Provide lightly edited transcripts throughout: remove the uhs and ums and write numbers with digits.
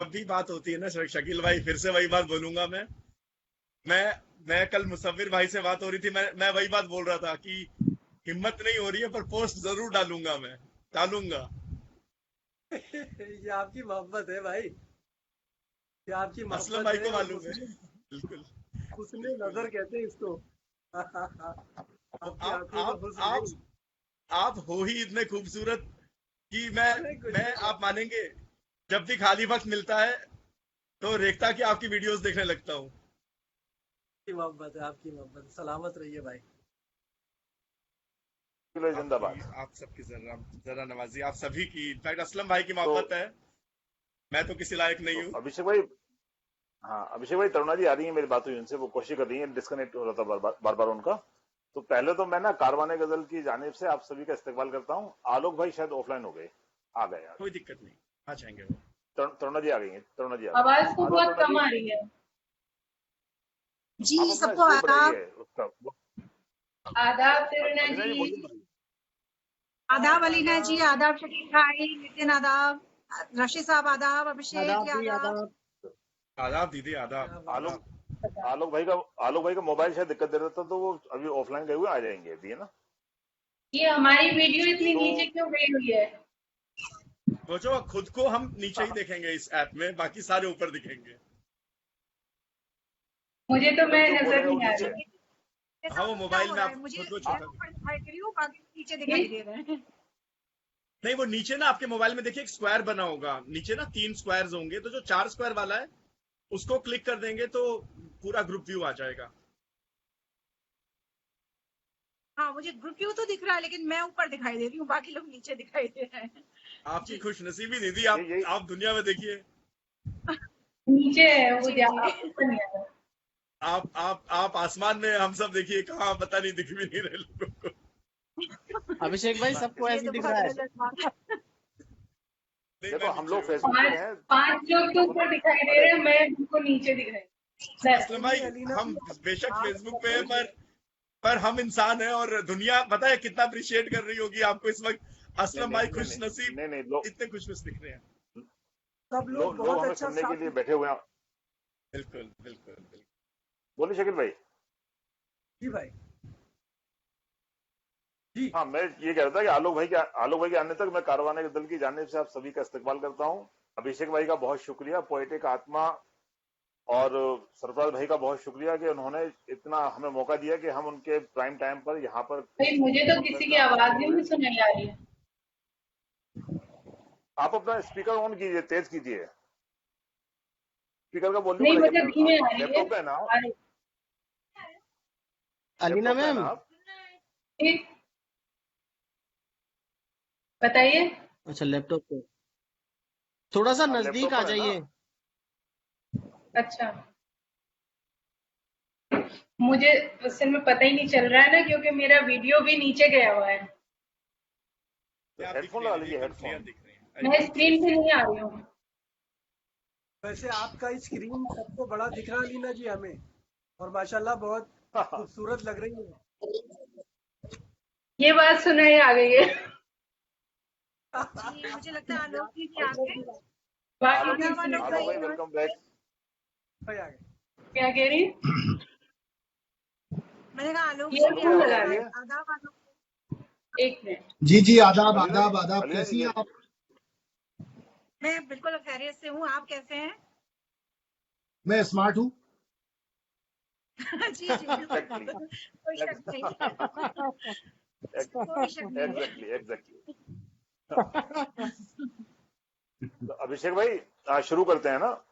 जब भी बात होती है ना शकील भाई, फिर से वही बात बोलूंगा मैं कल मुसव्विर भाई से बात हो रही थी, मैं वही बात बोल रहा था कि हिम्मत नहीं हो रही है, पर पोस्ट जरूर डालूंगा, मैं डालूंगा। ये आपकी मोहब्बत है भाई, ये आपकी असलम मोहब्बत भाई है। को और मालूम है। हुस्न बिल्कुल। हुस्न बिल्कुल। नजर कहते हैं इसको। तो आपकी आप आंखों का आप हुस्न आप नहीं। आप हो ही इतने खूबसूरत कि मैं अरे कुछ मैं नहीं आप मानेंगे, जब भी खाली वक्त मिलता है तो रेखता की आपकी वीडियोस देखने लगता हूँ। आपकी मोहब्बत है, आपकी मोहब्बत है। सलामत रहिए भाई। आपकी, जिंदाबाद। आप सबकी जरा जरा नवाजी, आप सभी की, इनफैक्ट असलम भाई की तो मोहब्बत है। मैं तो किसी लायक नहीं हूँ। अभिषेक भाई, हाँ अभिषेक भाई, तरुणा जी आ रही है, मेरी बात हुई उनसे, वो कोशिश कर रही है, डिस्कनेक्ट हो रहा था बार बार उनका। तो पहले तो मैं ना कारवाने गजल की जानिब से आप सभी का इस्तकबाल करता हूँ। आलोक भाई शायद ऑफलाइन हो गए, आ गए कोई दिक्कत नहीं, आ जाएंगे वो। तरुणा जी आ गई हैं, तरुणा जी आ गई। आवाज तो आ जाओ बहुत तरुणा कम जी। आ रही है। जी आप अपना सबको स्कोर आदाब। बढ़ाइए उसका आदाब तरुणा अलीना जी। जी बोलिए। आदाब आदाब अलीना जी, आदाब। आदाब शकील भाई, नितिन आदाब, रशीद साहब आदाब, अभिषेक आदाब जी भी आदाब। आदाब। आदाब दीदी, आदाब क्या बात। आलोक आदाब। आलोक भाई का आलोक भाई का मोबाइल शायद दिक्कत दे रहा था, तो वो अभी ऑफलाइन गए हुए, आ जाएंगे अभी, है ना। ये हमारी वीडियो इतनी तो नीचे क्यों गई हुई है? वो जो खुद को हम नीचे ही देखेंगे इस ऐप में, बाकी सारे ऊपर दिखेंगे। मुझे तो मतलब मैं जो नजर बोलेगा वो नहीं आ नीचे। रही। मेरे हाँ, साथ वो उल्टा मोबाइल हो में रहा है, आप मुझे खुद को मैं छोटा, ऊपर दिखाई दे रही हूँ, बाकी नीचे ये दिखाई दे रहे हैं। नहीं वो नीचे ना आपके मोबाइल में देखिए एक स्क्वायर बना होगा, नीचे ना 3 स्क्वायर्स होंगे, तो जो 4 स्क्वायर वाला है उसको क्लिक कर देंगे तो पूरा ग्रुप व्यू आ जाएगा। हाँ, मुझे ग्रुप व्यू तो दिख रहा है, लेकिन मैं ऊपर दिखाई दे रही हूँ, बाकी लोग नीचे दिखाई दे रहे हैं। आपकी जी खुशनसीबी दीदी, ये आप दुनिया में देखिए। नीचे है वो, जी जी। ऊपर नहीं आ रहा। आप आसमान में, हम सब देखिए कहाँ, पता नहीं, दिख भी नहीं रहे लोगों को। अभिषेक भाई सबको ये ऐसे तो दिख बहुत रहा है। गलत बात है। नहीं, देखो मैं हम नीचे लोग हूँ। फेसबुक पे पांच हैं। पांच लोग तो ऊपर दिखाई दे अरे रहे हैं, मैं उनको नीचे दिख रही हूँ। असलम नहीं भाई, अलीना हम जी, बेशक आप फेसबुक पे हैं, पर हम इंसान हैं, और दुनिया पता है कितना अप्रिशिएट कर रही होगी आपको इस वक्त। नहीं असलम नहीं भाई नहीं नहीं खुशनसीब, नहीं नहीं, लोग इतने खुशनसीब दिख रहे हैं। सब लोग लोग बहुत हमें अच्छा सुनने के साथ। लिए बैठे हुए हैं। बिल्कुल बिल्कुल बिल्कुल। बोलिए शकील भाई। जी भाई। जी। हाँ, मैं ये कह रहा था कि आलोक भाई के आने तक मैं कारवाने के दल की जानिब से आप सभी का इस्तकबाल करता हूँ। अभिषेक भाई का बहुत शुक्रिया, पोएटिक आत्मा, और सरफराज भाई का बहुत शुक्रिया कि उन्होंने इतना हमें मौका दिया कि हम उनके प्राइम टाइम पर यहाँ पर भाई मुझे तो कॉन्फ्रेंस किसी में की हाजिर आवाज ही हुए। नहीं सुनाई आ रही है। आप अपना स्पीकर ऑन कीजिए, तेज कीजिए, स्पीकर का वॉल्यूम नहीं बढ़ाइए मुझे अपने। धीमे आ आप रही है। लैपटॉप पे है ना, आ रही अलीना लैपटॉप पे है ना मैम। आप। है। बताइए। अच्छा लैपटॉप पे, थोड़ा सा हाँ, नजदीक लैपटॉप आ पर है ना। जाइए। अच्छा, मुझे असल में पता ही नहीं चल रहा है ना, क्योंकि मेरा वीडियो भी नीचे गया हुआ है। तो आप दिख हेडफोन रही लगा है दीदी, लीजिए, एकदम क्लियर हेडफोन। दिख रही है, मैं एकदम स्क्रीन पे क्लियर। नहीं आ रही हूँ। वैसे आपका स्क्रीन सबको बड़ा दिख रहा है अलीना जी हमें, और माशाल्लाह बहुत खूबसूरत लग रही है। ये बात सुनाई आ गई है। जी, मुझे लगता है आलोक जी भी आ गए। बाकी आलोक नहीं आदाब सुनाई आलोक आ आलोक भाई। भाई रही। Welcome back. भाई आ गए। क्या कह रही? मैंने कहा आलोक ये जी आलोक भी भाई आ क्यों आवाज गए। आ लगा रही रहे? है। आदाब आलोक। एक मिनट। जी जी, आदाब अलीना जी, आदाब आदाब, अलीना कैसी जी हैं ये आप? मैं बिल्कुल खैरियत से हूँ, आप कैसे हैं? मैं स्मार्ट हूँ। जी जी बिल्कुल, एग्जैक्टली कोई शक नहीं, कोई शक नहीं है। Exactly exactly. तो अभिषेक भाई, शुरू करते हैं ना।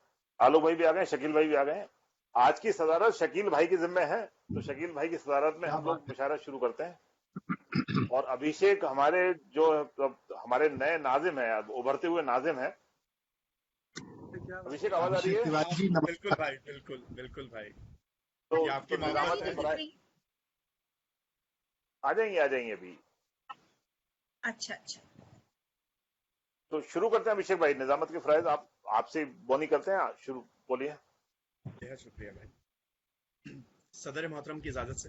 आलोक भाई भी आ गए, शकील भाई भी आ गए। आज की सदारत शकील भाई के जिम्मे है, तो शकील भाई की सदारत में क्या हम बात लोग मुशायरा शुरू करते हैं। और अभिषेक हमारे जो हमारे नए नाजिम है, उभरते हुए नाजिम है। क्या बात। अभिषेक है? आवाज आ रही अभिषेक है? तिवारी जी बिल्कुल नमस्कार। भाई, बिल्कुल बिल्कुल भाई। तो ये आपकी अलीना जी निजामत मोहब्बत के नहीं है। दिख फराइज रही। आ जाएंगे अभी। अच्छा अच्छा। तो शुरू करते हैं अभिषेक भाई, निजामत के फराइज आप आपसे बोनी करते हैं, शुरू बोलिए। बेहद शुक्रिया भाई। सदर मोहतरम की इजाजत से,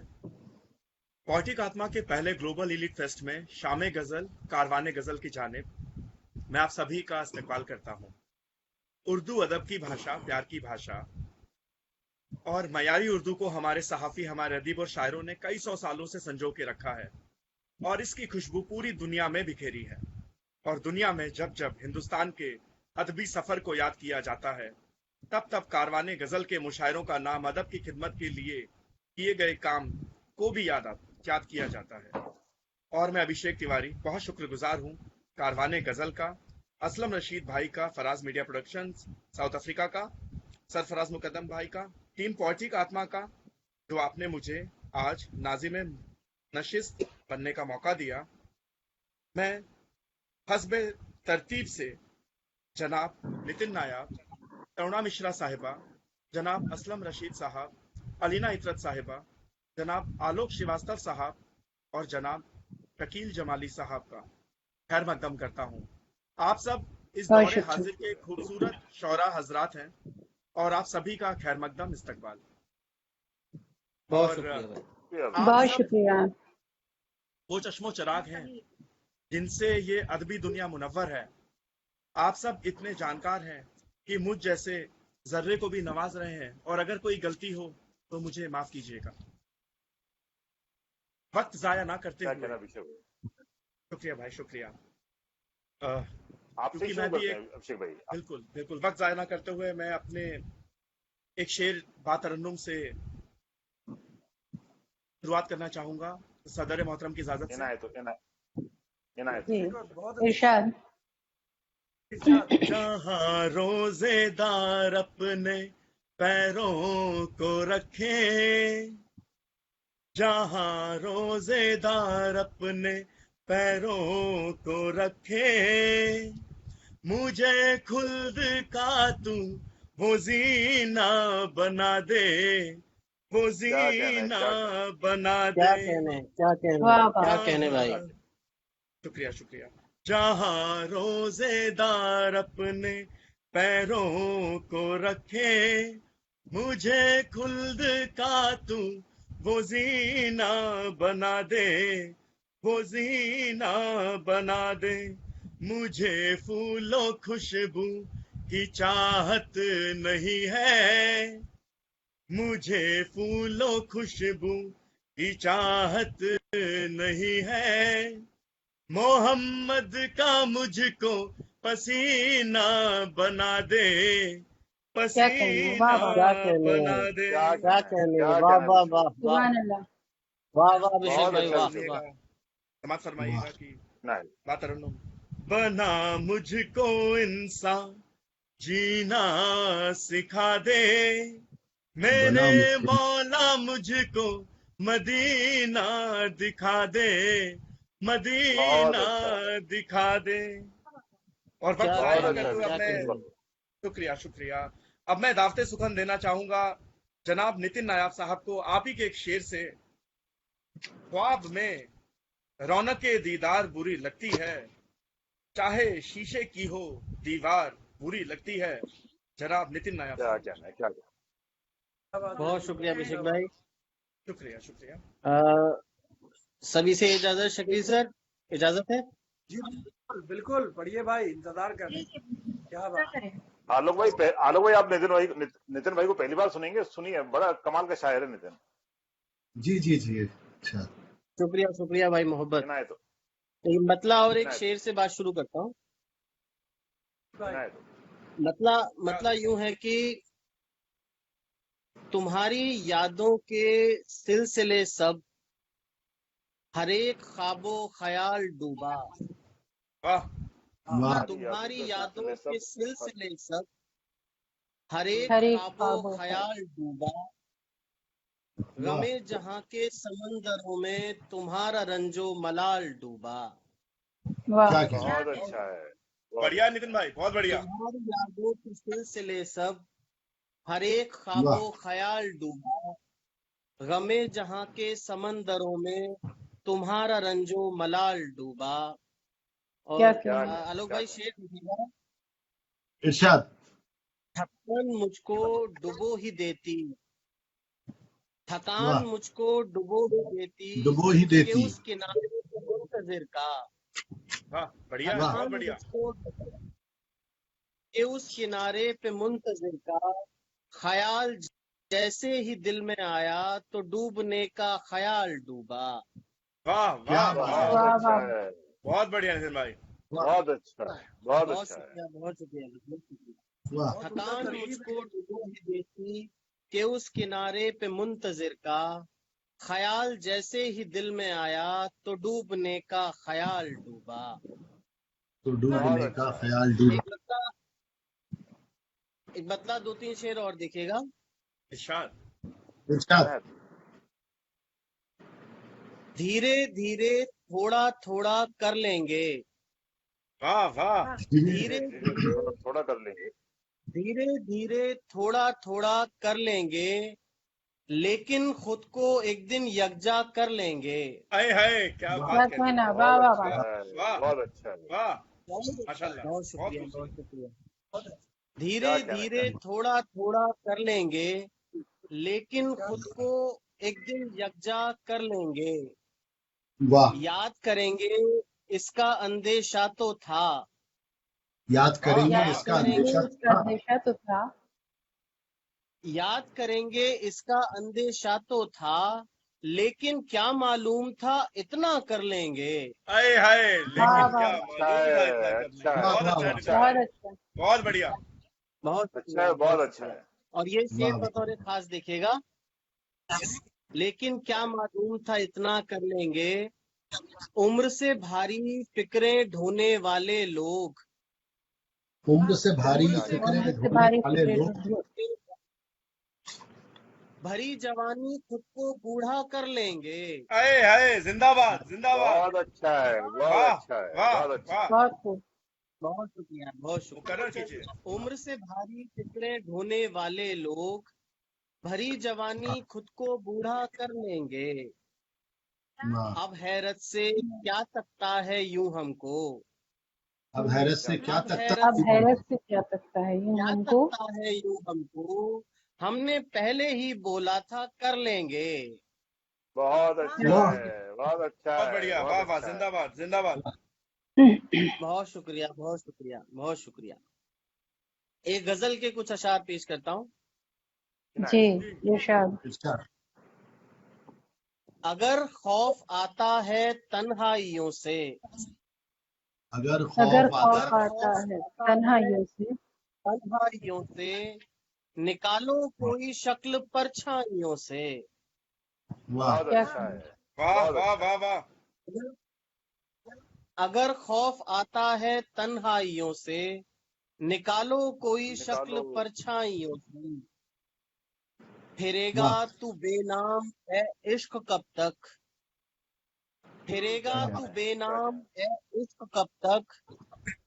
पोएटिक आत्मा के पहले ग्लोबल इलीट फेस्ट में शाम गजल कारवाने गजल की जानिब मैं आप सभी का इस्तकबाल करता हूँ। उर्दू अदब की भाषा, प्यार की भाषा और मयारी उर्दू को हमारे सहाफ़ी, हमारे अदीब और शायरों ने कई सौ सालों से संजो के रखा है और इसकी खुशबू पूरी दुनिया में बिखेरी है। और दुनिया में जब जब हिंदुस्तान के अदबी सफ़र को याद किया जाता है, तब तब कारवाने गज़ल के मुशायरों का नाम अदब की खिदमत के लिए किए गए काम को भी याद किया जाता है। और मैं अभिषेक तिवारी बहुत शुक्रगुजार हूँ कारवाने गज़ल का, असलम रशीद भाई का, Faraz media productions South Africa का, सरफराज मुकद्दम भाई का, टीम पोएटिक आत्मा का, जो आपने मुझे आज नाज़िम नशिस्त बनने का मौका दिया। मैं हस्बे तरतीब से जनाब नितिन नायाब, करुणा मिश्रा साहिबा, जनाब असलम रशीद साहब, अलीना इतरत साहिबा, जनाब आलोक श्रीवास्तव साहब और जनाब शकील जमाली साहब का खैर मकदम करता हूँ। आप सब इस दौरे हाजिर के खूबसूरत शौरा हजरात हैं और आप सभी का खैर मकदम इस्तकबाल। बहुत और शुक्रिया भाई। आप बहुत सब शुक्रिया। वो चश्मो चराग हैं जिनसे ये अदबी दुनिया मुनव्वर है। आप सब इतने जानकार हैं कि मुझ जैसे जर्रे को भी नवाज रहे हैं, और अगर कोई गलती हो तो मुझे माफ कीजिएगा। वक्त जाया ना करते क्या हुए, कहना अभिषेक भाई? शुक्रिया भाई, शुक्रिया। आपसे क्योंकि शुरू मैं भी करते एक हैं अभिषेक भाई। बिल्कुल बिल्कुल वक्त जाया ना करते हुए मैं अपने एक शेर बातरन्नुम से शुरुआत करना चाहूंगा, सदर मोहतरम की इजाजत से। इनायत जी बहुत इरशाद। जहाँ रोजेदार अपने पैरों को रखे, जहाँ रोजेदार अपने पैरों को रखे, मुझे खुल्द का तू वो जीना बना दे, वो क्या कहना है, जीना क्या कहना बना क्या दे। कहने, क्या कहने, वाह क्या वाह। कहने भाई। शुक्रिया शुक्रिया। जहाँ रोजेदार अपने पैरों को रखे, मुझे खुल्द का तू वो जीना बना दे, वो जीना बना दे। मुझे फूलों खुशबू की चाहत नहीं है, मुझे फूलों खुशबू की चाहत नहीं है। मोहम्मद का मुझको पसीना बना दे, क्या कहने, पसीना वाह वाह। क्या कहने, बना दे। क्या क्या कहना है, कहने, क्या वाह कहना है वाह अभिषेक वाह भाई? वाह सुभान अल्लाह। वाह वाह अभिषेक बहुत भाई, अच्छा वाह अभिषेक वाह। भाई। समाज फरमाइएगा कि नहीं, बातरन्नुम बना मुझको इंसान जीना सिखा दे, मेरे बना मुझको मौला मुझको मदीना दिखा दे, बहुत मदीना अच्छा, दिखा दे। और वक्त क्या जाया बहुत ना कहने, अच्छा करते हुए क्या अपने अभिषेक कहने। भाई। शुक्रिया शुक्रिया। अब मैं दावते सुखन देना चाहूंगा जनाब नितिन नायाब साहब को, आप ही के एक शेर से। ख्वाब में रौनक दीदार बुरी लगती है, चाहे शीशे की हो दीवार बुरी लगती है। जनाब नितिन नायाब क्या साहब, कहना है, क्या कहना बहुत शुक्रिया अभिषेक भाई। शुक्रिया शुक्रिया। सभी से इजाजत। शकील सर, इजाजत है। जी बिल्कुल बिल्कुल, बढ़िए भाई, इंतजार कर रहे हैं। क्या बात। है? आलोक भाई आप नितिन भाई को पहली बार सुनेंगे, सुनिए, बड़ा कमाल का शायर है नितिन। जी जी जी। अच्छा, शुक्रिया शुक्रिया भाई मोहब्बत। इनायत हो, तो मतला और एक इनायत शेर से बात शुरू करता हूँ। भाई इनायत हो। मतला यूं है कि तुम्हारी यादों के सिलसिले सब, हर एक ख्वाबो ख्याल डूबा। वाह वाह तुम्हारी यादों के सिलसिले सब, हर एक हर एक ख्वाबो ख्वाबो ख्याल डूबा। गमे जहां के समंदरों में तुम्हारा रंजो मलाल डूबा। वाह। क्या कहना, बहुत अच्छा है, बहुत बढ़िया नितिन भाई, बहुत बढ़िया। तुम्हारी यादों के सिलसिले सब, हर एक वाह ख्वाबो ख्याल डूबा। गमे जहां के समंदरों में तुम्हारा रंजो मलाल डूबा। क्या और क्या कहने। आलोक क्या भाई शेर लिखिएगा। इरशाद। थकान मुझको डुबो ही देती, थकान वाह, मुझको डुबो ही देती, डुबो ही कि देती। उस किनारे पे मुंतजिर का। वाह बढ़िया है, वाह बहुत थकान बढ़िया। मुझको کہ اس کنارے پہ منتظر کا خیال جیسے ہی دل میں آیا تو ڈوبنے کا خیال ڈوبا. واہ کیا واہ بات واہ ہے، بہت واہ اچھا واہ ہے، بہت بڑھیا نصیر بھائی. بہت اچھا ہے، بہت بہت اچھا ہے. شکریہ، بہت شکریہ، بہت شکریہ. واہ بہت عمدہ تھکان مجھ ترغیب کو ڈبو ہی دیتی کہ اس کنارے پہ منتظر کا خیال جیسے ہی دل میں آیا تو ڈوبنے کا خیال ڈوبا. تو بہت ڈوبنے کا اچھا ہے. خیال ڈوبا. ایک بتلا 2-3 شعر اور دیکھیے گا. ارشاد. ارشاد. دھیرے دھیرے تھوڑا تھوڑا کر لیں گے. واہ واہ. دھیرے دھیرے دھیرے تھوڑا کر لیں گے. دھیرے دھیرے تھوڑا تھوڑا کر لیں گے لیکن خود کو ایک دن یکجا کر لیں گے. اے ہائے کیا واہ. بات کہہ دی. کہنا واہ بہت واہ اچھا واہ. ہے، واہ بہت اچھا ہے. واہ ماشاء اللہ. بہت بہت شکریہ، بہت خوبصورت. شکریہ. بہت اچھا. دھیرے کیا کہنا دھیرے چاہیں گے؟ تھوڑا تھوڑا کر لیں گے لیکن خود کو ایک دن یکجا کر لیں گے. واہ. یاد کریں گے اس کا اندیشہ تو تھا. یاد کریں گے یاد اس کا کریں گے اندیشہ اس کا اندیشہ تو تھا. یاد کریں گے اس کا اندیشہ تو تھا لیکن کیا معلوم تھا اتنا کر لیں گے. اے ہائے واہ لیکن واہ کیا واہ. معلوم تھا اتنا کرنے اچھا کا. ہے، بہت واہ اچھا ہے واہ. نصیر بہت بھائی. اچھا. بہت بڑھیا. بہت اچھا ہے، بہت اچھا ہے. اور یہ شعر واہ. بطور خاص دیکھے گا. لیکن کیا معلوم تھا اتنا کر لیں گے عمر سے بھاری فکریں ڈھونے والے لوگ. عمر سے بھاری عمر سے فکریں عمر سے ڈھونے بھاری والے فکریں لوگ. ڈھونڈو. بھری جوانی خود کو بوڑھا کر لیں گے. اے ہائے زندہ باد زندہ باد. بہت اچھا ہے، بہت واہ اچھا ہے، واہ بہت اچھا واہ. بہت خوب. بہت شکریہ، بہت شکریہ. مقرر کیجیے. عمر سے بھاری فکریں ڈھونے والے لوگ بھری جوانی خود کو بوڑھا کر لیں گے. واہ. اب حیرت سے کیا تکتا ہے یوں ہم کو. اب حیرت سے کیا اب تکتا اب حیرت سے کیا تکتا ہے یوں کیا ہم کو. تکتا ہے یوں ہم کو ہم نے پہلے ہی بولا تھا کر لیں گے. بہت اچھا واہ. ہے، بہت اچھا بہت ہے، بڑھیا. بہت واہ واہ اچھا ہے. زندہ باد زندہ باد. بہت شکریہ، بہت شکریہ، بہت شکریہ. ایک غزل کے کچھ اشعار پیش کرتا ہوں. جی ارشاد. ارشاد. اگر خوف آتا ہے تنہائیوں سے اگر اگر خوف آتا خوف آتا ہے تنہائیوں سے تنہائیوں سے نکالو کوئی شکل پرچھائیوں سے. واہ. بہت کیا اچھا ہے، واہ بہت واہ اچھا واہ ہے. واہ. اگر خوف آتا ہے تنہائیوں سے نکالو کوئی شکل نکالو. پرچھائیوں سے. پھرے گا واہ. تو بے نام اے عشق کب تک. پھرے گا کیا تو کہنا ہے، بے کیا نام کہنا اے عشق کب تک.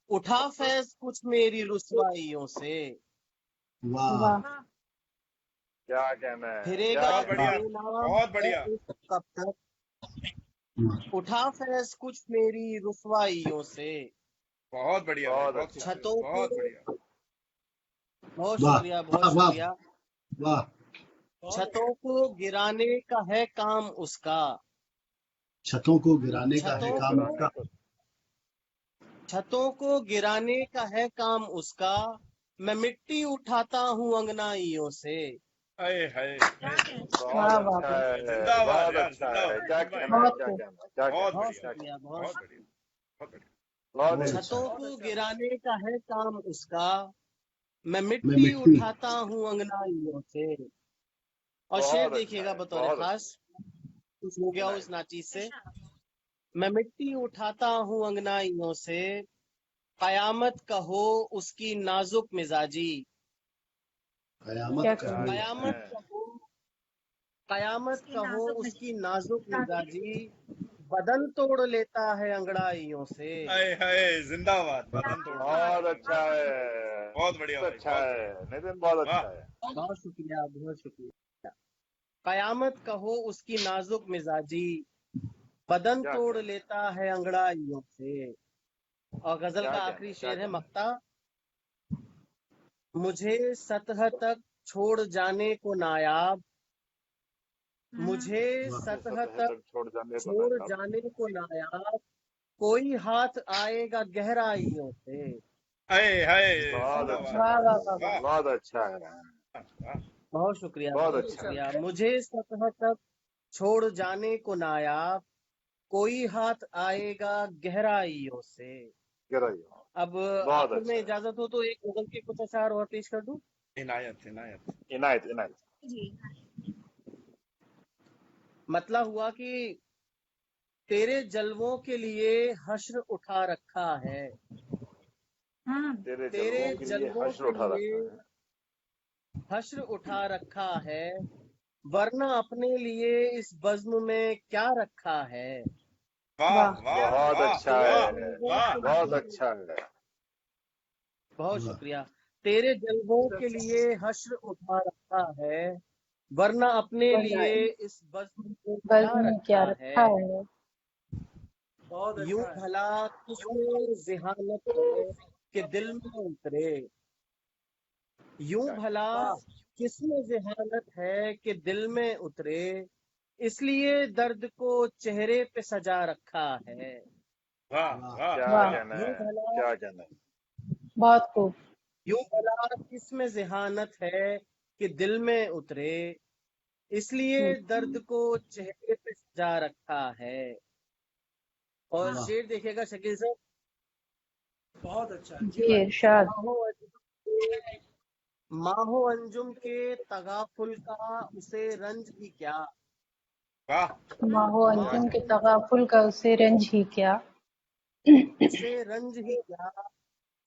اٹھا فیض کچھ میری رسوائیوں سے. واہ. واہ. کیا کہنا ہے، پھرے کیا گا بہت تو کہنا بڑھیا. ہے. بے نام بہت اے بڑھیا. عشق کب تک. اٹھا فیض کچھ میری رسوائیوں سے. بہت بڑھیا بھائی. بہت بہت اچھا. خوبصورت. چھتوں کو بہت بڑھیا. بہت واہ. شکریہ، بہت واہ. واہ. شکریہ. واہ. چھتوں کو گرانے کا ہے کام اس کا. چھتوں کو گرانے کا ہے چھتوں کام اس کا. چھتوں کو گرانے کا ہے کام اس کا. میں مٹی اٹھاتا ہوں انگنائیوں سے. اے ہائے. بہت واہ واہ اچھا واہ. ہے، زندہ باد بہت یار اچھا زندہ ہے. باد. کیا نصیر بھائی کہنا ہے، بہت کیا خوب. کہنا ہے، کیا بہت کہنا ہے، بہت بڑھیا. کیا شکریہ، کہنا ہے. بہت بہت شکریہ. بڑھیا. بہت بڑھیا. بہت بہت اچھا. اچھا. چھتوں کو گرانے کا ہے کام اس کا. میں میں مٹی مٹی. اٹھاتا ہوں انگنائیوں سے. اور شعر بہت دیکھیے اچھا گا ہے، بطور بہت خاص. اچھا. کچھ ہو گیا ہو اس ناچیز سے. میں مٹی اٹھاتا ہوں انگنائیوں سے. قیامت کہو اس کی نازک مزاجی. قیامت کیا کا کہنا. ہو. قیامت کہو قیامت کہو اس کی نازک مزاجی. بدن توڑ لیتا ہے انگڑائیوں سے. اے ہائے زندہ باد. بدن توڑ دیتا بہت ہے. اچھا ہے، بہت بڑھیا بہت بھائی. اچھا بہت ہے بڑھیا. نتن، بہت واہ. اچھا ہے. بہت شکریہ، بہت شکریہ. قیامت کہو اس کی نازک مزاجی. بدن کیا توڑ کہنا ہے، لیتا ہے انگڑائیوں سے. اور غزل کیا کا کہنا آخری ہے، کیا شعر ہے کہنا ہے. مقطع. مجھے سطح تک چھوڑ جانے کو نایاب. مجھے واہ. سطح سطح تک تک چھوڑ جانے کو چھوڑ نایاب. جانے کو نایاب. کوئی ہاتھ آئے گا گہرائیوں سے. हाय हाय बहुत जिंदाबाद अच्छा वाह है, वाह वाह वाह वाह बहुत अच्छा है, वाह बहुत शुक्रिया, बहुत बहुत अच्छा। शुक्रिया। मुझे सतह तक छोड़ जाने को नायाब कोई हाथ आएगा गहराइयों से। गिराइए, अब बहुत आखिर अच्छा में है। इजाजत हो तो एक गजल के कुछ अशार और पेश कर दूं। इनायत इनायत इनायत इनायत। जी मतलब हुआ कि तेरे जलवों के लिए हश्र उठा रखा है, तेरे तेरे जलवों के लिए जलवों हश्र के उठा रखा लिए है, हश्र उठा रखा है, वरना अपने लिए इस बज़्म में क्या रखा है। वाह वाह वाह बहुत वाह अच्छा वाह है, वाह बहुत अच्छा है। बहुत वाह शुक्रिया। तेरे जलवों के लिए हश्र उठा रखा है, वरना अपने लिए इस बज़्म में क्या बज़्म में क्या रखा रखा है। है। बहुत यूं अच्छा है। भला किसमें ज़हानत है कि दिल में उतरे, यूं भला वाह किसमें ज़हानत है कि दिल में उतरे, इसलिए दर्द को चेहरे पे सजा रखा है। वाह वाह वाह क्या वाह कहना यूं है, भला क्या कहना है। बहुत खूब। यूं भला किसमें ज़हानत है कि दिल में उतरे, इसलिए दर्द को चेहरे पे सजा रखा है। और वाह शेर देखिएगा शकील सर। बहुत अच्छा है। जी जी भाई। इरशाद। माहो अंजुम के तगाफुल का उसे रंज ही क्या, वाह माहो क्या अंजुम के कहना तगाफुल का उसे रंज ही क्या। उसे रंज ही क्या,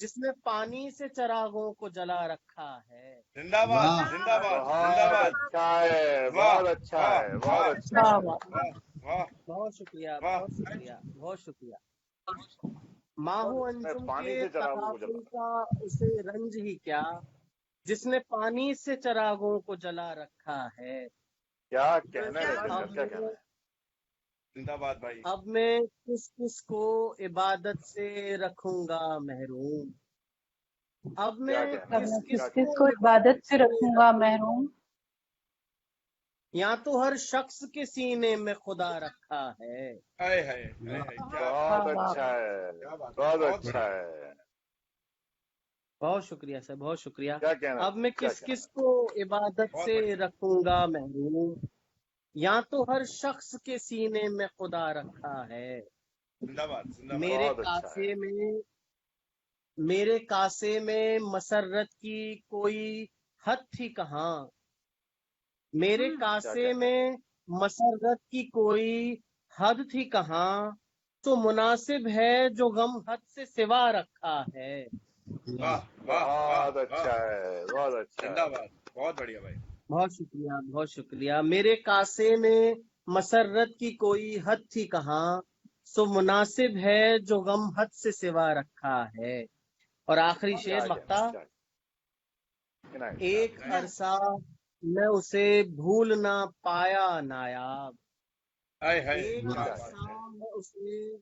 जिसने पानी से चरागों को जला रखा है। जिंदाबाद वाह जिंदाबाद बहुत जिंदाबाद अच्छा है, वाह बहुत अच्छा वाह है, बहुत वाह अच्छा वाह है। वाह वाह वाह बहुत शुक्रिया, वाह बहुत शुक्रिया, बहुत शुक्रिया। माहो मैं अंजुम पानी के से चरागों को तगाफुल जला, का उसे रंज ही क्या, जिसने पानी से चरागों को जला रखा है। क्या कहना है रंजन अब सर, क्या कहना मैं है। जिंदाबाद भाई अब मैं किस किस को इबादत से रखूंगा महरूम, अब क्या मैं कहना अब है, मैं किस किस किस किस को को इबादत इबादत से से रखूंगा रखूंगा। महरूम। या तो हर शख्स के सीने में खुदा रखा है। हाय हाय हाय वाह हाय क्या बहुत वाह वाह अच्छा वाह। है, क्या बात है बहुत बहुत अच्छा बढ़िया है। बहुत शुक्रिया सर, बहुत शुक्रिया। क्या कहना, अब मैं क्या किस कहना किस को इबादत बहुत से बढ़िया रखूंगा महरूम, या तो हर शख्स के सीने में खुदा रखा है। जिंदाबाद जिंदाबाद मेरे बहुत अच्छा है। कासे में मेरे कासे में मसरत की कोई हद थी कहाँ, मेरे क्या कासे कहना है, में मसरत की कोई हद थी कहाँ, तो मुनासिब है जो गम हद से सिवा रखा है। वाह वाह वाह वाह बहुत वाह अच्छा है, बहुत अच्छा है। जिंदाबाद बहुत बढ़िया भाई बहुत शुक्रिया, बहुत शुक्रिया। मेरे कासे में मसरत की कोई हद थी कहाँ, सो मुनासिब है जो गम हद से सिवा रखा है। और आखिरी क्या शेर कहना वक्ता, है, क्या इनायत। एक अरसा मैं उसे भूल ना पाया नायाब, हाय हाय एक क्या क्या बात अरसा है मैं उसे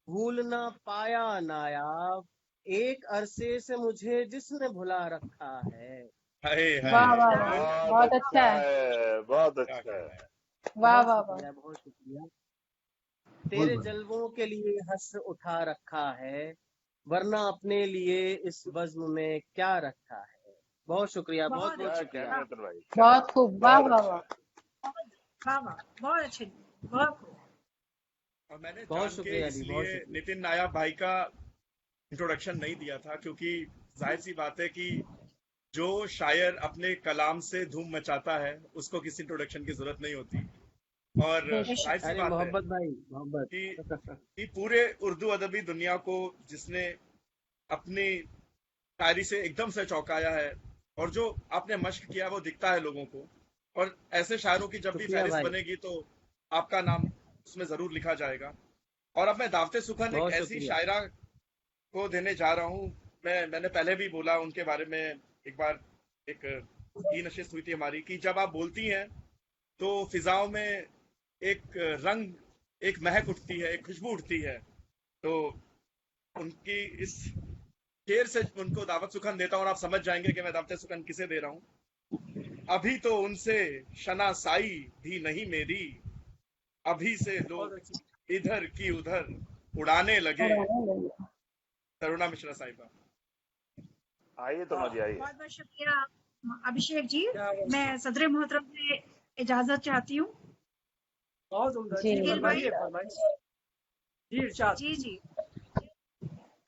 भूल ना पाया नायाब, एक अरसे से मुझे जिसने भुला रखा है। हाय हाय वाह वाह वाह। क्या बहुत बहुत अच्छा अच्छा है। है, बहुत क्या अच्छा कहना है। है वाह बहुत वाह वाह। शुक्रिया, बहुत शुक्रिया। बहुत तेरे बढ़िया। जलवों के लिए हश्र उठा रखा है, वरना अपने लिए इस बज़्म में क्या रखा है। बहुत शुक्रिया, बहुत बहुत बहुत क्या शुक्रिया। कहना है रतन भाई, क्या बहुत खूब। वाह बहुत वाह अच्छा वाह। है। वाह वाह बहुत अच्छे बहुत खूब। और मैंने बहुत जान के शुक्रिया जी, बहुत इसलिए शुक्रिया। नितिन नायब भाई का इंट्रोडक्शन नहीं दिया था क्योंकि जाहिर सी बात है कि जो शायर अपने कलाम से धूम मचाता है उसको किसी इंट्रोडक्शन की जरूरत नहीं होती और बेशक। जाहिर सी अरे बात है मोहब्बत भाई, मोहब्बत। कि पूरे उर्दू अदबी दुनिया को जिसने अपनी शायरी से एकदम से चौंकाया है और जो आपने मश्क किया वो दिखता है लोगों को और ऐसे शायरों की जब भी शुक्रिया फहरिस्त भाई, बनेगी तो आपका नाम उसमें जरूर लिखा जाएगा और अब मैं दावते सुखन एक बहुत ऐसी शुक्रिया। शायरा को देने जा रहा हूँ मैंने पहले भी बोला उनके बारे में एक बार एक ई नशिस्त हुई थी हमारी कि जब आप बोलती हैं तो फिजाओं में एक रंग एक महक उठती है एक खुशबू उठती है तो उनकी इस शेर से उनको दावत सुखन देता हूँ और आप समझ जाएंगे कि मैं दावत सुखन किसे दे रहा हूँ अभी तो उनसे शनासाई भी नहीं मेरी अभी से बहुत लोग अच्छी। इधर की उधर उड़ाने लगे उड़ाने लगे। तरुणा मिश्रा साहिबा आइए तरुणा जी आइए। बहुत बहुत शुक्रिया अभिषेक जी। क्या बात। मैं सदर मोहतरम से इजाजत चाहती हूँ। बहुत उम्दा जी, जी, शकील भाई। फरमाइए फरमाइए जी, इरशाद। जी जी,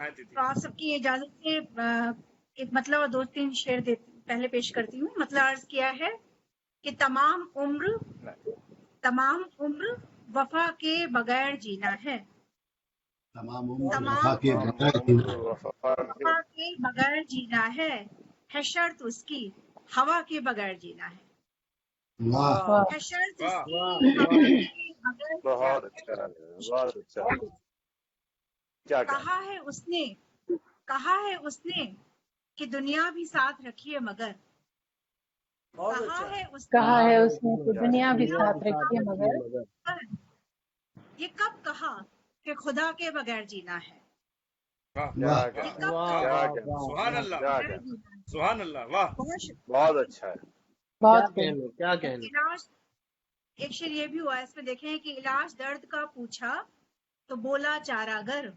हाँ दीदी। तो आप सबकी इजाजत से एक मतलब और 2-3 शेर पहले पेश करती हूँ। मतलब अर्ज किया है कि तमाम उम्र वफा के बगैर जीना है। तमाम उम्र तमाम वफा के उम्र बगैर जीना। वफा के बगैर जीना है शर्त उसकी हवा के बगैर जीना है। वाह वाह है शर्त वाह उसकी वाह हवा वाह के बगैर बहुत अच्छा है, बहुत अच्छा है। क्या क्या कहा है उसने कि दुनिया भी साथ रखिए मगर बहुत कहा अच्छा। है कहा है उसने उसने कि दुनिया भी दुनिया साथ भी साथ रखिए रखिए मगर मगर ये कब कहा कि खुदा के बगैर जीना है। वाह क्या वाह क्या ये कब वाह कहा क्या वाह क्या वाह सुभान वाह। अल्लाह क्या बगैर क्या जीना है। सुभान अल्लाह वाह बहुत शुक्रिया। बहुत अच्छा है। क्या बहुत खूब। कहने क्या कहने। इलाज एक शेर ये भी हुआ है इसमें देखें कि इलाज दर्द का पूछा तो बोला चारागर।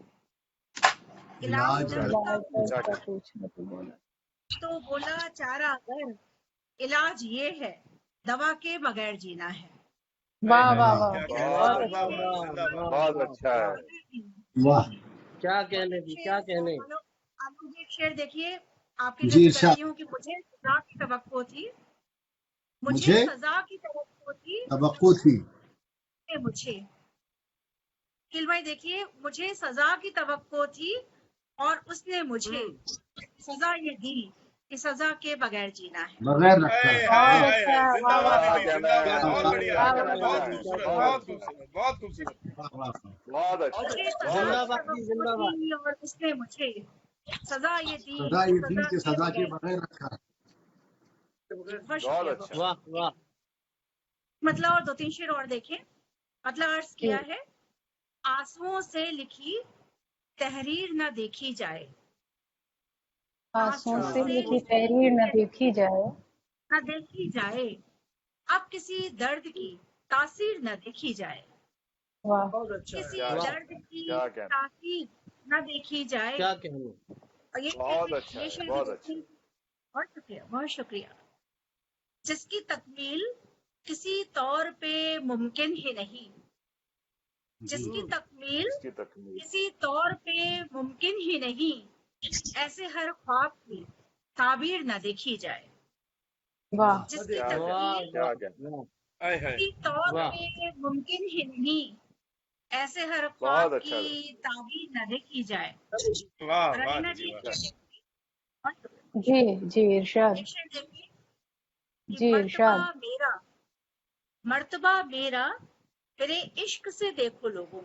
इलाज इलाज दर्द का इलाज दर्द क्या का क्या पूछना तो बोला। तो बोला चारागर। इलाज ये है दवा के बगैर जीना है। वाह वाह वाह वाह क्या ये कहने दवा बहुत वाह के वाह अच्छा वाह है, जिंदाबाद। बहुत वाह अच्छा है। बगैर जीना है। वाह। क्या कहने जी क्या कहने। आप लोग एक शेर देखिए आपके जी लिए कर इरशाद। रही हूँ कि मुझे सजा की तवक्को थी। मुझे मुझे सजा की तवक्को थी तवक्को थी। मुझे किल भाई देखिए मुझे सजा की तवक्को थी और उसने मुझे सजा ये दी कि सजा के बगैर जीना है। बगैर रखा। हाय बहुत हाय अच्छा। हाय वाह जिंदाबाद वाह क्या दीदी कहना जिंदाबाद है, बहुत क्या बढ़िया क्या वाह कहना वाह बहुत है, खूबसूरत क्या बहुत कहने। खूबसूरत बहुत खूबसूरत। वाह वाह। बहुत अच्छा मुझे बहुत सजा अच्छा। जिंदाबाद की जी तवक्को जिंदाबाद। थी और उसने मुझे सजा ये दी सजा कि ये दी सजा कि के सजा के बगैर। बगैर रखा है। बहुत बहुत शुक्रिया अच्छा। वाह वाह। मतलब और 2-3 शेर और देखें। मतलब अर्ज जी। किया है आंसुओं से लिखी तहरीर न देखी जाए। आंसुओं से लिखी लिखी तहरीर न देखी जाए। न देखी जाए। अब किसी दर्द की तासीर न देखी जाए। वाह बहुत अच्छा है। किसी क्या वाह दर्द की क्या कहना, तासीर न देखी जाए। क्या कहने। और बहुत अच्छा ये है, शेर भी बहुत अच्छा। देखें। बहुत शुक्रिया बहुत शुक्रिया। जिसकी तकमील किसी तौर पे मुमकिन ही नहीं। जिसकी तकमील इसकी तकमील किसी तौर पे मुमकिन ही नहीं। ऐसे हर ख्वाब की ताबीर न देखी जाए। वाह जिसकी क्या तकमील वाह क्या वाह कहना, वाह हाय हाय किसी तौर वाह। पे मुमकिन ही नहीं। ऐसे हर ख्वाब बहुत अच्छा की ताबीर न देखी जाए। वाह और वाह अलीना दीदी जी वाह। जी जी इरशाद। एक शेर देखिए कि जी इरशाद। मर्तबा मेरा मेरे इश्क से देखो लोगों।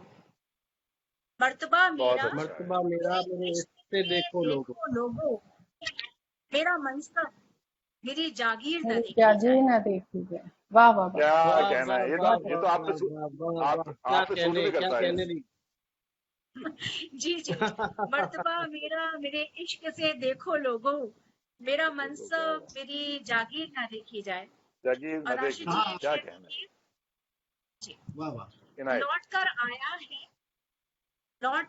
मर्तबा बहुत मेरा अच्छा है। मर्तबा मेरा मेरे इश्क से से देखो लोगों। देखो लोगों। मेरा मनसब मेरी जागीर न मेरी देखी जागीर जाए। न देखी जाए। वाह वाह वाह। क्या वाह कहना वाह है, वाह ये वाह तो आप पे वाह वाह वाह वाह। क्या आप पे सूट कहने भी क्या करता है। कहने दी। जी जी मर्तबा मेरा मेरे इश्क से देखो लोगों। मेरा मनसब मेरी जागीर न देखी जाए। जागीर और न राशिद देखी, जी एक क्या शेर कहना है, देखिए। जी वाह वाह। इनायत लौट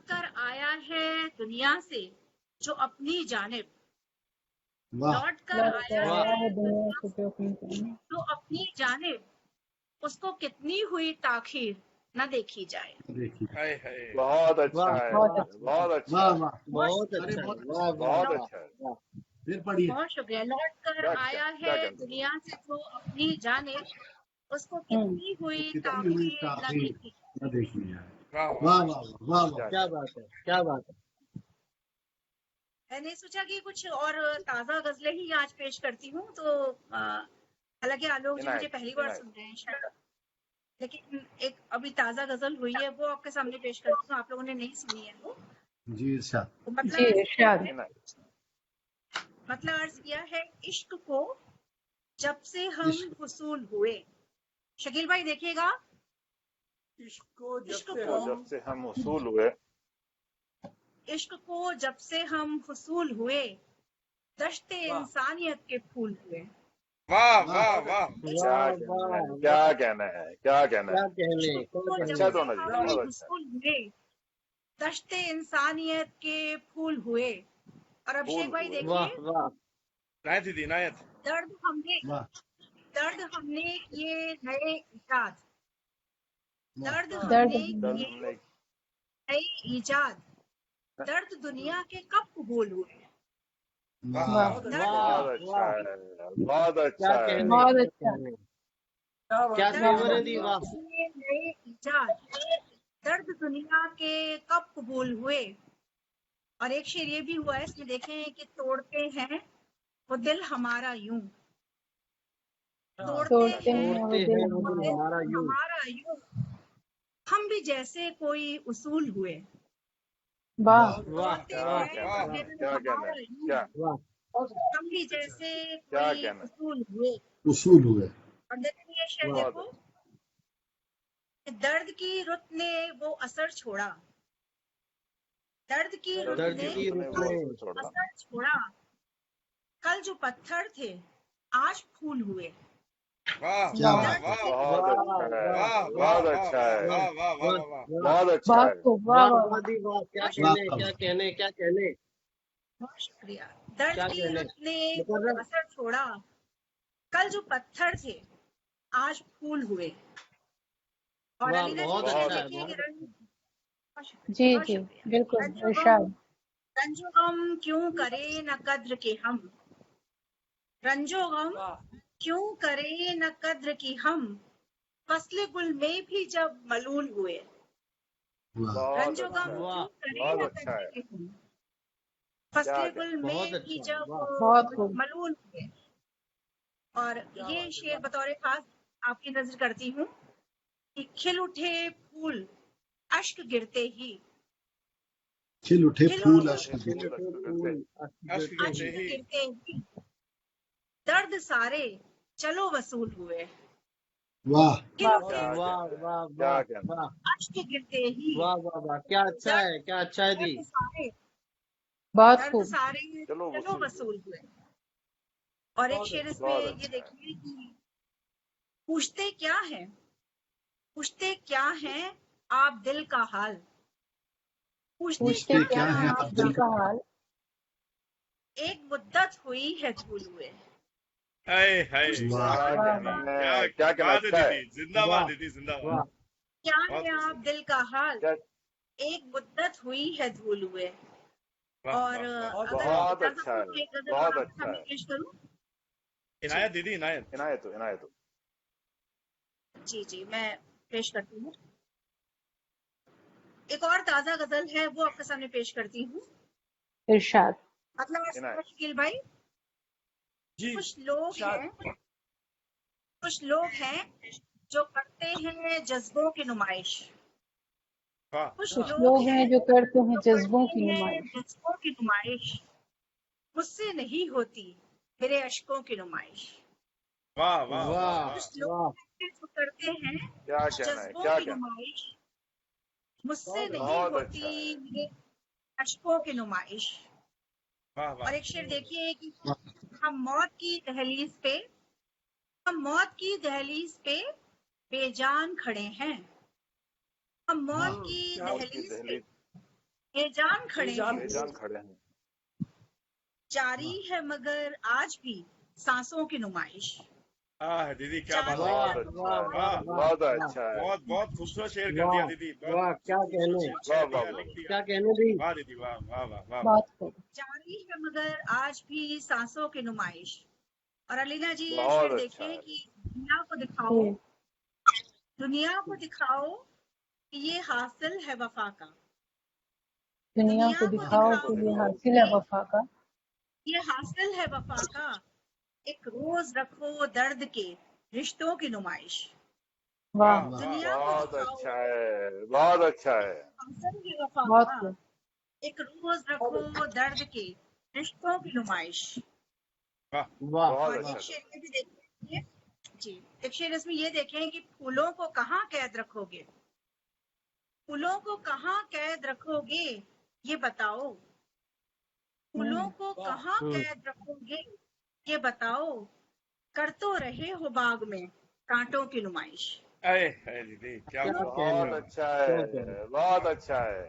कर आया है दुनिया से जो अपनी जानिब। वाह लौट कर लौट कर आया वाह आया है है दुनिया से जो अपनी जाने। जो अपनी जानिब। उसको कितनी हुई ताखीर न देखी जाए। देखिए। हाय हाय बहुत अच्छा वाह है, बहुत अच्छा। बहुत अच्छा वाह है, वाह। बहुत अरे अच्छा है। बहुत वाह अच्छा। वाह बहुत वाह अच्छा है। वाह। फिर पढ़िए। बहुत शुक्रिया। लौट कर क्या आया क्या है कहना, दुनिया से जो अपनी जानिब। उसको कितनी तो हुई कितनी हुई ताखीर न ताखीर देखी जाए। न देखी जाए। वाह वाह वाह वाह वाह वाह। क्या क्या कहना, बात है क्या बात है। मैंने सोचा कि कुछ और ताजा गजलें ही आज पेश करती हूँ तो हालांकि आलोक जी मुझे इनायत पहली बार इनायत सुन रहे हैं शायद। लेकिन एक अभी ताजा गजल हुई है वो आपके सामने पेश करती हूँ। आप लोगों ने नहीं सुनी है वो। जी इरशाद। तो जी मतलब अर्ज किया इरशाद। है इनायत मतलब अर्ज किया है इश्क को जब से हम इश्क हुसूल हुए। शकील भाई देखिएगा। इश्क को इश्क जब से को जब से हम उसूल हुए, इश्क को जब से हम हुसूल हुए। दश्ते वाह इंसानियत के फूल हुए। वाह वाह वाह वाह क्या वाह कहना वाह है, क्या वाह। कहना है, क्या कहना क्या है, कहने इश्क क्या को जब अच्छा है कहने। से दोनों जी, हम बहुत अच्छा है। हुसूल हुए। दश्ते इंसानियत के फूल हुए। और अभिषेक भाई हुए। वाह देखिए, वाह इनायत दीदी इनायत। दर्द वाह हमने किए नए इजाद, वाह दर्द दर्द हमने दर्द किए हमने नए इजाद, दर्द दुनिया के कब कबूल हुए। वाह वाह दर्द बहुत वाह अच्छा वाह, है, बहुत क्या अच्छा है। कहने बहुत क्या अच्छा। कहने, क्या बात क्या है। दर्द तेवर है दी, हमने वाह किए नए इजाद, दर्द दुनिया के कब कबूल हुए। और एक शेर ये भी हुआ है इसमें देखें कि तोड़ते हैं वो दिल हमारा यूं, तोड़ते तोड़ते हैं हैं वो तोड़ते दिल हैं वो वो दिल दिल हमारा यूं, हमारा यूं, हम भी जैसे कोई उसूल हुए। वाह वाह तोड़ते क्या वाह हैं कहना वो है, वाह दिल क्या कहना हमारा है, यूं, क्या वाह, हम भी जैसे क्या कोई कहना है। उसूल हुए। उसूल हुए। और देखिए ये शेर वाह। देखो कि दर्द की रुत ने वो असर छोड़ा, दर्द की रुत दर्द ने की रुत ने रुत वो ने असर छोड़ा। असर छोड़ा, कल जो पत्थर थे आज फूल हुए। वाह क्या वाह बात है। वाह बहुत वाह अच्छा है, वाह वाह बहुत वाह अच्छा है, वाह वाह वाह वाह वाह वाह। वाह बहुत अच्छा बात है। को वाह वाह वाह वाह दी वाह, क्या वाह कहने वाह क्या कहने क्या कहने बहुत शुक्रिया। दर्द क्या की कहने, रुत ने वो मुकर्रम असर छोड़ा, कल जो पत्थर थे आज फूल हुए। और वाह, अलीना जी बहुत ये बहुत अच्छा है, देखिए कि बहुत बहुत शुक्रिया, जी बहुत जी शुक्रिया। बिल्कुल रंजो इरशाद। गम क्यों करे न कद्र के हम, रंजो गम वाह क्यों करे न कद्र की हम, फसले गुल में भी जब मलूल हुए। वाह बहुत रंजो अच्छा गम है, वाह क्यों करे बहुत न अच्छा कद्र है, के हम, क्या फसले कहना गुल है। बहुत में भी अच्छा है, जब वाह बहुत खूब। मलूल हुए। और क्या ये बात है। शेर बतौर खास आपकी नजर करती हूँ कि खिल उठे फूल अश्क गिरते ही, खिल उठे खिल फूल उठे अश्क खिले गिरे। थे लश्कर फूल करते अश्क गिरते गिरते ही, अश्क ही। गिरते ही, दर्द सारे चलो वसूल हुए। वाह खिल वाह उठे क्या वाह कहना है, वाह क्या वाह कहना है। वाह अश्क गिरते ही, वाह वाह वाह, क्या अच्छा है, क्या अच्छा है दी, दर्द सारे बहुत दर्द खूब। सारे चलो चलो वसूल हुए। वसूल हुए। और एक बहुत शेर अच्छा। इसमें बहुत ये अच्छा है। देखिए कि पूछते क्या है, पूछते क्या है आप दिल का हाल, पूछते पूछते क्या क्या क्या है है है आप आप आप दिल दिल दिल का का हाल, हाल, एक मुद्दत हुई है धूल हुए। हाय हाय पूछते वाह क्या क्या वाह है कहना क्या है, क्या कहना बात है अच्छा है। दीदी, जिंदाबाद वाह दीदी जिंदाबाद। वाह क्या बहुत है खूब आप दिल का हाल, क्या एक मुद्दत हुई है धूल हुए। वाह और वाह वाह। बहुत अगर बहुत इजाजत अच्छा हो है, तो एक गजल बहुत और आपके अच्छा सामने है। पेश करूं। इनायत दीदी इनायत। इनायत हो, इनायत हो। जी जी मैं पेश करती हूँ। एक और ताजा गजल है वो आपके सामने पेश करती हूँ। इरशाद। मतलब इनायत। शकील भाई, जी कुछ लोग शाद हैं, कुछ लोग हैं जो करते हैं जज्बों की नुमाइश, वाह कुछ कुछ वाह लोग लोग हैं हैं जो करते हैं जो जज्बों करते की हैं नुमाइश, जज्बों की नुमाइश, मुझसे नहीं होती मेरे अश्कों की नुमाइश। वाह वाह वाह वाह वाह। कुछ लोग वाह, हैं जो करते हैं क्या कहना है, जज्बों क्या की कहना नुमाइश, मुझसे बहुत नहीं बहुत होती अच्छा है। मेरे अश्कों की नुमाइश। वाह और वाह। एक शेर देखिए कि हम मौत की दहलीज पे, हम मौत की दहलीज पे बेजान खड़े हैं, हम मौत की क्या मौत की दहलीज पे दहलीज बेजान खड़े बेजान हैं, बेजान खड़े हैं। जारी है मगर आज भी सांसों की नुमाइश, हाँ दीदी क्या बात जारी है। वाह है बहुत वाह मगर अच्छा आज है, वाह भी वाह बहुत वाह अच्छा है। बहुत बहुत खूबसूरत शेर कर दिया वाह दीदी, बहुत वाह, क्या कहने खूबसूरत वाह शेर वाह दिया, वाह। लिख दिया। क्या कहने दी, वाह दीदी वाह वाह वाह वाह। बहुत खूब। जारी है मगर आज भी सांसों की नुमाइश। और अलीना जी ये बहुत शेर अच्छा देखें है। कि दुनिया को दिखाओ, जी दुनिया को दिखाओ कि ये हासिल है वफा का, दुनिया को दुनिया को दिखाओ दुनिया को कि दिखाओ ये दिखाओ। हासिल है वफा का, ये हासिल है वफा का, एक रोज रखो दर्द के रिश्तों की नुमाइश। वाह वाह वाह दुनिया को बहुत दिखाओ अच्छा है, बहुत अच्छा है। हासिल है वफा बहुत का, खूब। एक रोज रखो दर्द के रिश्तों की नुमाइश। वाह। वाह बहुत और अच्छा एक था। शेर में भी देखिए जी, एक शेर इसमें ये देखें कि फूलों को कहाँ कैद रखोगे, फूलों को कहाँ कैद रखोगे ये बताओ, फूलों को वाह कहाँ कैद रखोगे ये बताओ, कर तो रहे हो बाग में कांटों की नुमाइश। अरे अरे दीदी क्या क्या बात बहुत कहने, अच्छा क्या है, कहने, बहुत अच्छा है।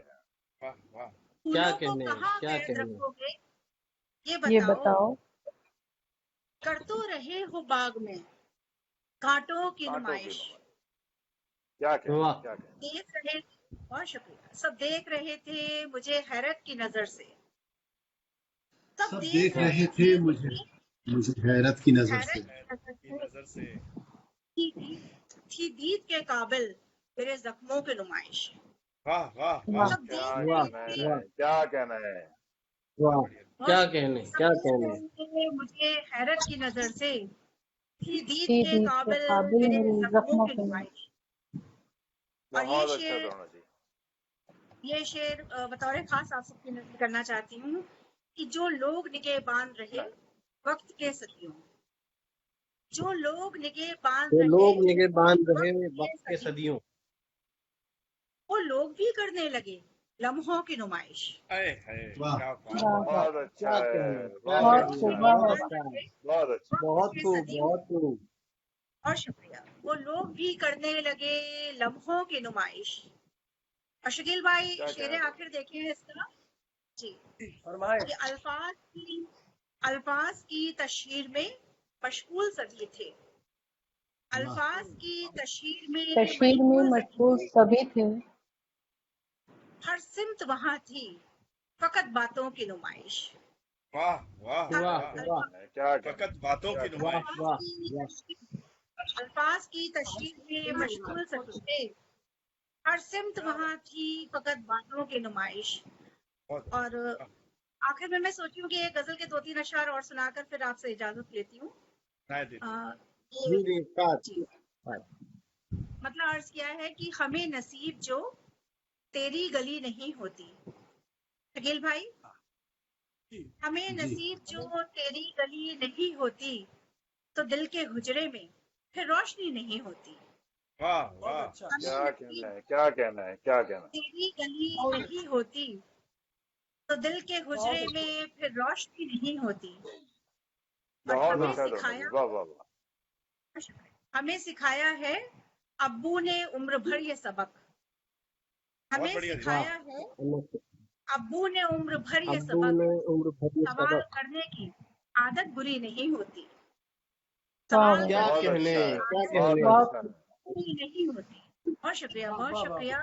वाह वाह। फूलों को कहने कहाँ क्या कैद कहने, रखोगे ये बताओ कर तो रहे हो बाग में कांटों की कांटों की नुमाइश, क्या कहना वाह। क्या कहना देख रहे, बहुत शुक्रिया, सब देख रहे थे मुझे हैरत की नजर से, सब देख रहे थे मुझे हैरत की नजर से। हैरत की की नजर से थी दीद के काबिल मेरे जख्मों की नुमाइश। वाह वाह वाह। वाह सब क्या देख वाह, रहे कहना थे, है क्या कहना है वाह, बढ़िया। क्या कहने, सब क्या देख कहने। रहे थे मुझे हैरत की नजर से, थी दीद थी के दीद के काबिल काबिल मेरे मेरे जख्मों जख्मों की की नुमाइश। और ये बहुत अच्छा शेर, द्रोणा जी ये शेर बतौर खास आप सबकी नजर करना चाहती हूँ कि जो लोग निगाह बांध रहे वक्त के सदियों, जो लोग निगाह बांध जो रहे लोग निगाह बांध रहे वक्त वक्त के सदियों, वो लोग भी करने लगे लम्हों की नुमाइश। आए हाय वाह। क्या बात वाह वाह बहुत अच्छा क्या है कहने, क्या बहुत बहुत कहने। खूब, अच्छा वाह बहुत वाह। अच्छा है, बहुत अच्छा बहुत के खूब, सदियों, बहुत खूब। और शुक्रिया, वो लोग भी करने लगे लम्हों की नुमाइश। और शकील भाई क्या शेर कहना आखिर देखे हैं इसका जी। फरमाए। ये अल्फाज की तशहीर में मशगूल सभी थे, अल्फाज की तशहीर में तशहीर में मशहूर थे, सभी थे, हर सिमत वहां थी फकत बातों की नुमाइश। वाह वाह हर वाह, वाह वाह, क्या कहना फकत बातों की वाह, नुमाइश। वाह, वाह। अल्फाज की तशहीर में मशगूल सभी थे, हर सिमत वहां थी फकत बातों की नुमाइश। बहुत और आखिर में मैं सोची हूँ कि एक गजल के 2-3 अशआर और सुनाकर फिर आपसे इजाजत लेती हूँ। राय देती। जी, जी, स्टार्ट। जी, मतलब अर्ज किया है कि हमें नसीब जो तेरी गली नहीं होती, शकील भाई, हमें जी। नसीब जो तेरी गली नहीं होती तो दिल के हुजरे में फिर रोशनी नहीं होती। वाह बहुत वाह अच्छा। हमें क्या नसीब कहना है क्या कहना है क्या कहना तेरी गली नहीं होती तो दिल के हुजरे में फिर रोशनी नहीं होती। और बहुत हमें अच्छा द्रोणा जी सिखाया, वाह वाह वाह हमें सिखाया है अब्बू ने उम्र भर ये सबक, बहुत हमें बढ़िया जी। सिखाया है अब्बू ने उम्र भर ये अब्बू सबक, ने उम्र भर ये सवाल सबक। करने की आदत बुरी नहीं होती, वाह सवाल वाह। क्या बहुत करने कहने, अच्छा है क्या बहुत कहने। बहुत अच्छा है बुरी नहीं होती। बहुत शुक्रिया, वाह, बहुत वाह, वाह। शुक्रिया।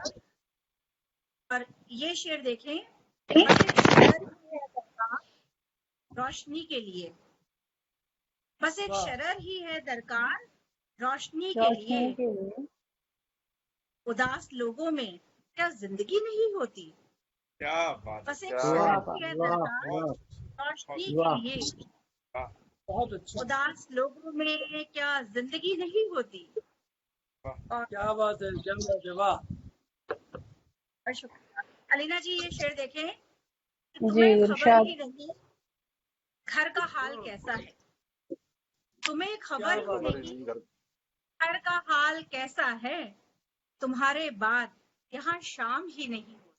और ये शेर देखें, बस एक शरर ही है दरकार रोशनी के लिए, बस एक वाह। शरर ही है दरकार रोशनी के रोशनी लिए, के लिए उदास लोगों में क्या जिंदगी नहीं होती। क्या बात है। बस एक क्या वाह, शरर ही है वाह, दरकार वाह, रोशनी के वाह। लिए, वाह बहुत अच्छा। उदास लोगों में क्या जिंदगी नहीं होती। वाह और क्या बात है, क्या बात है, वाह। शुक्रिया। अलीना जी ये शेर देखें कि जी, तुम्हें खबर इरशाद। ही नहीं घर का हाल कैसा है, तुम्हें क्या खबर ही बात खबर है। ही नहीं नहीं कर घर का हाल कैसा है, तुम्हारे बाद यहाँ शाम ही नहीं होती।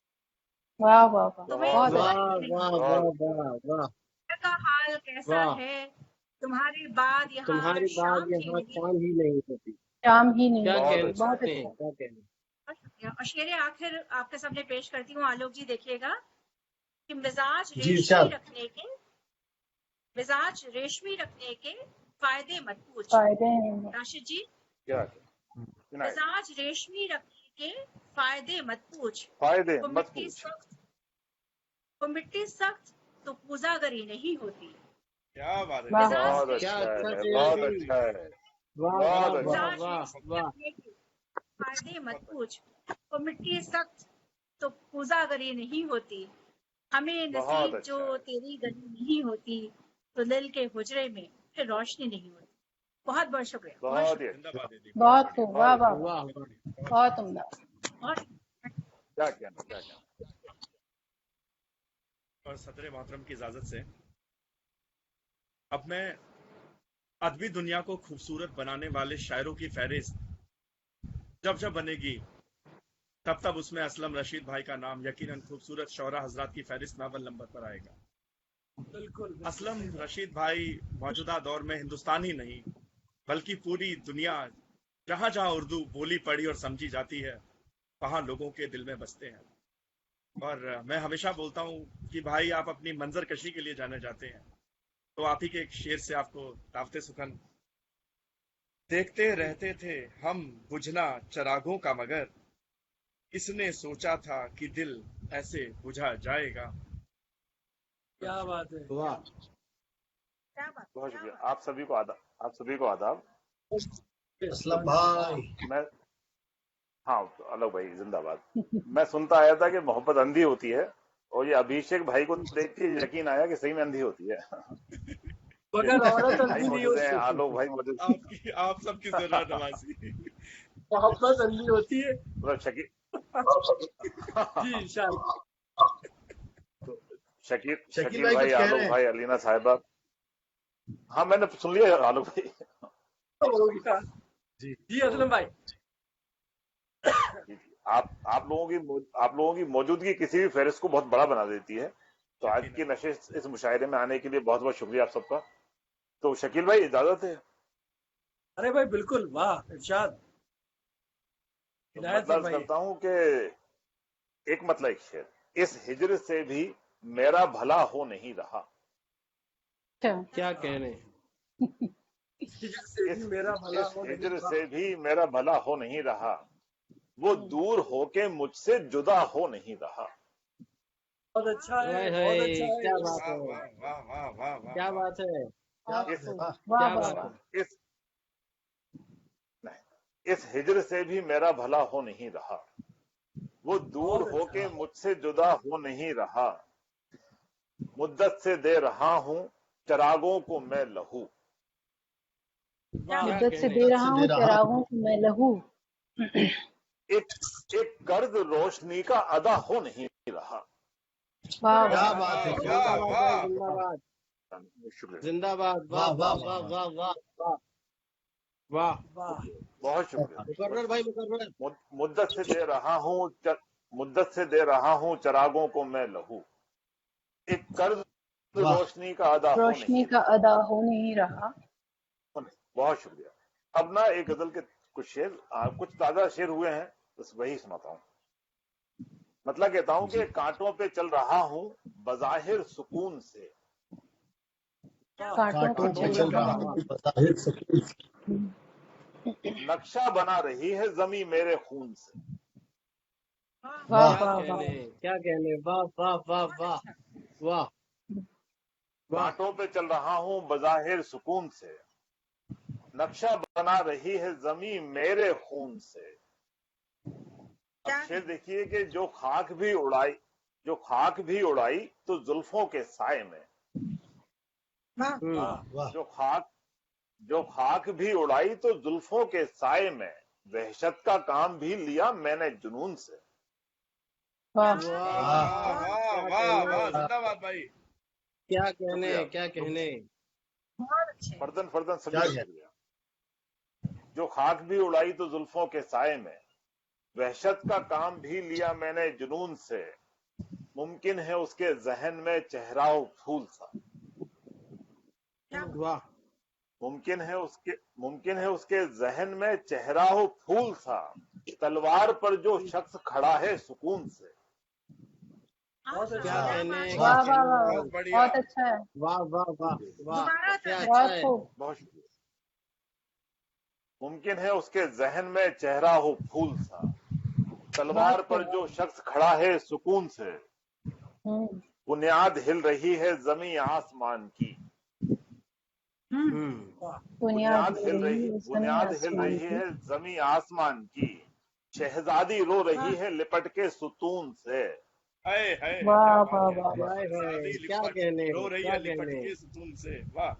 वाह वाह वाह। तुम्हें बहुत खबर अच्छा। वाह, ही नहीं वाह, बहुत वाह, वाह, वाह, घर का हाल कैसा वाह। है, तुम्हारे बाद यहाँ तुम्हारी बात शाम ही यहाँ नहीं शाम ही नहीं होती। शाम ही नहीं क्या बहुत होती। अच्छा बहुत कहते अच्छा। हैं, क्या कहने। होती। और शेर आखिर आपके सामने पेश करती हूँ, आलोक जी देखिएगा कि मिजाज जी, रेशमी इरशाद। रखने के, मिजाज रेशमी रखने के फायदे मत पूछ। फायदे हैं। राशिद जी, क्या सुनाए मिजाज रेशमी रखने के फायदे मत पूछ, फायदे वो मत मिट्टी पूछ सख्त, वो मिट्टी सख्त तो पूजागरी नहीं होती। क्या बात है। वाह। मिजाज बहुत क्या अच्छा अच्छा है शेर बहुत जी। अच्छा है वाह, बहुत वाह, अच्छा वाह, मिजाज वाह, रेशमी वाह। रखने के फायदे मत पूछ, वो मिट्टी सख्त तो पूजागरी नहीं होती। हमें बहुत नसीब अच्छा जो है तेरी गली नहीं होती तो दिल के हुजरे में फिर रोशनी नहीं होती। बहुत बहुत शुक्रिया, बहुत बहुत ही शुक्रिया। अच्छा जिंदाबाद दीदी। बहुत बढ़िया, खूब। वाह वाह वाह, वाह। वाह। बहुत उम्दा। बहुत क्या कहना और सदर मोहतरम की इजाजत से अब मैं अदबी दुनिया को खूबसूरत बनाने वाले शायरों की फहरिस्त जब जब बनेगी तब तब उसमें असलम रशीद भाई का नाम यकीनन खूबसूरत शौरा हजरात की फहरिस्त में अव्वल नंबर पर आएगा। बिल्कुल। असलम रशीद भाई मौजूदा दौर में हिंदुस्तान ही नहीं बल्कि पूरी दुनिया जहां जहां उर्दू बोली पढ़ी और समझी जाती है वहां लोगों के दिल में बसते हैं। और मैं हमेशा बोलता हूं कि भाई आप अपनी मंजर कशी के लिए जाने जाते हैं, तो आप ही के एक शेर से आपको दावते सुखन। देखते रहते थे हम बुझना चरागों का मगर, इसने सोचा था कि दिल ऐसे बुझा जाएगा। क्या बात है। वाह, क्या बात, बहुत क्या शुक्रिया। बात। आप सभी को आदाब, आप सभी को आदाब। असलम भाई मैं हाँ आलोक भाई जिंदाबाद। मैं सुनता आया था कि मोहब्बत अंधी होती है, और ये अभिषेक भाई को देख के यकीन आया कि सही में अंधी होती है। मगर औरत भाई अंधी नहीं मौजूद है, होती, आलोक भाई मौजूद, आप सबकी जरूरत नवाजी। मोहब्बत अंधी होती है। मतलब शकील जी इरशाद। शकील शकील शकील भाई भाई, कुछ कह आलोक रहे हैं। भाई, अलीना साहिबा। हाँ मैंने सुन लिया आलोक भाई। हो गया। जी जी असलम भाई। आप लोगों की मौजूदगी किसी भी फहरिस्त को बहुत बड़ा बना देती है। तो आज की नशिस्त इस मुशायरे में आने के लिए बहुत बहुत शुक्रिया आप सबका। तो शकील भाई इजाजत है। अरे भाई बिल्कुल, वाह इरशाद। तो हिदायत मतलब फरमाइए। करता हूँ कि एक मतलब एक शेर, इस हिजर से भी मेरा भला हो नहीं रहा। अच्छा, क्या कहने। हिजर से भी मेरा भला इस हो नहीं हिजर रहा। से भी मेरा भला हो नहीं रहा, वो दूर होके मुझसे जुदा हो नहीं रहा। बहुत अच्छा है, हाय बहुत हाय, अच्छा क्या है। बात वाह है, वाह वाह वाह वाह वाह क्या वाह। बात है, क्या बात इस है, वाह वाह क्या वाह बात वाह। है। इस नहीं, इस हिजर से भी मेरा भला हो नहीं रहा, वो दूर बहुत होके अच्छा। मुझसे जुदा हो नहीं रहा। मुद्दत से दे रहा हूं चरागों को मैं लहू। वाह। क्या मुद्दत से कहने। दे रहा से हूँ दे रहा हूँ। चरागों को मैं लहू। एक कर्ज रोशनी का अदा हो नहीं रहा। वाह क्या वाह बात है, वाह क्या वाह बात जिंदाबाद है, भाई, वाह। जिंदाबाद, शुक्रिया, जिंदाबाद। वाह वाह वाह वाह वाह वाह वाह वाह वाह वाह। वाह। बहुत शुक्रिया। मुकर्रर भाई, मुकर्रर। मुद्दत से दे रहा हूं मुद्दत से दे रहा हूं चरागों को मैं लहू। एक कर्ज वाह। रोशनी का अदा हो रोशनी नहीं का रहा। अदा हो नहीं रहा। बहुत शुक्रिया। अब ना एक गजल के कुछ शेर, कुछ ताजा शेर हुए हैं, बस वही सुनाता हूँ। मतलब कहता हूं कि कांटों पे चल रहा हूं बज़ाहिर सुकून से, कांटों पे कांटों पे चल चल रहा रहा हूँ। हूँ बज़ाहिर सुकून से, नक्शा बना रही है जमी मेरे खून से। वाह क्या वाह वाह। कहने, क्या कहने। वाह वाह वाह वाह वाह वाह। कांटों पे चल रहा हूं बज़ाहिर सुकून से, नक्शा बना रही है जमी मेरे खून से। अब शेर देखिए कि जो खाक भी उड़ाई तो जुल्फों के साए में। वाह जो खाक भी उड़ाई तो जुल्फों के साए में, वहशत का काम भी लिया मैंने जुनून से। वाह वाह, वाह वाह क्या वाह कहने, वाह। जिंदाबाद भाई। क्या कहने, शुक्रिया। क्या कहने। फर्दन फर्दन सभी क्या को शुक्रिया। जो खाक भी उड़ाई तो जुल्फों के साए में, वहशत का काम भी लिया मैंने जुनून से। मुमकिन है उसके जहन में चेहराओ फूल सा। वाह, मुमकिन है उसके जहन में चेहराओ फूल सा। तलवार पर जो शख्स खड़ा है सुकून से। बहुत क्या अच्छा। कहने, क्या वाह वाह कहने वाह। भाई। बहुत बढ़िया। बहुत अच्छा है, वाह वाह वाह वाह, क्या अच्छा बहुत है। खूब। बहुत शुक्रिया। मुमकिन है उसके जहन में चेहरा हो फूल सा। तलवार बहुत पर खूब। जो शख्स खड़ा है सुकून से। हम्म, बुनियाद हिल रही है जमी आसमान की। बुनियाद हिल रही है जमीन बुनियाद हिल आसमान रही की। है जमी आसमान की। शहजादी रो रही है लिपट के सुतून से। हाय हाय, वाह क्या वाह बात है। वाह। हाय हाय, क्या कहने, रो रही क्या है लिपट कहने। के सुकून से। वाह।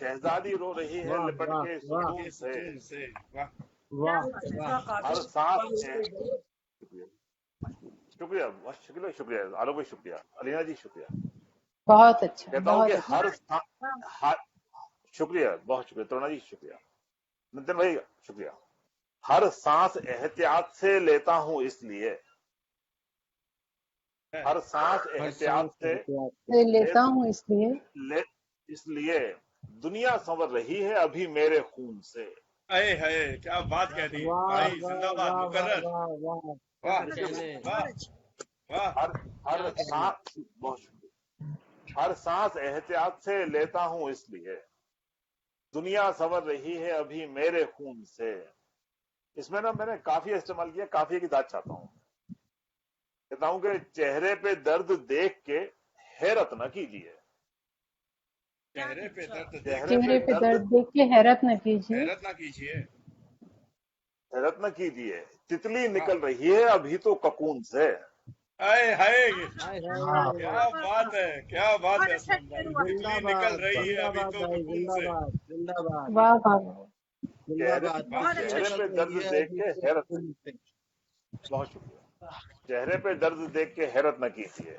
शहजादी रो रही है वाह लिपट वाह के वाह सुतून के से। सुकून से। वाह। वाह इसका वाह। हर कातिल सांस शुक्रिया, बहुत शुक्रिया, शुक्रिया आलोक भाई, शुक्रिया अलीना जी, शुक्रिया। बहुत अच्छा, कहता हूँ बहुत कि अच्छा। शुक्रिया, बहुत शुक्रिया तरुणा जी, शुक्रिया नितिन भाई, शुक्रिया। हर सांस एहतियात से लेता हूं इसलिए, हर सांस हर एहतियात सांस से से लेता हूँ इसलिए दुनिया संवर रही है अभी मेरे खून से। अरे है, क्या बात कह दी वाह भाई। वाह जिंदाबाद वाह वाह मुकर्रर। वाह वाह, क्या वाह कहने। वाह वाह। हर क्या कहने। सांस, बहुत शुक्रिया। हर सांस एहतियात से लेता हूं इसलिए दुनिया संवर रही है अभी मेरे खून से। इसमें ना मैंने काफी इस्तेमाल किया, काफी की दाद चाहता हूं। कहता हूं कि चेहरे पे दर्द देख के हैरत न कीजिए, चेहरे पे दर्द देख चेहरे पे दर्द देख के हैरत न कीजिए, हैरत ना कीजिए, हैरत न कीजिए, तितली निकल रही है अभी तो ककून से। हाय हाय, हाय क्या बात है, क्या बात है बहुत अच्छा असलम भाई, शुरू तितली जिंदाबाद निकल रही है अभी जिंदाबाद तो भाई, ककून से। जिंदाबाद जिंदाबाद वाह वाह वाह। जिंदाबाद। बहुत अच्छा चेहरे पे दर्द देख के हैरत, बहुत शुक्रिया। चेहरे पे दर्द देख के हैरत न कीजिए,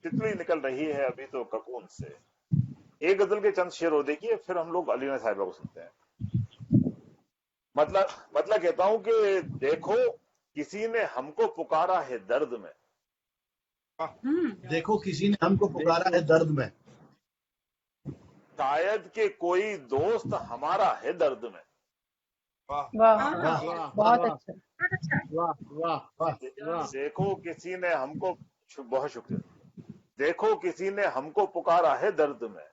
तितली निकल रही है अभी तो ककून से। एक गजल के चंद शेर हो देखिए, फिर हम लोग अलीना साहिबा को सुनते हैं। मतलब कहता हूं कि देखो किसी ने हमको पुकारा है दर्द में, देखो किसी ने हमको पुकारा है दर्द में, शायद के कोई दोस्त हमारा है दर्द में। वाह वाह वाह वाह बहुत वाह अच्छा। वाह वाह वाह। देखो किसी ने हमको, बहुत शुक्रिया। देखो किसी ने हमको पुकारा है दर्द में,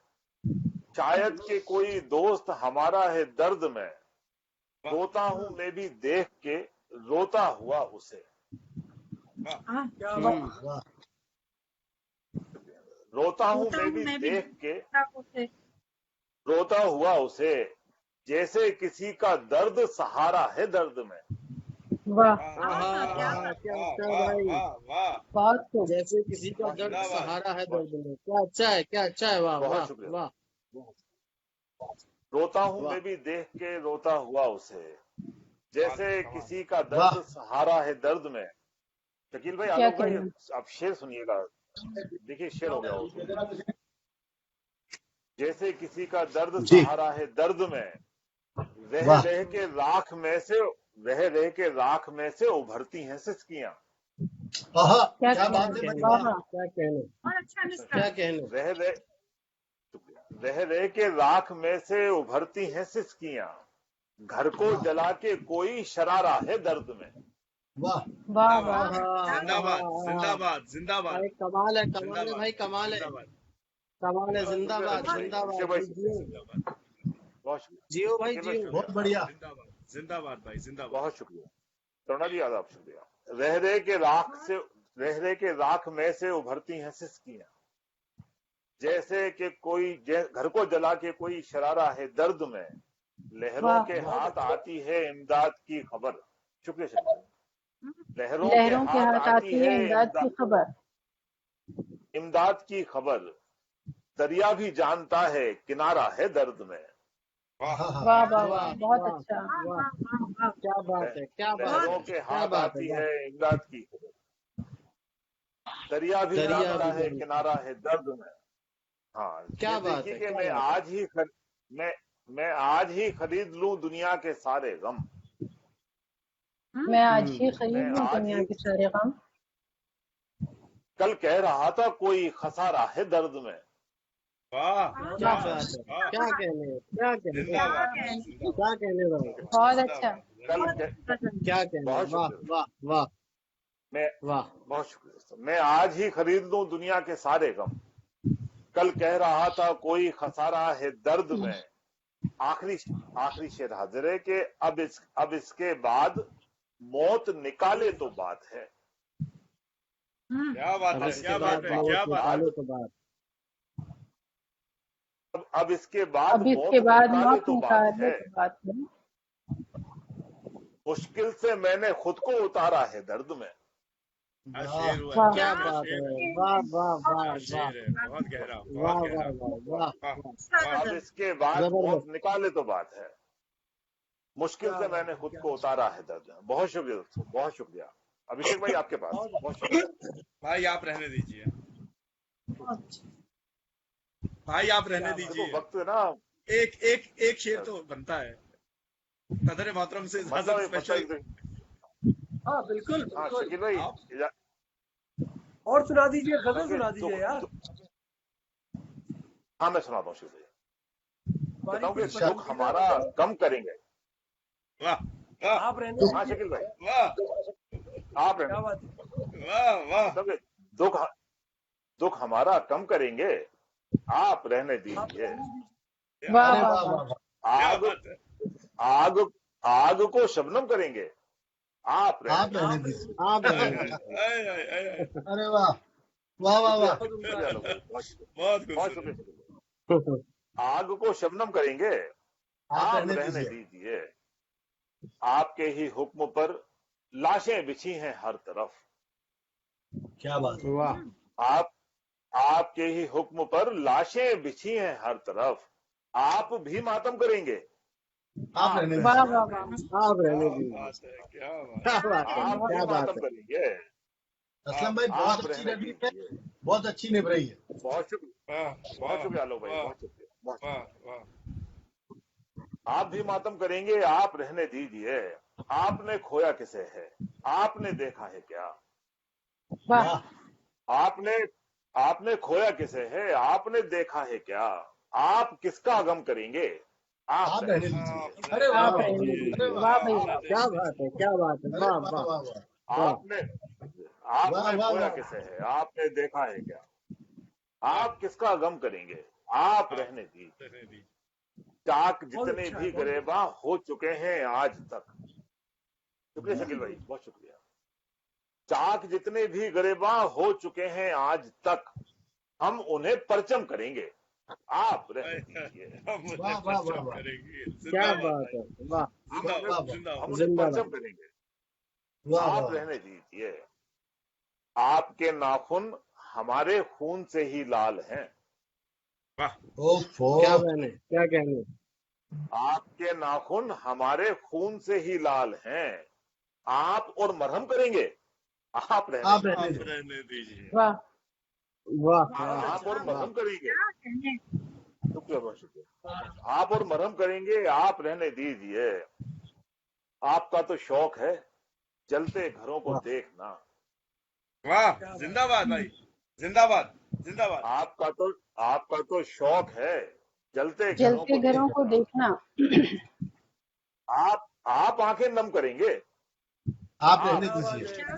शायद के कोई दोस्त हमारा है दर्द में। रोता हूं मैं भी देख के रोता हुआ उसे, क्या बात। वाह रोता हूं मैं भी देख के रोता हुआ उसे, जैसे किसी का दर्द सहारा है दर्द में। वाह क्या भाई, वाह, बहुत खूब। जैसे किसी का दर्द सहारा है दर्द में। क्या अच्छा है, क्या अच्छा है। वाह बहुत वाह शुक्रिया। वाह। रोता हूं वाह। मैं भी देख के रोता हुआ उसे, जैसे वाह। किसी का वाह। दर्द सहारा है दर्द में। शकील भाई, क्या आलोक भाई, कहना। आप शेर सुनिएगा, देखिए शेर हो गया वो। जैसे किसी का दर्द जी। सहारा है दर्द में, रह वाह। रह के राख में से, रह रह के राख में से उभरती हैं सिसकियां। आहा, क्या क्या बात कहना। है भाई, वाह वाह। वाह। क्या कहने, और अच्छा मिस्टर। क्या कहने। रह रह के राख में से उभरती हैं सिसकियां, घर को जला के कोई शरारा है दर्द में। वाह वाह वाह। जिंदाबाद जिंदाबाद जिंदाबाद भाई कमाल है, कमाल है जिंदाबाद भाई, कमाल है, जिंदाबाद कमाल है। जिंदाबाद भाई, जिंदाबाद भाई, भाई, जियो जिंदाबाद बहुत शुक्रिया, जियो भाई शकील जियो। बहुत बढ़िया। जिंदाबाद जिंदाबाद भाई जिंदाबाद। बहुत शुक्रिया करुणा जी, आदाब, शुक्रिया। रह रह के राख से, रह रह के राख में से उभरती हैं सिसकियां, जैसे कि कोई घर को जला के कोई शरारा है दर्द में। लहरों वाह। के हाथ आती है इमदाद की खबर। शुक्रिया शुक्रिया। लहरों लहरों के हाथ आती है इमदाद की खबर। इमदाद की खबर, दरिया भी जानता है किनारा है दर्द में। वाह वाह वाह वाह। बहुत वाह, अच्छा। वाह, क्या बात है, क्या बात लहरों है, के क्या हाथ बात आती है। है इमदाद की खबर, दरिया भी दरिया जानता भी है जानता किनारा है दर्द में। हाँ, क्या ये बात देखिए है, कि क्या मैं बात है। आज ही मैं आज ही खरीद लूं दुनिया के सारे गम। मैं आज ही खरीद मैं लूं आज दुनिया ही, के सारे गम। कल कह रहा था कोई खसारा है दर्द में। वाह क्या बात है, क्या कहने, क्या कहने, जिंदाबाद क्या कहने भाई, बहुत अच्छा। कल क्या कहने। बहुत वाह शुक्रिया। वाह वाह मैं वाह। बहुत शुक्रिया। मैं आज ही खरीद लूं दुनिया के सारे गम, कल कह रहा था कोई खसारा है दर्द में। आखिरी शेर हाजिर है कि अब इसके बाद मौत निकाले तो बात है। क्या बात अब है, इसके क्या बाद बात है, मौत क्या बात है। निकाले तो बात। अब इसके बाद अब इसके बाद निकाले मौत तो बात निकाले है। तो बात है। मुश्किल से मैंने खुद को उतारा है दर्द में। शेर हुआ वाह। है, क्या क्या बात शेर है, है, वाह वाह वाह क्या वाह शेर है, बहुत गहरा, वाह बहुत गहरा। वाह वाह वाह। वाह अब इसके बाद जबरदस्त। मौत निकाले तो बात है, मुश्किल से मैंने खुद को उतारा है दर्द में। बहुत शुक्रिया दोस्तों, बहुत शुक्रिया। अभिषेक भाई आपके पास, बहुत शुक्रिया भाई, आप रहने दीजिए, भाई आप रहने देखो दीजिए। वक्त है ना, एक शेर तो बनता है। सदर मोहतरम से इजाजत स्पेशल। हाँ बिल्कुल हाँ बिल्कुल। शकील भाई, और सुना दीजिए, गजल सुना दीजिए यार। हाँ मैं सुनाता हूँ शकील भाई। बताऊँ कि कुछ दुख पसंदीदा हमारा गजल? कम करेंगे। वाह वाह आप रहने हाँ दीजिए। शकील भाई, वाह आप क्या रहने बात है। वाह वाह। मतलब कि दुख हमारा कम करेंगे, आप रहने दीजिए। वाह अरे वाह वाह वाह वाह वाह क्या आग बात है। आग आग को शबनम करेंगे, आप रहने आप रहने दीजिए। दीजिए। आप आय, रहने आय, दीजिए। आय, आय, आय, आय। अरे वाह वाह वाह वाह शुक्रिया लोग भाई, बहुत शुक्रिया, बहुत बहुत खूबसूरत। शुक्रिया। आग को शबनम करेंगे, आप आप रहने रहने दीजिए। दीजिए। आपके ही हुक्म पर लाशें बिछी हैं हर तरफ। क्या बात है। वाह आप आपके ही हुक्म पर लाशें बिछी हैं हर तरफ। आप भी मातम करेंगे, आप रहने रहने वाह दीजिए। वाह दीजिए। वाह आप रहने क्या दीजिए। बात है, क्या बात क्या है। बात है, आप भी क्या बात मातम है। करेंगे, असलम भाई बहुत आप अच्छी रहने रही है, दीजिए। बहुत अच्छी निभ रही है। बहुत शुक्रिया, वाह बहुत वाह शुक्रिया आलोक भाई, वाह बहुत शुक्रिया, बहुत वाह शुक्रिया। वाह। आप भी मातम करेंगे, आप रहने दीजिए। आपने खोया किसे है, आपने देखा है क्या? वाह वाह आपने आपने खोया किसे है, आपने देखा है क्या? आप किसका गम करेंगे, आप आप रहने रहने दीजिए। दीजिए। अरे वाह आप वाह रहने दीजिए। अरे दीजिए। वाह वाह आप भैया रहने क्या दीजिए। बात है, क्या बात है। अरे वाह वाह वाह वाह वाह वाह। आपने वाह आपने वाह खोया वाह किसे है, आपने देखा है क्या? वाह, आप किसका गम करेंगे, आप आप रहने दीजिए। रहने दीजिए। चाक बहुत जितने अच्छा है, भी बहुत गरेबा हो चुके हैं आज तक। शुक्रिया शकील भाई, बहुत शुक्रिया। चाक जितने भी गरेबा हो चुके हैं आज तक, हम उन्हें परचम करेंगे, आप रहने दीजिए। हम उन्हें वाह वाह वाह परचम वाह करेंगे। क्या जिंदाबाद बात भाई, है। वाह हम वाह उन्हें वाह हम वाह जिंदाबाद। उन्हें जिंदाबाद। परचम करेंगे, वाह आप वाह रहने दीजिए। आपके नाखून हमारे खून से ही लाल हैं। वाह, ओफो क्या कहने, क्या कहने। आपके नाखून हमारे खून से ही लाल हैं। आप और मरहम करेंगे, आप रहने आप दीजिए। रहने आप दीजिए। रहने दीजिए। वाह वाह बहुत आप और अच्छा। मरहम करेंगे, शुक्रिया, बहुत शुक्रिया। आप और मरहम करेंगे, आप रहने दीजिए। आपका तो शौक है जलते घरों को वाह देखना। वाह, क्या बात जिंदाबाद भाई, जिंदाबाद जिंदाबाद। आपका तो शौक है जलते घरों जलते को घरों को देखना। देखना। आप आंखें नम करेंगे, आप रहने क्या बात दीजिए। है।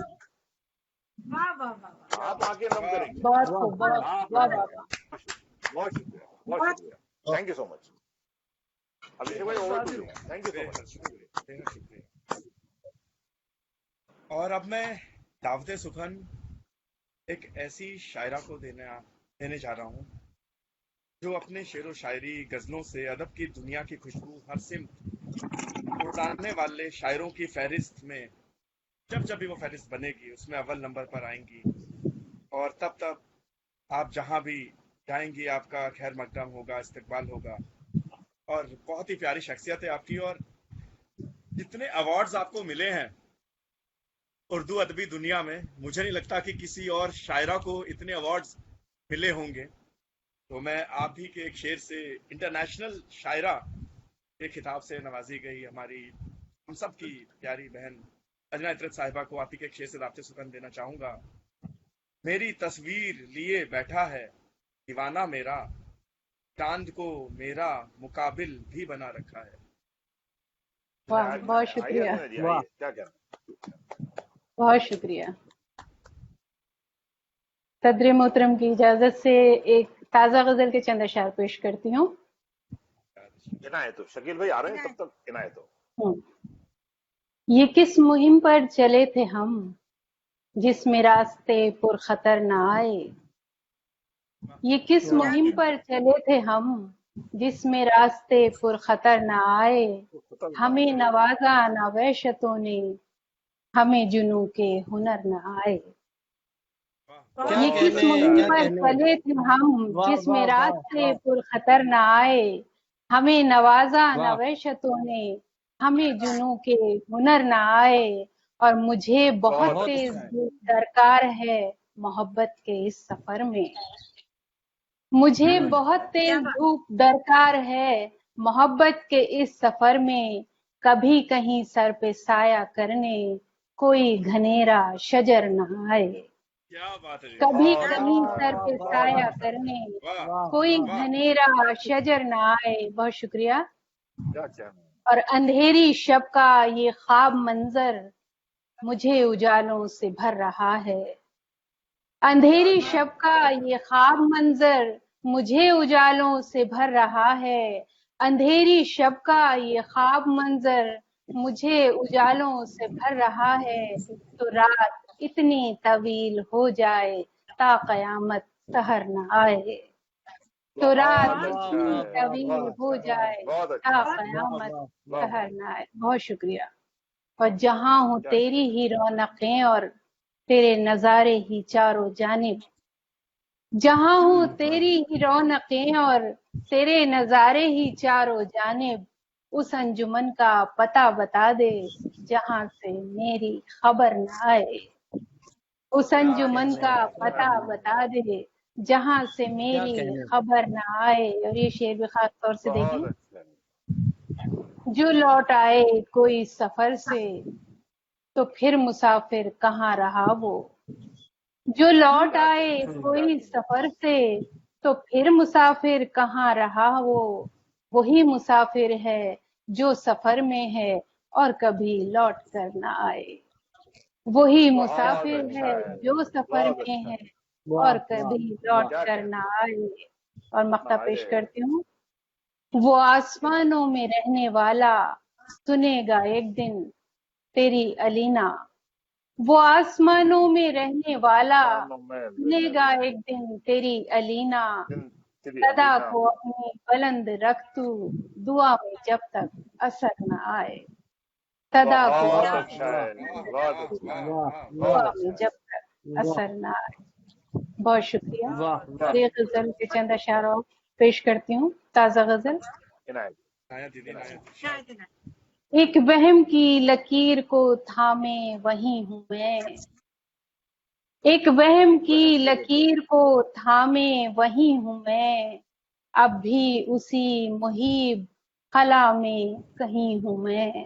वाह वाह वाह वाह। आप आंखें नम वाह करेंगे, बहुत वाह खूब, बहुत आप वाह रहने वाह दीजिए। वाह। बहुत शुक्रिया, बहुत शुक्रिया। Thank you so much. Abhishek भाई, over to you. Thank you so बेहद मच। शुक्रिया, बेहद शुक्रिया। और अब मैं दावते सुखन एक ऐसी शायरा को देने जा रहा हूँ जो अपने शेर व शायरी गजलों से अदब की दुनिया की खुशबू हर सिमत उड़ाने वाले शायरों की फहरिस्त में जब जब भी वो फहरिस्त बनेगी उसमें अव्वल नंबर पर आएंगी। और तब तब आप जहां भी जाएंगी आपका खैर मकदम होगा, इस्तकबाल होगा। और बहुत ही प्यारी शख्सियत है आपकी। और जितने अवार्ड्स आपको मिले हैं उर्दू अदबी दुनिया में, मुझे नहीं लगता कि किसी और शायरा को इतने अवार्ड्स मिले होंगे। तो मैं आप ही के एक शेर से, इंटरनेशनल शायरा के खिताब से नवाजी गई हमारी हम सब की प्यारी बहन अजना इतरत साहिबा को आप ही के एक शेर से दावते सुखन देना चाहूंगा। मेरी तस्वीर लिए बैठा है दीवाना मेरा, चांद को मेरा मुकाबिल भी बना रखा है। वाह बहुत आइए शुक्रिया, अजय जी, वाह आइए, क्या कहना। बहुत शुक्रिया। सदर मोहतरम की इजाजत से एक ताज़ा गजल के चंद अशार पेश करती हूँ। इनायत हो, शकील भाई आ रहे हैं, तब तक इनायत हो। ये किस मुहिम पर चले थे हम जिसमें रास्ते पुरखतर न आए। ये किस वाह मुहिम पर चले थे हम जिसमें रास्ते पुरखतर न आए। हमें नवाजा न वहशतों ने, हमें जुनू के हुनर न आए। क्या ये किस कहने, मुहिम क्या पर कहने। चले थे हम वाह जिसमें वाह वाह रास्ते वाह पुरखतर न आए। हमें नवाजा न वाह वहशतों ने, हमें जुनू के हुनर न आए। और मुझे बहुत बहुत तेज अच्छा है। धूप दरकार है मोहब्बत के इस सफर में। मुझे बहुत तेज धूप दरकार है मोहब्बत के इस सफर में। कभी कहीं सर पे साया करने कोई घनेरा शजर न आए। क्या बात है जी। कभी बहुत कहीं अच्छा, सर पे बहुत साया अच्छा, करने वाह वाह कोई वाह घनेरा शजर न आए। बहुत शुक्रिया। क्या कहना। और अंधेरी शब का ये ख्वाब मंजर मुझे उजालों से भर रहा है। अंधेरी शब का ये ख्वाब मंजर मुझे उजालों से भर रहा है, अंधेरी शब का ये ख्वाब मंजर मुझे उजालों से भर रहा है, तो रात इतनी तवील हो जाए ता कयामत सहर न आए, तो रात बहुत इतनी अच्छा है, तवील बहुत हो अच्छा है, जाए बहुत ता अच्छा है, कयामत वाह सहर न आए। बहुत शुक्रिया। और जहाँ हूँ क्या तेरी ही रौनकें और तेरे नजारे ही चारों जानिब, जहाँ हूँ तेरी ही रौनकें और तेरे नजारे ही चारों जानिब, उस अंजुमन का पता बता दे जहाँ से मेरी खबर न आए, उस अंजुमन का पता बता दे जहाँ से क्या मेरी कहने। खबर न आए। और ये शेर भी खास तौर से बहुत देखें, अच्छा है, जो लौट आए कोई सफर से तो फिर मुसाफिर कहाँ रहा वो, जो लौट क्या आए कहने, क्या कोई कहने, सफर से तो फिर मुसाफिर कहाँ रहा वो, वही मुसाफिर है जो सफर में है और कभी लौट कर न आए, वही बहुत मुसाफिर अच्छा है है, जो सफर बहुत में अच्छा है है, वाह और वाह कभी वाह। लौट क्या कर न कहने, आए। और मक्ता पेश आए, करती हूँ, वो आसमानों में रहने वाला सुनेगा एक दिन तेरी अलीना, वो आसमानों में रहने वाला मानो मैं सुनेगा एक दिन तेरी अलीना, तेरी सदा अलीना, को अपनी बुलंद रख तू दुआ में जब तक असर न आए, सदा को बहुत क्या अपनी अच्छा कहने, है, बुलंद बहुत रख तू अच्छा है, वाह दुआ बहुत वाह में अच्छा जब है, तक वाह असर न आए। बहुत शुक्रिया। वाह और वाह। ये गजल के चंद अशार और पेश करती हूँ, ताज़ा गजल। इनायत, इनायत दीदी, इनायत इनायत इरशाद। इनायत। एक वहम की लकीर को थामे वही हूँ मैं, एक वहम की लकीर को थामे वही हूँ मैं, अब भी उसी मुहीब खला में कहीं हूँ मैं,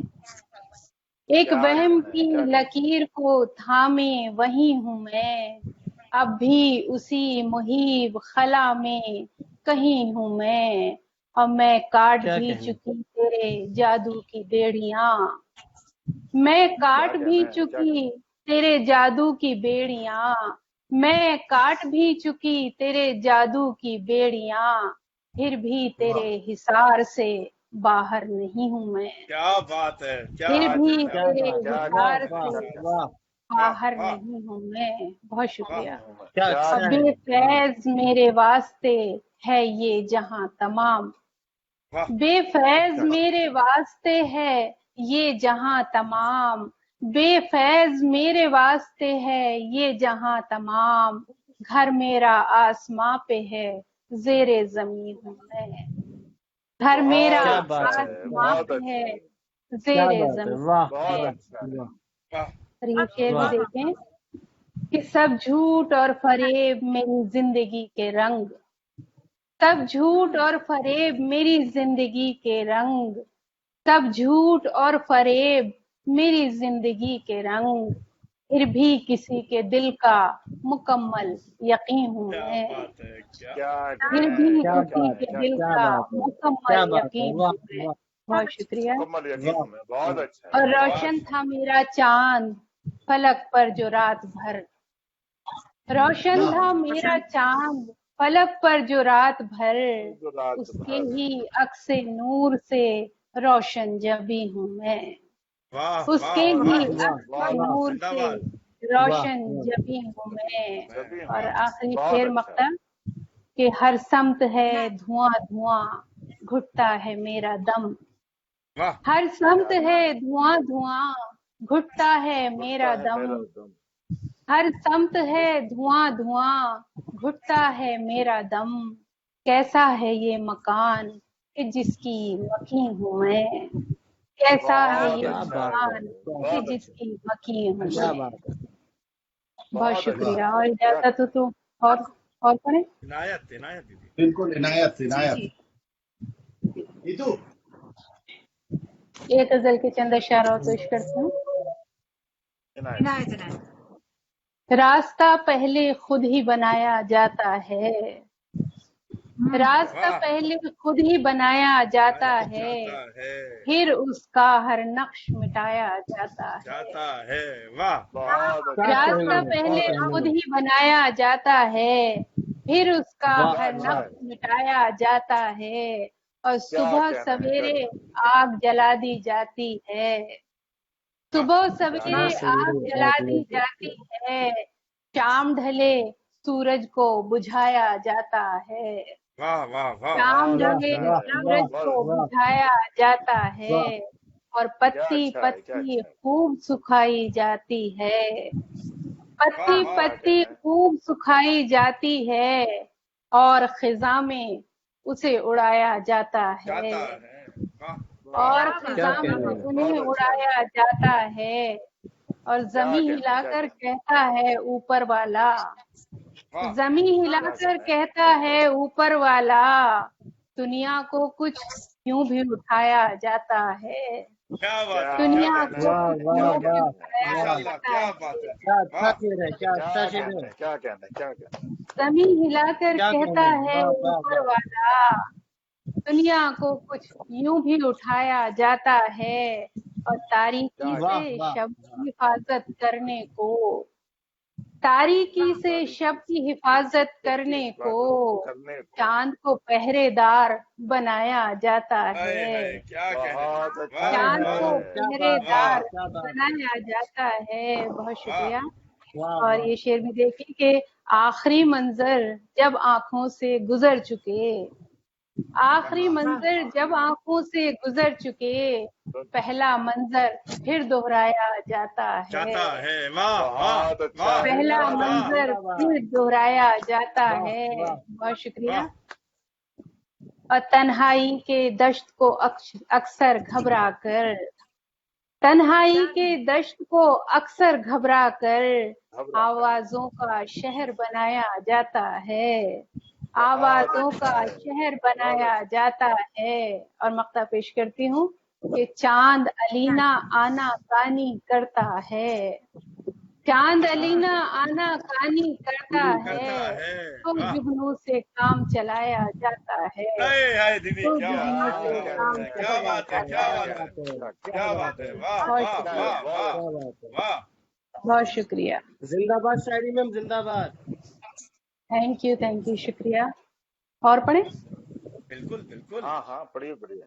एक क्या वहम कहना है, की क्या कहना है, लकीर को थामे वही हूँ मैं, अब भी उसी मुहीब खला में कहीं हूँ मैं, और मैं काट क्या भी कहने। चुकी तेरे जादू की बेड़ियां, मैं क्या काट भी कहना है, क्या कहना चुकी तेरे जादू की बेड़ियां, मैं काट भी चुकी तेरे जादू की बेड़ियां, फिर भी तेरे हिसार से बाहर नहीं हूँ मैं, क्या बात है, क्या फिर बात है, भी क्या क्या बात तेरे है, बात है। क्या वाह हिसार कहना है, वाह क्या से कहना वाह। वाह बाहर वाह नहीं हूँ मैं। बहुत वाह। शुक्रिया। हूँ मैं, क्या क्या अच्छा अब है। कहना है, बेफैज मेरे वास्ते है ये जहां तमाम, वाह बेफैज क्या मेरे वास्ते है ये जहां तमाम, बेफैज मेरे वास्ते है ये जहां तमाम, घर मेरा आसमां पे है जेरे जमीन हूँ मैं, घर मेरा बहुत क्या अच्छा बात है। है, आसमां बहुत पे अच्छा है है, क्या जेरे बात है। जमीन वाह बहुत वाह अच्छा है, वाह वाह। और ये अब शेर भी वाह। वाह देखें कि सब झूठ और फरेब मेरी जिंदगी के रंग, सब झूठ और फरेब मेरी जिंदगी के रंग, सब झूठ और फरेब मेरी जिंदगी के रंग, फिर भी किसी के दिल का मुकम्मल यकीन हूँ क्या मैं, बात है, क्या क्या फिर कहना भी है, क्या क्या किसी कहना बात है, के है। क्या दिल कहना क्या है, का बात है। क्या मुकम्मल बात है। यकीन वाह हूँ मैं। वाह बहुत शुक्रिया। मुकम्मल यकीन वाह हूँ मैं, बहुत अच्छा है, और बहुत रोशन अच्छा था मेरा चांद फलक पर जो रात भर, रोशन वाह था मेरा चांद फलक पर जो रात भर, है, जो रात उसके भर, ही अक्से नूर से रोशन जबी हूँ मैं, वाह उसके वाह ही वाह वाह अक्से बहुत वाह नूर से जिंदाबाद। वाह रोशन वाह। जबी हूँ मैं। जबी और हूँ, आखिरी बहुत शेर अच्छा है, मक्ता कि हर समत है इनायत धुआं धुआं घुटता है मेरा दम, वाह हर समत क्या है धुआं धुआं घुटता है घुटता मेरा है दम, मेरा दम, हर समत है धुआं धुआं घुटता है मेरा दम, कैसा है ये मकान कि जिसकी मकीन हूँ मैं, कैसा है बहुत ये क्या अच्छा बात है, है। मकान क्या कि बहुत अच्छा, जिसकी मकीन हूँ क्या मैं। बात है। बहुत बहुत अच्छा वाह शुक्रिया। है, और क्या इजाजत हो तो और पढ़ें। इनायत इनायत दीदी। बिल्कुल इनायत जी इनायत जी नीतू एक गजल के चंद अशार और पेश करती हूँ। इनायत, इनायत इनायत। रास्ता पहले खुद ही बनाया जाता है, रास्ता वाह पहले खुद ही बनाया जाता आया है, जाता है, फिर उसका हर नक्श मिटाया जाता है, जाता है। वाह बहुत क्या अच्छा, कहने रास्ता हैं। क्या पहले कहने खुद हैं। ही बनाया जाता है, फिर उसका वाह हर वाह नफ्स मिटाया जाता है और क्या सुबह कहना है, क्या सवेरे कहना आग जला दी जाती है। सुबह सवेरे क्या आग जला दी जाती है, शाम ढले सूरज को बुझाया जाता है। वाह वाह वाह शाम बहुत ढले अच्छा है, सूरज को बहुत बुझाया जाता है और क्या पत्ती अच्छा है, क्या पत्ती अच्छा है, खूब सुखाई जाती है। वाह पत्ती वाह क्या पत्ती कहना है, खूब सुखाई जाती है और खिजा में उसे उड़ाया जाता जाता है है। वाह और बहुत क्या खिजा कहना में है, उन्हें बहुत अच्छा है, उड़ाया जाता है और क्या जमी कहना है, क्या हिलाकर कहना कहता है ऊपर वाला, वाह जमी क्या हिलाकर कहना है, कहता है ऊपर वाला, दुनिया को कुछ यूं भी उठाया जाता है। क्या बात है, क्या दुनिया कहना को है, वाह कुछ वाह यूं भी वाह उठाया वाह, माशाल्लाह, जाता क्या है। बात है, क्या अच्छा वाह शेर है, क्या अच्छा शेर कहना है, है, क्या कहना है, क्या कहना है, जमी हिलाकर क्या कहता कहना है, है वाह वाह ऊपर वाह, वाला, दुनिया को कुछ यूं भी उठाया जाता है और तारीकी क्या वाह से वाह शब्द की वाह, हिफाजत करने को, तारीकी से तारीकी शब की हिफाजत सबकी करने को हिफाजत करने को चांद को पहरेदार बनाया जाता हाय है। हाय, क्या कहने बहुत वाह अच्छा चांद हाय को हाय, है, क्या बात है, वाह पहरेदार क्या बात है, बनाया जाता है। बहुत वाह शुक्रिया। वाह और वाह, ये शेर भी देखिए कि आखिरी मंजर जब आंखों से गुजर चुके, आखिरी मंजर जब आंखों से गुजर चुके, पहला मंजर फिर दोहराया जाता जाता है। है, वाह वाह बहुत अच्छा वाह है, पहला जिंदाबाद वाह मंजर जिंदाबाद, फिर दोहराया जाता वाह है। वाह, बहुत शुक्रिया। वाह और तन्हाई के दश्त को अक्सर घबरा कर, तन्हाई के दश्त को अक्सर घबरा कर घबरा कर आवाजों का शहर बनाया जाता है, बहुत आवाजों अच्छा का है, शहर बहुत बनाया अच्छा, जाता है। और मक्ता पेश करती हूँ कि चांद अलीना आना कानी करता है, चांद अलीना आना कानी करता करता है, है, तो वाह जुगनू से काम चलाया जाता है, हाय हाय दीदी, तो क्या जुगनू बात है, से क्या क्या काम बात कहना है, है, क्या चलाया बात है, जाता क्या क्या है। बात है, बात है, क्या क्या बात बात है, है, वाह बहुत वाह अच्छा शुक्रिया, है, वाह बहुत वाह क्या बात है, वाह बहुत शुक्रिया। जिंदाबाद शायरी में जिंदाबाद। थैंक यू शुक्रिया। और पढ़े? बिल्कुल बिल्कुल हाँ हाँ, पढ़िए पढ़िए,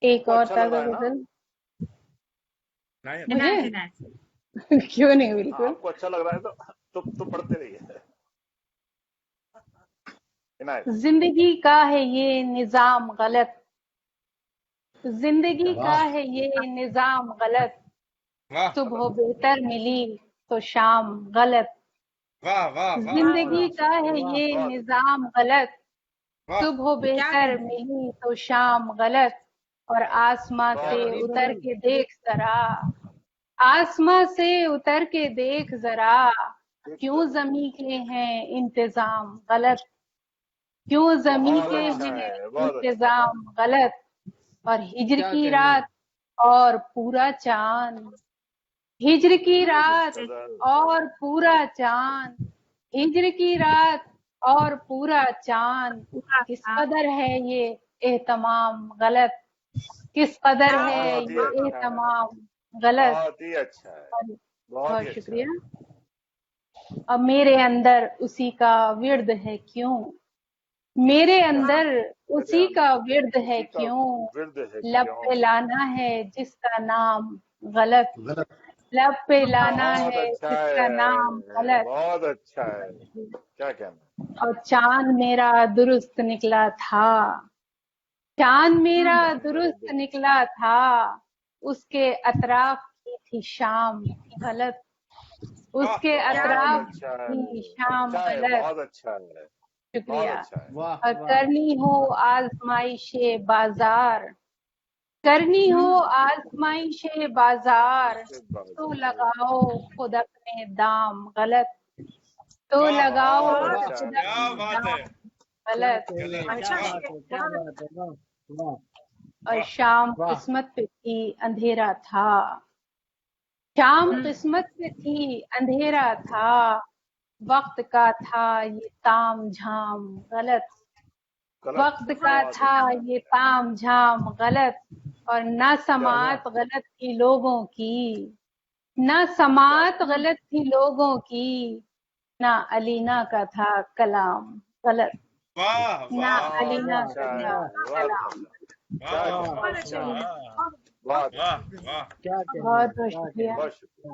एक आपको और अच्छा लग ताज़ा रहा है ना, गजल नहीं मुझे क्यों नहीं, हाँ, बिल्कुल। आपको अच्छा लग रहा है तो पढ़ते रहिए। इनायत, जिंदगी का है ये निजाम गलत, जिंदगी का वाह है ये निजाम गलत, वाह सुबह बेहतर मिली तो शाम गलत, वाह वाह वाह जिंदगी बहुत का अच्छा, है वाह, ये बहुत निजाम गलत, वाह सुबह बेहतर मिली तो शाम गलत, और आसमां बहुत से बेहतरीन उतर गजल, के देख जरा, आसमां से उतर के देख जरा, क्यों अच्छा, जमी के हैं इंतजाम गलत, क्यों जमी बहुत के अच्छा हैं है, बहुत अच्छा, इंतजाम गलत, और हिजर क्या की कहना है, रात और पूरा चांद, हिजर की रात गजल, और पूरा चांद, हिजर की रात और पूरा चांद, किस कदर है ये एहतमाम गलत, किस कदर है बहुत ही ये अच्छा है, एहतमाम गलत। बहुत ही अच्छा है, और बहुत बहुत ही अच्छा शुक्रिया। है, अब मेरे अंदर उसी का विर्द है क्यों, मेरे अंदर मेरे उसी का अंदर विर्द है उसी का क्यों, विर्द है लब क्यों, पे लाना है जिसका नाम गलत, गलत। लब पे लाना बहुत है अच्छा जिसका नाम है, गलत, बहुत अच्छा है, क्या कहना, और चांद मेरा दुरुस्त निकला था, चांद मेरा चांद मेरा दुरुस्त निकला था, उसके अतराफ की थी शाम गलत, वाह उसके बहुत अतराफ अच्छा की है, शाम अच्छा है, गलत। बहुत अच्छा है, बहुत शुक्रिया। अच्छा है, वाह और वाह, करनी हो आजमाइशे बाजार, करनी हो आजमाइशे बाजार, इसके तो बाद लगाओ खुद अपने दाम गलत, तो वाह लगाओ बहुत वाह, अच्छा खुद है, क्या अपने बात है, दाम क्या गलत। कहने, गलत क्या वाह बात है, क्या बात है, वाह वाह और वाह शाम वाह, किस्मत पे थी अंधेरा था, शाम वाह, किस्मत पे थी अंधेरा था, वक्त का था ये ताम झाम गलत, गलत, वक्त का बहुत था अच्छा है, ये ताम झाम गलत, और न क्या समात गलत की लोगों की, ना समात गलत थी लोगों की, ना अलीना का था कलाम गलत, वाह ना वाह अलीना क्या का है, था वाह कलाम। क्या वाह कहना, बहुत अच्छा वाह लिखा। वाह वाह वाह। क्या कहना बहुत है, बहुत क्या शुक्रिया। बहुत शुक्रिया,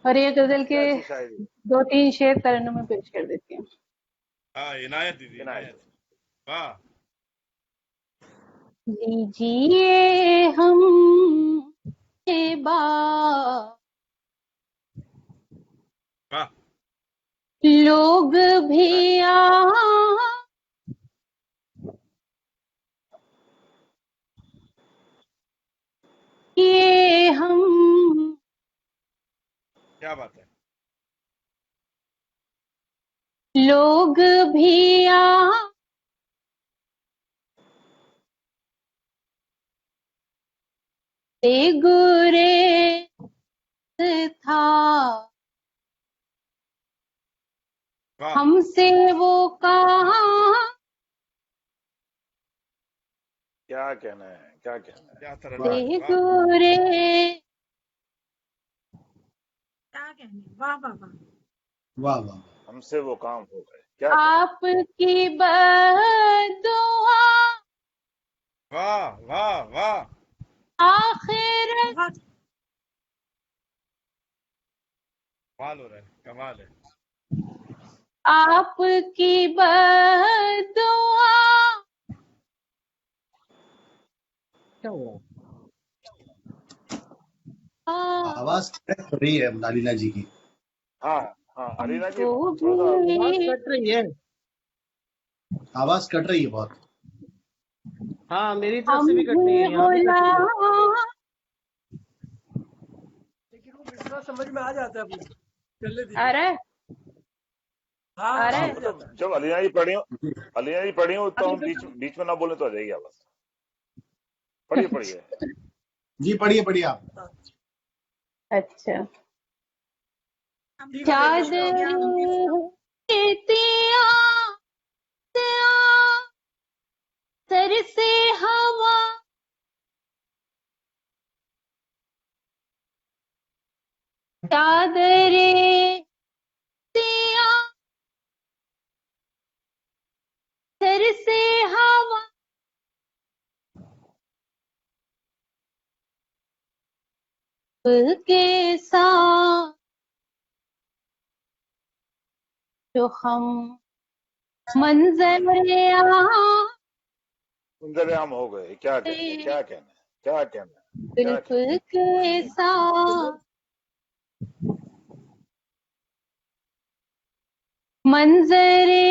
और ये गजल के क्या अच्छी शायरी, 2-3 शेर तरन्नुम में पेश कर देती हूँ। हाँ इनायत दीदी इनायत। इनायत। वाह लीजिए हम ये बात, वाह लोग भी ये हम, क्या बात है। लोग भी गुरेज था, वाह हमसे वो कहाँ क्या कहना है, क्या कहना है, क्या तरन्नुम है, वाह गुरेज। क्या कहने, वाह वाह वाह। वाह वाह। हमसे वो काम हो गए, क्या कहना, आपकी बद्दुआ वाह वाह वाह। आखिर बहुत कमाल हो रहा है, कमाल है। आपकी बद्दुआ क्या हुआ? आवाज कट रही है नालीना जी की। हाँ हाँ अलीना जी हमको थोड़ा सा आवाज भी कट रही है। आवाज कट रही है बहुत। हाँ मेरी तरफ हम से भी कट रही है, भी यहाँ भी कट रही है। गुलाम। लेकिन वो मिसरा समझ में आ जाता है पूरा। चलने दीजिए। अरे हाँ अरे समझ जाता मतलब है। जब अलीना जी पढ़ी हो तो हम बीच में ना बोले तो आ जाएगी आवाज। पढ़िए पढ़िए। जी पढ़िए पढ़िए आप। अच्छा। हम ठीक है, चादर तिया सर से हवा, चादरे तिया सर से हवा, के साथ जो हम मंजरे सुंदर आम हो गए, क्या कहना, क्या कहना, क्या कहना, क्या जुल्फ कहना, के साथ मंजरे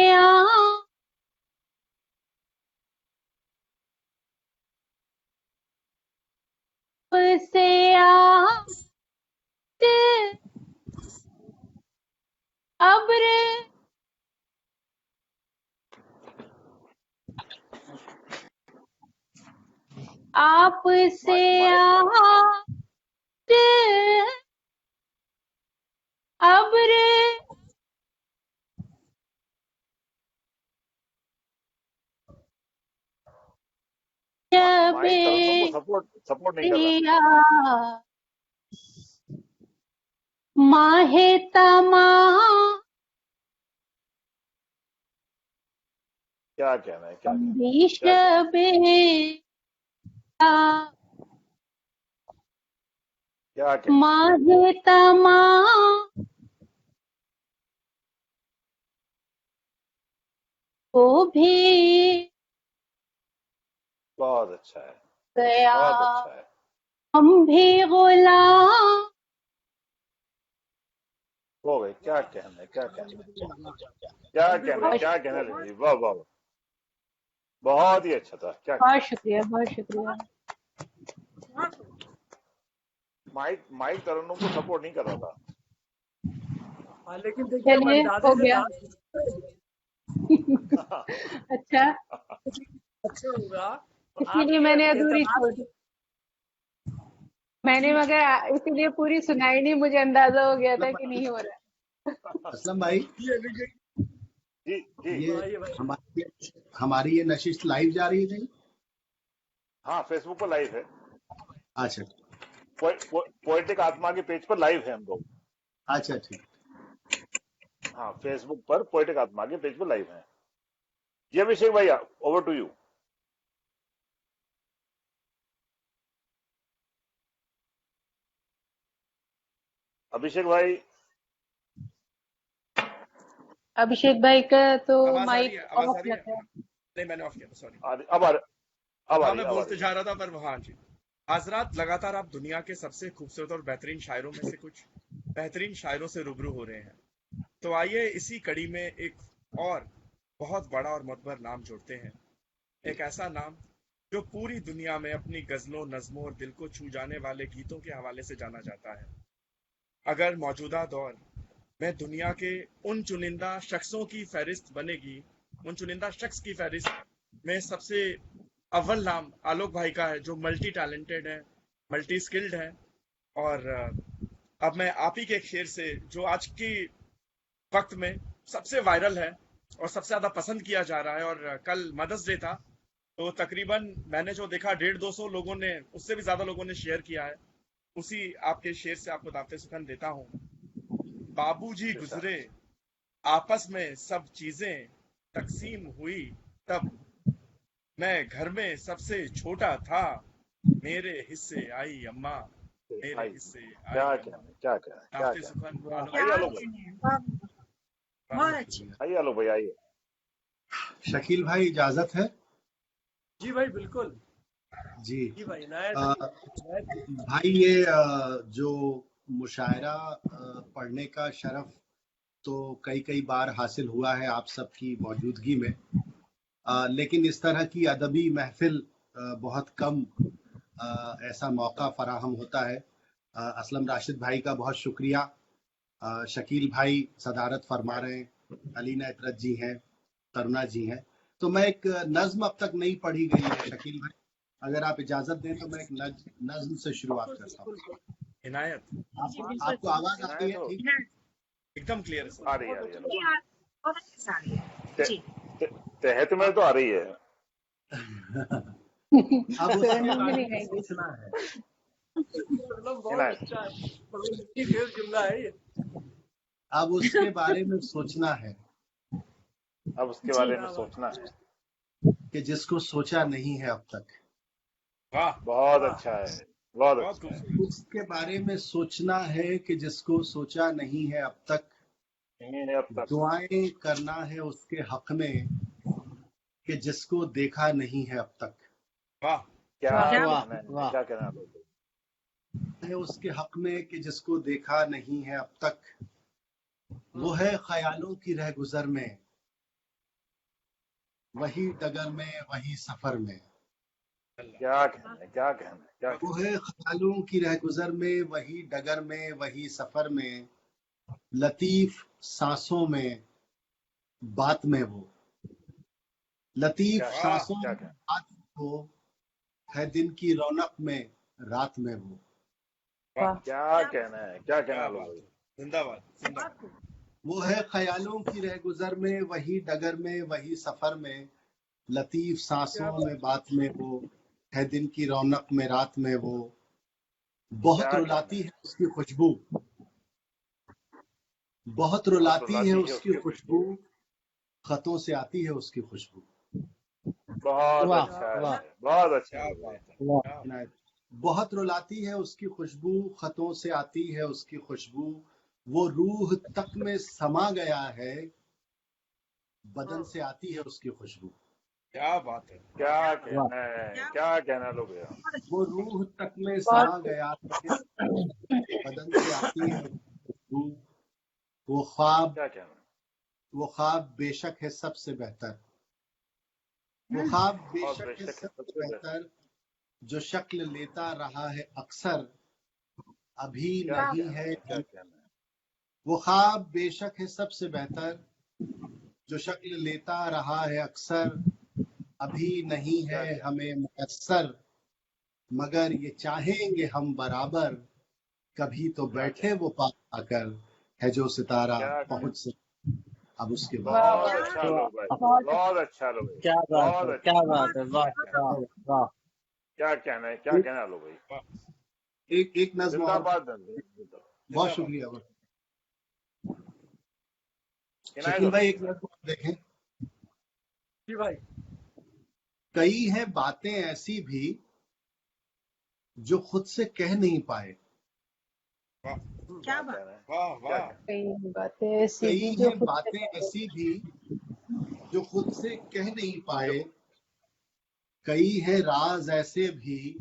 से अब्र आप से अब्र माइक तरन्नुम को सपोर्ट नहीं कर रहा। दिया माहे तमा, क्या कहना है, क्या कहना, बीश क्या कहना, क्या कहना, माहे तमा वो भी बहुत अच्छा है, गया, बहुत अच्छा है। हम भी गुलाम। हो गए, क्या कहना है, क्या कहना, क्या कहना, क्या कहना लगी, वाह वाह वाह, बहुत ही अच्छा था। क्या बहुत शुक्रिया, बहुत शुक्रिया। माइक तरन्नुम को सपोर्ट नहीं कर रहा था। हाँ, लेकिन देखिए हम चलिए अंदाजे हो से गया। अच्छा अच्छा होगा। इसीलिए मैंने अधूरी छोड़ दी। मैंने मगर इसीलिए पूरी सुनाई नहीं, मुझे अंदाजा हो गया था कि नहीं हो रहा। असलम भाई जी जी ये हमारी ये नशिश लाइव जा रही है नहीं? हाँ फेसबुक पर लाइव है। अच्छा पोएटिक आत्मा के पेज पर लाइव है हम लोग। अच्छा ठीक। हाँ, फेसबुक पर पोएटिक आत्मा के पेज पर लाइव है। जी अभिषेक भैया, ओवर टू यू। अभिषेक भाई, अभिषेक भाई का तो आवाज आ रही माइक है? आवाज आ ऑफ रही है? लगा है। नहीं, मैंने ऑफ किया था, सॉरी। अब आ हाँ, मैं रही बोलते है। जा रहा था, पर हाँ जी। हजरात, लगातार आप दुनिया के सबसे खूबसूरत और बेहतरीन शायरों में से कुछ बेहतरीन शायरों से रूबरू हो रहे हैं। तो आइए इसी कड़ी में एक और बहुत बड़ा और मुतबर नाम जोड़ते हैं। एक ऐसा नाम जो पूरी दुनिया में अपनी गजलों, नज़मों और दिल को छू जाने वाले गीतों के हवाले से जाना जाता है। अगर मौजूदा दौर में दुनिया के उन चुनिंदा शख्सों की फहरिस्त बनेगी, उन चुनिंदा शख्स की फहरिस्त में सबसे अव्वल नाम आलोक भाई का है, जो मल्टी टैलेंटेड है, मल्टी स्किल्ड है। और अब मैं आप ही के एक शेर से, जो आज की वक्त में सबसे वायरल है और सबसे ज्यादा पसंद किया जा रहा है, और कल मदर्स डे था, तो तकरीबन मैंने जो देखा 150-200 लोगों ने, उससे भी ज्यादा लोगों ने शेयर किया है। उसी आपके शेर से आपको दावते सुखन देता हूँ। बाबूजी गुजरे, आपस में सब चीजें तकसीम हुई, तब मैं घर में सबसे छोटा था, मेरे हिस्से आई अम्मा, मेरे हिस्से आई क्या अम्मा। क्या दावते सुखन आलोक क्या भाई। आइए आलोक भाई, बहुत अच्छी। आइए आलोक भाई, आइए। शकील भाई इजाजत है? जी भाई बिल्कुल। जी जी भाई इनायत भाई, ये जो मुशायरा पढ़ने का शरफ तो कई बार हासिल हुआ है आप सबकी मौजूदगी में, लेकिन इस तरह की अदबी महफिल बहुत कम ऐसा मौका फराहम होता है। असलम राशिद भाई का बहुत शुक्रिया। शकील भाई सदारत फरमा रहे हैं, अलीना इतरत जी हैं, तरुणा जी हैं। तो मैं एक नज्म अब तक नहीं पढ़ी गई है, शकील भाई अगर आप इजाजत दें तो मैं एक नज्म से शुरुआत करता हूँ। इनायत, आपको आवाज आ रही है? ठीक, एकदम क्लियर है सर। आ रही है बहुत अच्छी साड़ी है जी। तहत में तो आ रही है। अब उसके बारे में सोचना है। मतलब बहुत अच्छा है, जुमला है ये। अब उसके बारे में सोचना है, अब उसके बारे में सोचना है कि जिसको सोचा नहीं है अब तक। वाह, बहुत अच्छा है, बहुत बहुत अच्छा है। खूबसूरत। उसके बारे में सोचना है कि जिसको सोचा नहीं है अब तक। अब तक दुआएं करना है उसके हक में कि जिसको देखा नहीं है अब तक। वाह, क्या वाह, कहना है, वाह। क्या कहना है लोग? है उसके हक में कि जिसको देखा नहीं है अब तक। वो है ख्यालों की रह गुजर में, वही डगर में वही सफर में। क्या कहना है, क्या कहना है, क्या वो है ख्यालों की रह गुजर में, वही डगर में वही सफर में। लतीफ सांसों में बात में वो, लतीफ क्या- सांसों क्या में कहना? बात में वो, है दिन की रौनक में रात में वो। क्या कहना है, क्या कहना क्या है बात लोग? है। जिंदाबाद, जिंदाबाद। वो है ख्यालों की रह गुजर में, वही डगर में वही सफर में। लतीफ सांसों में बात में वो, है दिन की रौनक में रात में वो। बहुत क्या रुलाती कहना है उसकी खुशबू, बहुत रुलाती है उसकी खुशबू, खतों से आती है उसकी खुशबू। बहुत वाह, अच्छा वाह। है, बहुत अच्छा क्या है। बात है, वाह। क्या बात है। बहुत रुलाती है उसकी खुशबू, खतों से आती है उसकी खुशबू। वो रूह तक में समा गया है, बदन से आती है उसकी खुशबू। क्या बात है। क्या कहना है, क्या कहना है लोग? वो रूह तक में समा गया है, बदन से आती है खुशबू। वो ख्वाब, क्या कहना है? वो ख्वाब बेशक है सबसे बेहतर, वो ख्वाब बेशक है बेशक सबसे बेहतर, जो शक्ल लेता रहा है अक्सर, अभी क्या नहीं कहना है। है, क्या कहना है? वो ख्वाब बेशक है सबसे बेहतर, जो शक्ल लेता रहा है अक्सर, अभी नहीं है हमें मुयस्सर, मगर ये चाहेंगे हम बराबर, कभी तो बैठे वो पास आकर, है जो सितारा पहुंच से। अब उसके बाद बहुत अच्छा लोग भाई, बहुत अच्छा लोग। क्या बात बहुत है, अच्छा। क्या बात है, वाह, वाह, वाह। क्या कहना है, क्या कहना है लोग भाई? एक नज्म और। जिंदाबाद। बहुत शुक्रिया। इनायत शकील भाई भाई। एक नज्म और देखें। जी भाई। कई हैं बातें ऐसी भी जो खुद से कह नहीं पाए। क्या बात। वाह वाह। कई बातें ऐसी कई भी जो हैं खुद से बातें ऐसी भी जो खुद से कह नहीं पाए। कई हैं राज ऐसे भी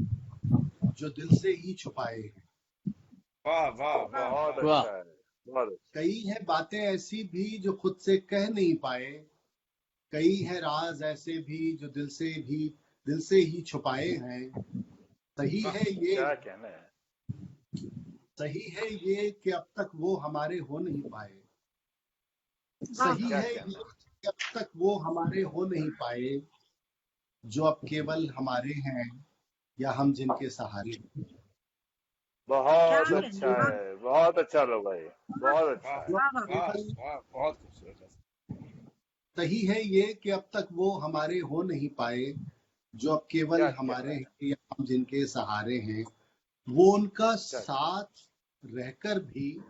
जो दिल से ही छुपाए हैं। वाह वाह वाह बहुत वाह। अच्छा है, बहुत अच्छा। कई हैं बातें ऐसी भी जो खुद से कह नहीं पाए। कई हैं राज ऐसे भी जो दिल से ही छुपाए हैं। सही है ये क्या कहना है। सही है ये कि अब तक वो हमारे हो नहीं पाए। सही क्या है कहना ये कि अब तक वो हमारे हो नहीं पाए, जो अब केवल हमारे हैं या हम जिनके सहारे हैं। बहुत क्या अच्छा कहना। है, बहुत अच्छा लो भाई, बहुत अच्छा है। वाह वाह, वाह वाह, बहुत खूबसूरत। सही है ये कि अब तक वो हमारे हो नहीं पाए, जो अब केवल क्या हमारे कहना है। हैं या हम जिनके सहारे हैं। वो उनका क्या- साथ रहकर भी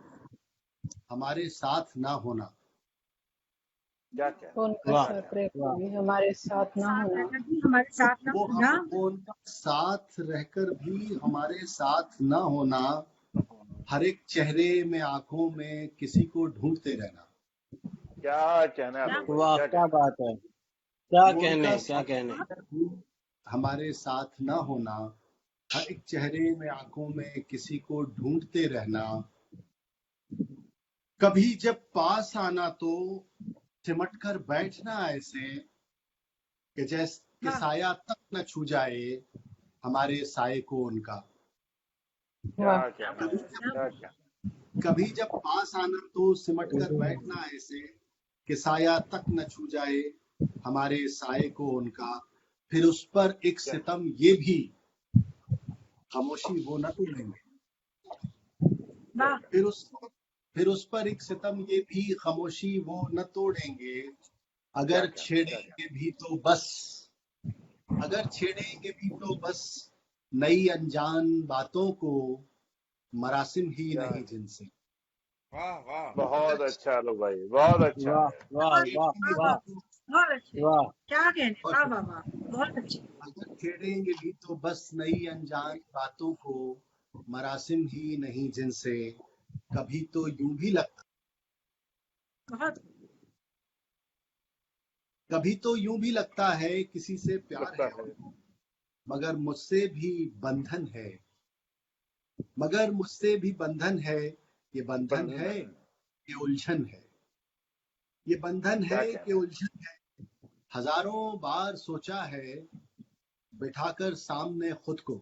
हमारे साथ ना होना। क्या कहना। उनका वाह, साथ रहकर भी हमारे साथ ना साथ होना। रहकर भी हमारे साथ ना होना। वो उनका साथ रहकर भी हमारे साथ ना होना। हर एक चेहरे में आंखों में किसी को ढूंढते रहना। क्या कहना है क्या- लो भाई, वाह, क्या क्या कहना बात है, क्या वो कहने, उनका क्या कहने। साथ भी हमारे साथ ना होना। हर एक चेहरे में आंखों में किसी को ढूंढते रहना। कभी जब पास आना तो सिमट कर बैठना ऐसे कि जैसे कि हाँ। साया तक न छू जाए हमारे साए को उनका। वाह, क्या कहना है, क्या कहना। कभी जब पास आना तो सिमट कर बैठना ऐसे कि साया तक न छू जाए हमारे साए को उनका। फिर उस पर एक सितम ये भी खामोशी वो न तोड़ेंगे। वाह। फिर उस पर एक सितम ये भी खामोशी वो न तोड़ेंगे। क्या अगर कहना, छेड़ेंगे भी तो बस अगर छेड़ेंगे भी तो बस नई अनजान बातों को, मरासिम ही क्या- नहीं जिनसे। वाह वाह बहुत अच्छा लो भाई, बहुत अच्छा वाह है। वाह वाह वाह बहुत अच्छे। वाह। क्या कहने। वाह वाह वाह, बहुत अच्छे। अगर छेड़ेंगे भी तो बस नई अनजान बातों को, मरासिम ही नहीं जिनसे। कभी तो यूं भी लगता बहुत। कभी तो यूं भी लगता है किसी से प्यार लगता है है। मगर मुझसे भी बंधन है। मगर मुझसे भी बंधन है। ये बंधन है, ये उलझन है। ये बंधन क्या है कहना कि है। उलझन है। हजारों बार सोचा है बिठाकर सामने खुद को।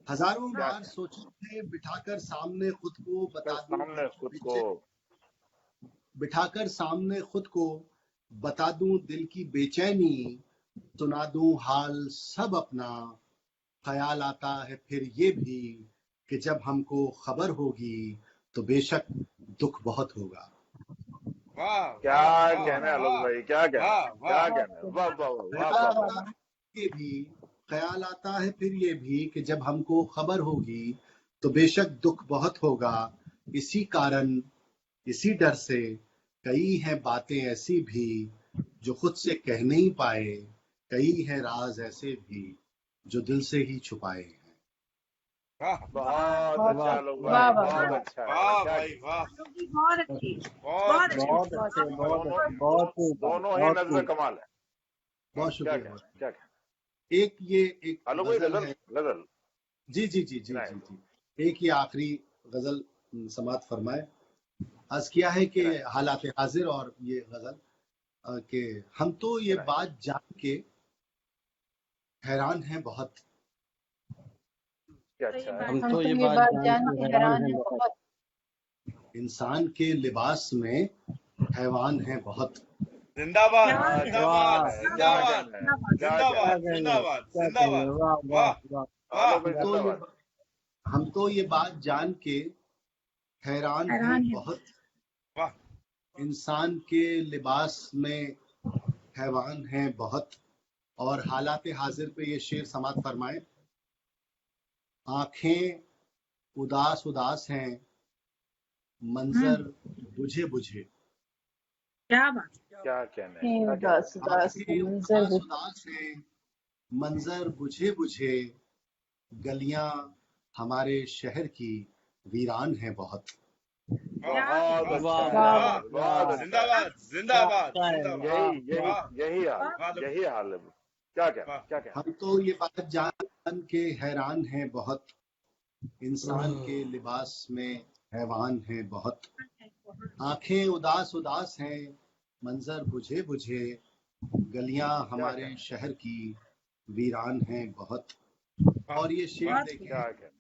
हजारों क्या बार सोचा है बिठाकर सामने खुद को बता दूं सामने दिल की खुद को। बिठाकर सामने खुद को बता दूं दिल की बेचैनी। सुना दूं हाल सब अपना। ख्याल आता है फिर ये भी कि जब हमको खबर होगी तो बेशक दुख बहुत होगा। वाह क्या वाह, कहना है वाह, लोग भाई, क्या कहना वाह, है, वाह। क्या कहना है। वाह वाह वाह वाह वाह वाह। ये भी ख्याल आता है फिर ये भी कि जब हमको खबर होगी तो बेशक दुख बहुत होगा। इसी कारण इसी डर से कई हैं बातें ऐसी भी जो खुद से कह नहीं पाए। कई हैं राज ऐसे भी जो दिल से ही छुपाए हैं। वाह बहुत अच्छा लोग भाई, वाह, वाह, बहुत वाह। अच्छा है। वाह क्या भाई वाह, बहुत अच्छी। बहुत बहुत अच्छी। बहुत अच्छे, बहुत दोनों अच्छे, बहुत खूब, दोनों ही बहुत नजर खूब। कमाल है। बहुत क्या शुक्रिया। कहना है, क्या कहना एक ये एक है। आलोक भाई गजल गजल है। गजल जी जी जी जी जी जी। एक ये आखिरी गजल समाप्त फरमाए। अर्ज किया है कि हालात हाजिर और ये गजल कि हम तो ये बात जान के हैरान हैं बहुत। क्या अच्छा है। हम हम तो तो ये ये बात बात जान जान के के हैरान हैरान हैं हैं बहुत। बहुत। इंसान के लिबास में हैवान है बहुत। जिंदाबाद क्या जिंदाबाद जिंदाबाद जिंदाबाद क्या जिंदाबाद कहने, जिंदाबाद। वाह वाह वाह। वाह आलोक भाई जिंदाबाद। हम तो ये बात जान के हैरान हैं बहुत। वाह इंसान के लिबास में हैवान हैं बहुत। और हालात हाजिर पे ये शेर समाप्त फरमाए आंखें उदास उदास हैं, मंजर बुझे बुझे। क्या बात। क्या कहना है, आंखें क्या कहना उदास उदास आंखें मंजर उदास उदास हैं, मंजर बुझे बुझे, गलियां हमारे शहर की वीरान हैं बहुत। बहुत अच्छा वाह, है, वाह, बहुत अच्छा है। जिंदाबाद जिंदाबाद क्या है, जिंदाबाद। यही वाह यही यही हाल वाह यही हाल है। क्या कहना वाह। क्या कहना हम तो ये बात जान के हैरान हैं बहुत, इंसान के लिबास में हैवान हैं बहुत। आंखें उदास उदास हैं, मंजर बुझे बुझे, गलियां हमारे कहना? शहर की वीरान हैं बहुत। वाह, और ये शेर वाह। देखें, क्या कहना?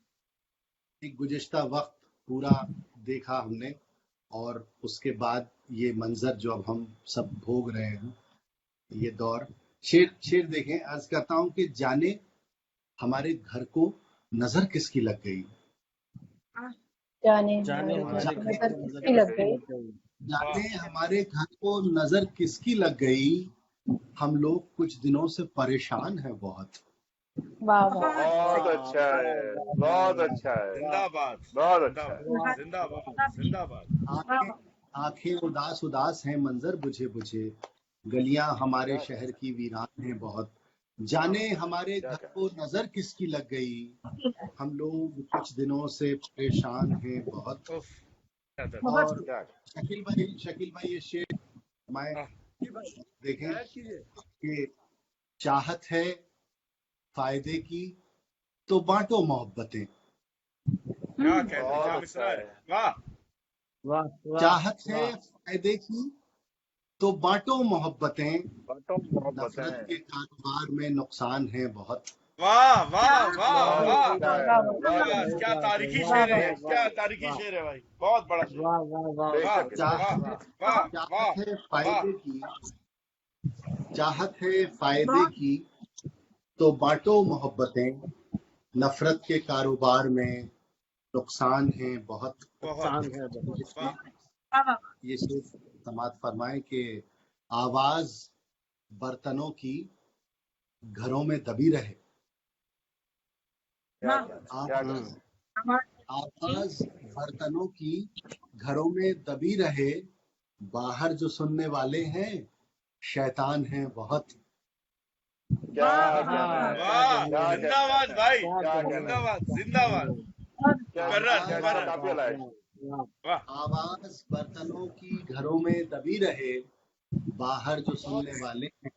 एक गुज़िश्ता वक्त पूरा देखा हमने, और उसके बाद ये मंजर जो अब हम सब भोग रहे हैं, ये दौर। शेर देखें, अर्ज करता हूं कि जाने हमारे घर को नजर किसकी लग गई, जाने जाने हमारे हमारे घर घर को को नजर किसकी लग गई। जाने हमारे घर को नजर किसकी लग गई, हम लोग कुछ दिनों से परेशान हैं बहुत। वाह वाह। बहुत अच्छा है, बहुत अच्छा है, जिंदाबाद बहुत अच्छा है। जिंदाबाद जिंदाबाद जिंदाबाद। आंखें उदास उदास हैं, मंजर बुझे बुझे, गलियां हमारे शहर की वीरान हैं बहुत। जाने हमारे घर को नजर किसकी लग गई, हम लोग कुछ दिनों से परेशान हैं बहुत। उफ, क्या दर्द। और क्या शकील भाई ये शेर मैं जी भाई देखें ऐड कीजिए। कि चाहत है फायदे की तो बांटो मोहब्बतें, क्या कहते हैं, बहुत क्या अच्छा मिसरा है। है। वाह वाह, वाह, चाहत है वाह। फायदे की तो बांटो मोहब्बतें, बातों मोहब्बत नफरत है। के कारोबार में नुकसान है बहुत। वाह वाह वाह बहुत वाह। अच्छा है, क्या बहुत क्या तारीखी वाह, शेर है, वाह, क्या तारीखी वाह। शेर है भाई, बहुत बड़ा शेर। वाह वाह वाह वाह बेशक। वाह वाह वाह चाहत है फायदे की, चाहत है फायदे की तो बांटो मोहब्बतें, नफरत के कारोबार में नुकसान है बहुत। नुकसान है बहुत। वाह। ये शेर समात फरमाए कि आवाज बर्तनों की घरों में दबी रहे, क्या कहना, क्या कहना? आवाज बर्तनों की घरों में दबी रहे, बाहर जो सुनने वाले हैं शैतान हैं बहुत। क्या कहना है? वाह क्या कहना? जिंदाबाद भाई, क्या कहना? जिंदाबाद जिंदाबाद। क्या मुकर्रर क्या मुकर्रर। काफी लायक। वाह आवाज बर्तनों की घरों में दबी रहे, बाहर जो सुनने वाले हैं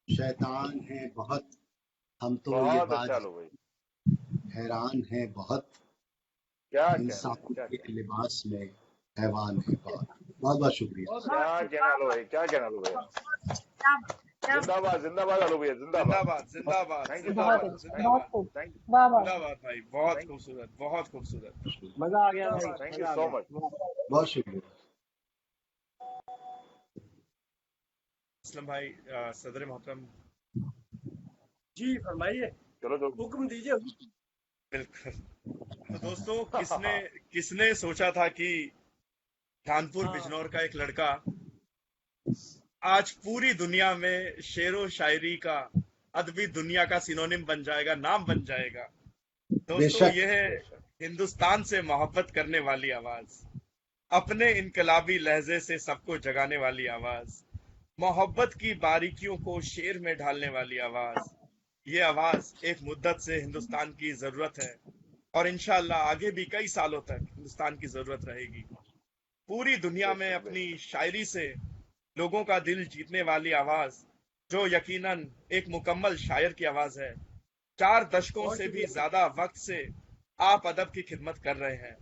शैतान हैं बहुत। हम तो ये बहुत बात अच्छा लो भाई। हैरान हैं बहुत, क्या कहना इंसान है, क्या के कहना? लिबास में हैवान है बहुत। बहुत बहुत शुक्रिया। क्या कहना लो भाई, क्या कहना लो भैया। जिंदाबाद जिंदाबाद आलो भैया, जिंदाबाद। जिंदाबाद जिंदाबाद थैंक यू बहुत जिंदाबाद अच्छी, बहुत जिंदाबाद खूब। थैंक वाह वाह। जिंदाबाद भाई, बहुत खूबसूरत बहुत खूबसूरत। मजा आ गया भाई, थैंक यू मजा आ सो गया। मच। बहुत शुक्रिया। असलम भाई, सदर मोहतरम। जी फरमाइए, चलो तो हुक्म दीजिए। बिल्कुल। तो दोस्तों, किसने किसने सोचा था कि कानपुर बिजनौर का एक लड़का आज पूरी दुनिया में शेरो शायरी का, अदबी दुनिया का सिनोनिम बन जाएगा, नाम बन जाएगा। दोस्तों, बेशक। यह है हिंदुस्तान से मोहब्बत करने वाली आवाज, अपने इनकलाबी लहजे से सबको जगाने वाली आवाज, मोहब्बत की बारीकियों को शेर में ढालने वाली आवाज। ये आवाज एक मुद्दत से हिंदुस्तान की जरूरत है, और इंशाअल्लाह आगे भी कई सालों तक हिंदुस्तान की जरूरत रहेगी। पूरी दुनिया में अपनी शायरी से लोगों का दिल जीतने वाली आवाज, जो यकीनन एक मुकम्मल शायर की आवाज है। 4 दशकों से भी ज्यादा वक्त से आप अदब की खिदमत कर रहे हैं,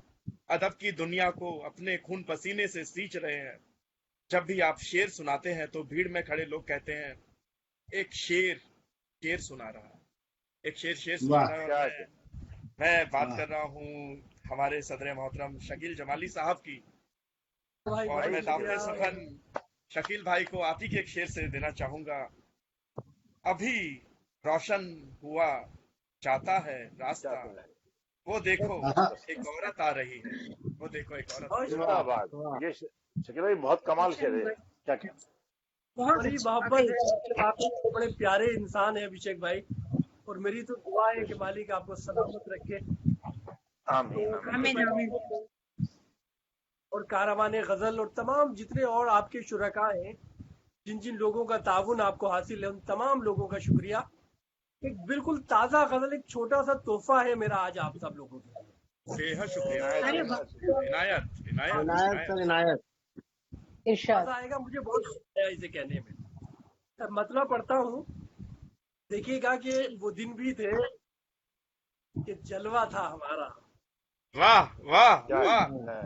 अदब की दुनिया को अपने खून पसीने से सींच रहे हैं। जब भी आप शेर सुनाते हैं तो भीड़ में खड़े लोग कहते हैं, एक शेर शेर सुना रहा है, एक शेर सुना वाह। रहा है। और मैं बात कर रहा हूँ हमारे सदर मोहतरम शकील जमाली साहब की, और मैं दावते सुखन शकील भाई को आप ही के एक शेर से देना चाहूंगा। अभी रोशन हुआ जाता है रास्ता, वो देखो एक औरत आ रही है, वो देखो एक औरत। जिंदाबाद। ये शकील भाई बहुत कमाल शेर है। क्या कहना? बड़ी मोहब्बत है, आप बड़े प्यारे इंसान है अभिषेक भाई, और मेरी तो दुआ है कि मालिक आपको सलामत रखे। आमीन आमीन आमीन और कारवाने गजल और तमाम जितने और आपके शुरका हैं, जिन जिन लोगों का ताउन आपको हासिल है, उन तमाम लोगों का शुक्रिया। एक बिल्कुल ताज़ा गजल, एक छोटा सा तोहफा है मेरा आज आप सब लोगों के लिए। बेहद शुक्रिया। अरे इनायत इनायत इनायत सर, इनायत। इरशाद। मजा आएगा, मुझे बहुत मजा आया इसे कहने में। अब मतलब पढ़ता हूँ, देखिएगा कि वो दिन भी थे कि जलवा था हमारा, वाह वाह क्या वाह। है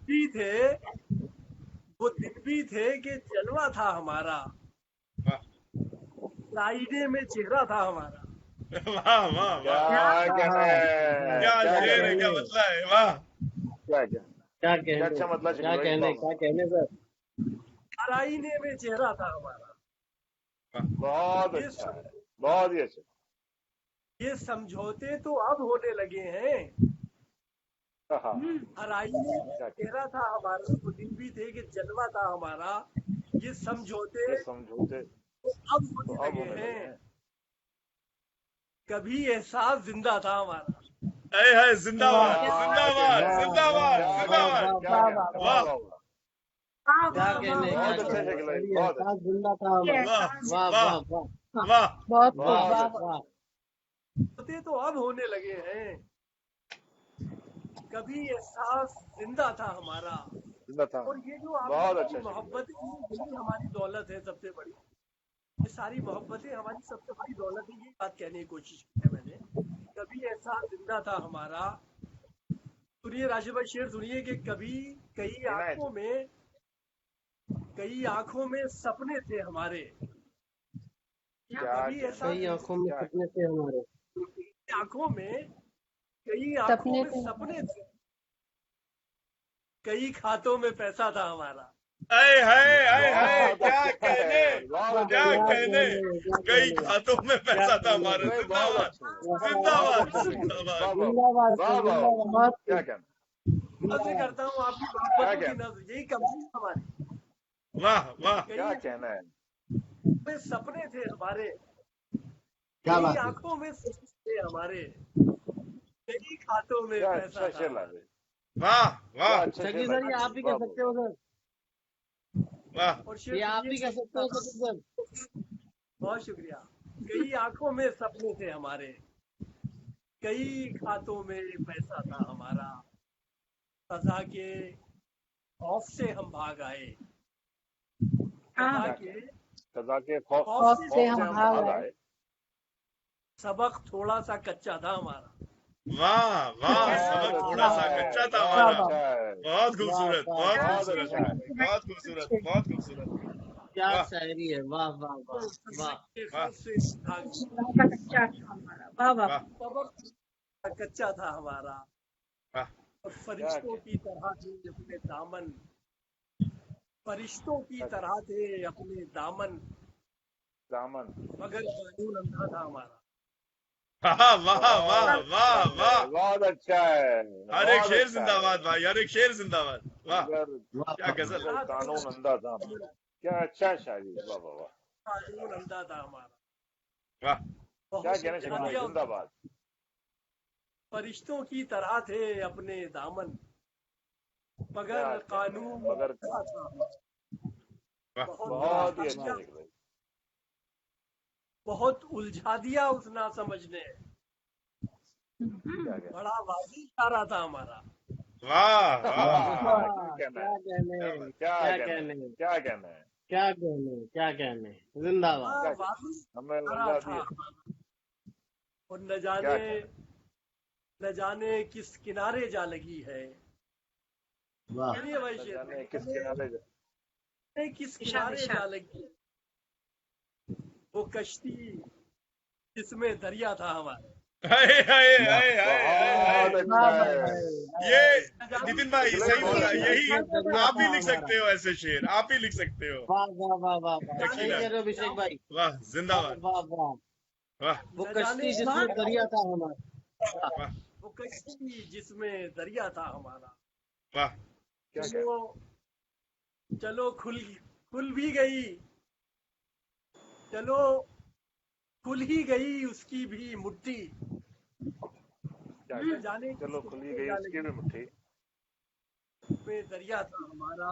भी थे वो दिन भी थे कि जलवा था हमारा, वाह लाइने में चेहरा था हमारा। वाह वाह क्या वाह। कहना है क्या क्या शेर है, कहना क्या है मतलब है, वाह। क्या कहना क्या क्या कहने, अच्छा मतलब क्या शकील भाई, कहने, वाह, क्या कहने सर। आईने में चेहरा था हमारा। बहुत ये अच्छा है, बहुत ही अच्छा। ये समझौते तो अब होने लगे हैं। हाँ, हर आईने में चेहरा था हमारा, वो दिन भी थे कि जलवा था हमारा। ये समझौते ये समझौते तो अब तो होने अब लगे होने लगे हैं। हैं। कभी एहसास जिंदा था हमारा। है जिंदाबाद वाह। जिंदाबाद क्या जिंदाबाद क्या जिंदाबाद। कहना, क्या वाह, कहना, वाह। वाह, वाह, क्या कहने, क्या बहुत अच्छा कहने, शकील भाई, सही बहुत अच्छा। एहसास जिंदा था हमारा। वाह वाह वाह वाह वाह वाह। बहुत खूब, बहुत वाह अच्छा। वाह। होते तो अब होने लगे हैं। कभी एहसास जिंदा था हमारा। जिंदा था, और ये जो आप बहुत लोगों अच्छा की शकील भाई। मोहब्बत है, यही हमारी दौलत है सबसे बड़ी। ये सारी मोहब्बतें हमारी सबसे बड़ी दौलत है, ये बात कहने की कोशिश की है मैंने। कभी एहसास जिंदा था हमारा। सुनिए राशिद भाई, शेर सुनिए कि कभी कई इनायत आंखों में सपने थे हमारे। क्या कभी ऐसा कई आंखों में क्या सपने थे हमारे। कई आंखों सपने में थे सपने थे, कई खातों में पैसा था हमारा। आए हाय आए हाय, बहुत क्या अच्छा है, कहने, बहुत क्या अच्छा क्या कहने। कहने, क्या कई कहने, खातों में क्या पैसा था कहने। हमारे। नहीं, बहुत जिंदाबाद अच्छा, बहुत जिंदाबाद अच्छा शकील भाई, जिंदाबाद। वाह वाह जिंदाबाद वाह सर, वाह, जिंदाबाद। बहुत क्या खूब। कहना, नजर करता हूँ आपकी क्या मोहब्बतों की कहना, नजर, यही कमी है हमारी। वाह वाह। क्या कई कहना है। में सपने थे हमारे, क्या कई बात है। आंखों में सपने थे हमारे, कई खातों में क्या पैसा अच्छा था शेर ला हमारा। रहे, वाह क्या वाह अच्छा शेर शकील ला सर, ये रहे, आप ही वाह कह सकते हो सर, वाह। और शेर ये आप सुनिए ही कह सकते हो शकील सर। बहुत शुक्रिया। कई आंखों में सपने थे हमारे, कई खातों में पैसा था हमारा। सजा के खौफ से हम भाग आए, सजा क्या के सजा के खौफ खौफ से से से हम हम भाग भाग आए। आए। सबक थोड़ा सा कच्चा था हमारा। वाह वाह। बहुत सबक अच्छा थोड़ा सा है, कच्चा था बहुत हमारा। अच्छा है, बहुत खूबसूरत, वाह, बहुत वाह, बहुत खूबसूरत, अच्छा है। बहुत खूबसूरत, बहुत खूबसूरत। क्या वाह शायरी है, वाह वाह वाह वाह। के वाह खौफ से भाग आए। वाह वाह। वाह सबक कच्चा था हमारा। वाह। और क्या फरिश्तों की तरह थे अपने दामन, फरिश्तों की तरह थे अपने दामन, दामन, मगर कानून अंधा था हमारा। वाह वाह वाह बहुत वाह अच्छा वाह। है, बहुत अच्छा है, हर एक बहुत शेर अच्छा जिंदाबाद है। भाई, हर एक शेर जिंदाबाद। वाह मगर वाह क्या वाह। गजल। मगर कानून अंधा था, क्या अच्छा शायरी, वाह वाह वाह। कानून अंधा था हमारा। वाह क्या बहुत कहने शकील भाई, दिया उसने। जिंदाबाद। फरिश्तों की तरह थे अपने दामन, क्या मगर कहना है, कानून मगर अंधा था हमारा। वाह बहुत ही उलझा अच्छा दिया, शकील भाई। बहुत उलझा दिया उस ना समझ ने। क्या कहना, बड़ा वाजी इशारा था हमारा। वाह वाह। क्या कहना क्या है, कहने, क्या क्या कहना है, कहने, क्या कहना है, क्या कहने, क्या कहने। जिंदाबाद। बड़ा क्या वाजी हमें इशारा लगा था दिए, हमारा। और क्या कहना, न जाने किस किनारे जा लगी है। वाह सुनिए भाई न शेर, जाने किस किनारे किस किनारे जा लगी है वो कश्ती जिसमें दरिया था हमारा। हाय हाय वाह हाय हाय हाय हाय। बहुत अच्छा है, ये नितिन भाई शकील सही बहुत बोला, अच्छा है। यही दरिया आप था ही लिख हमारा। सकते हो ऐसे शेर, आप ही लिख सकते हो। वाह वाह वाह वाह वाह, सही यकीनन। कह रहे हो अभिषेक भाई। वाह वाह जिंदाबाद। वाह वाह। वाह वो न कश्ती जाने जिसमें दरिया था हमारा। वाह वाह वो कश्ती जिसमें दरिया था हमारा। वाह। क्या चलो चलो खुल खुल भी गई, चलो खुल ही गई उसकी भी मुट्ठी, क्या जाने चलो किसको खुली गई उसकी भी मुट्ठी, में दरिया था हमारा,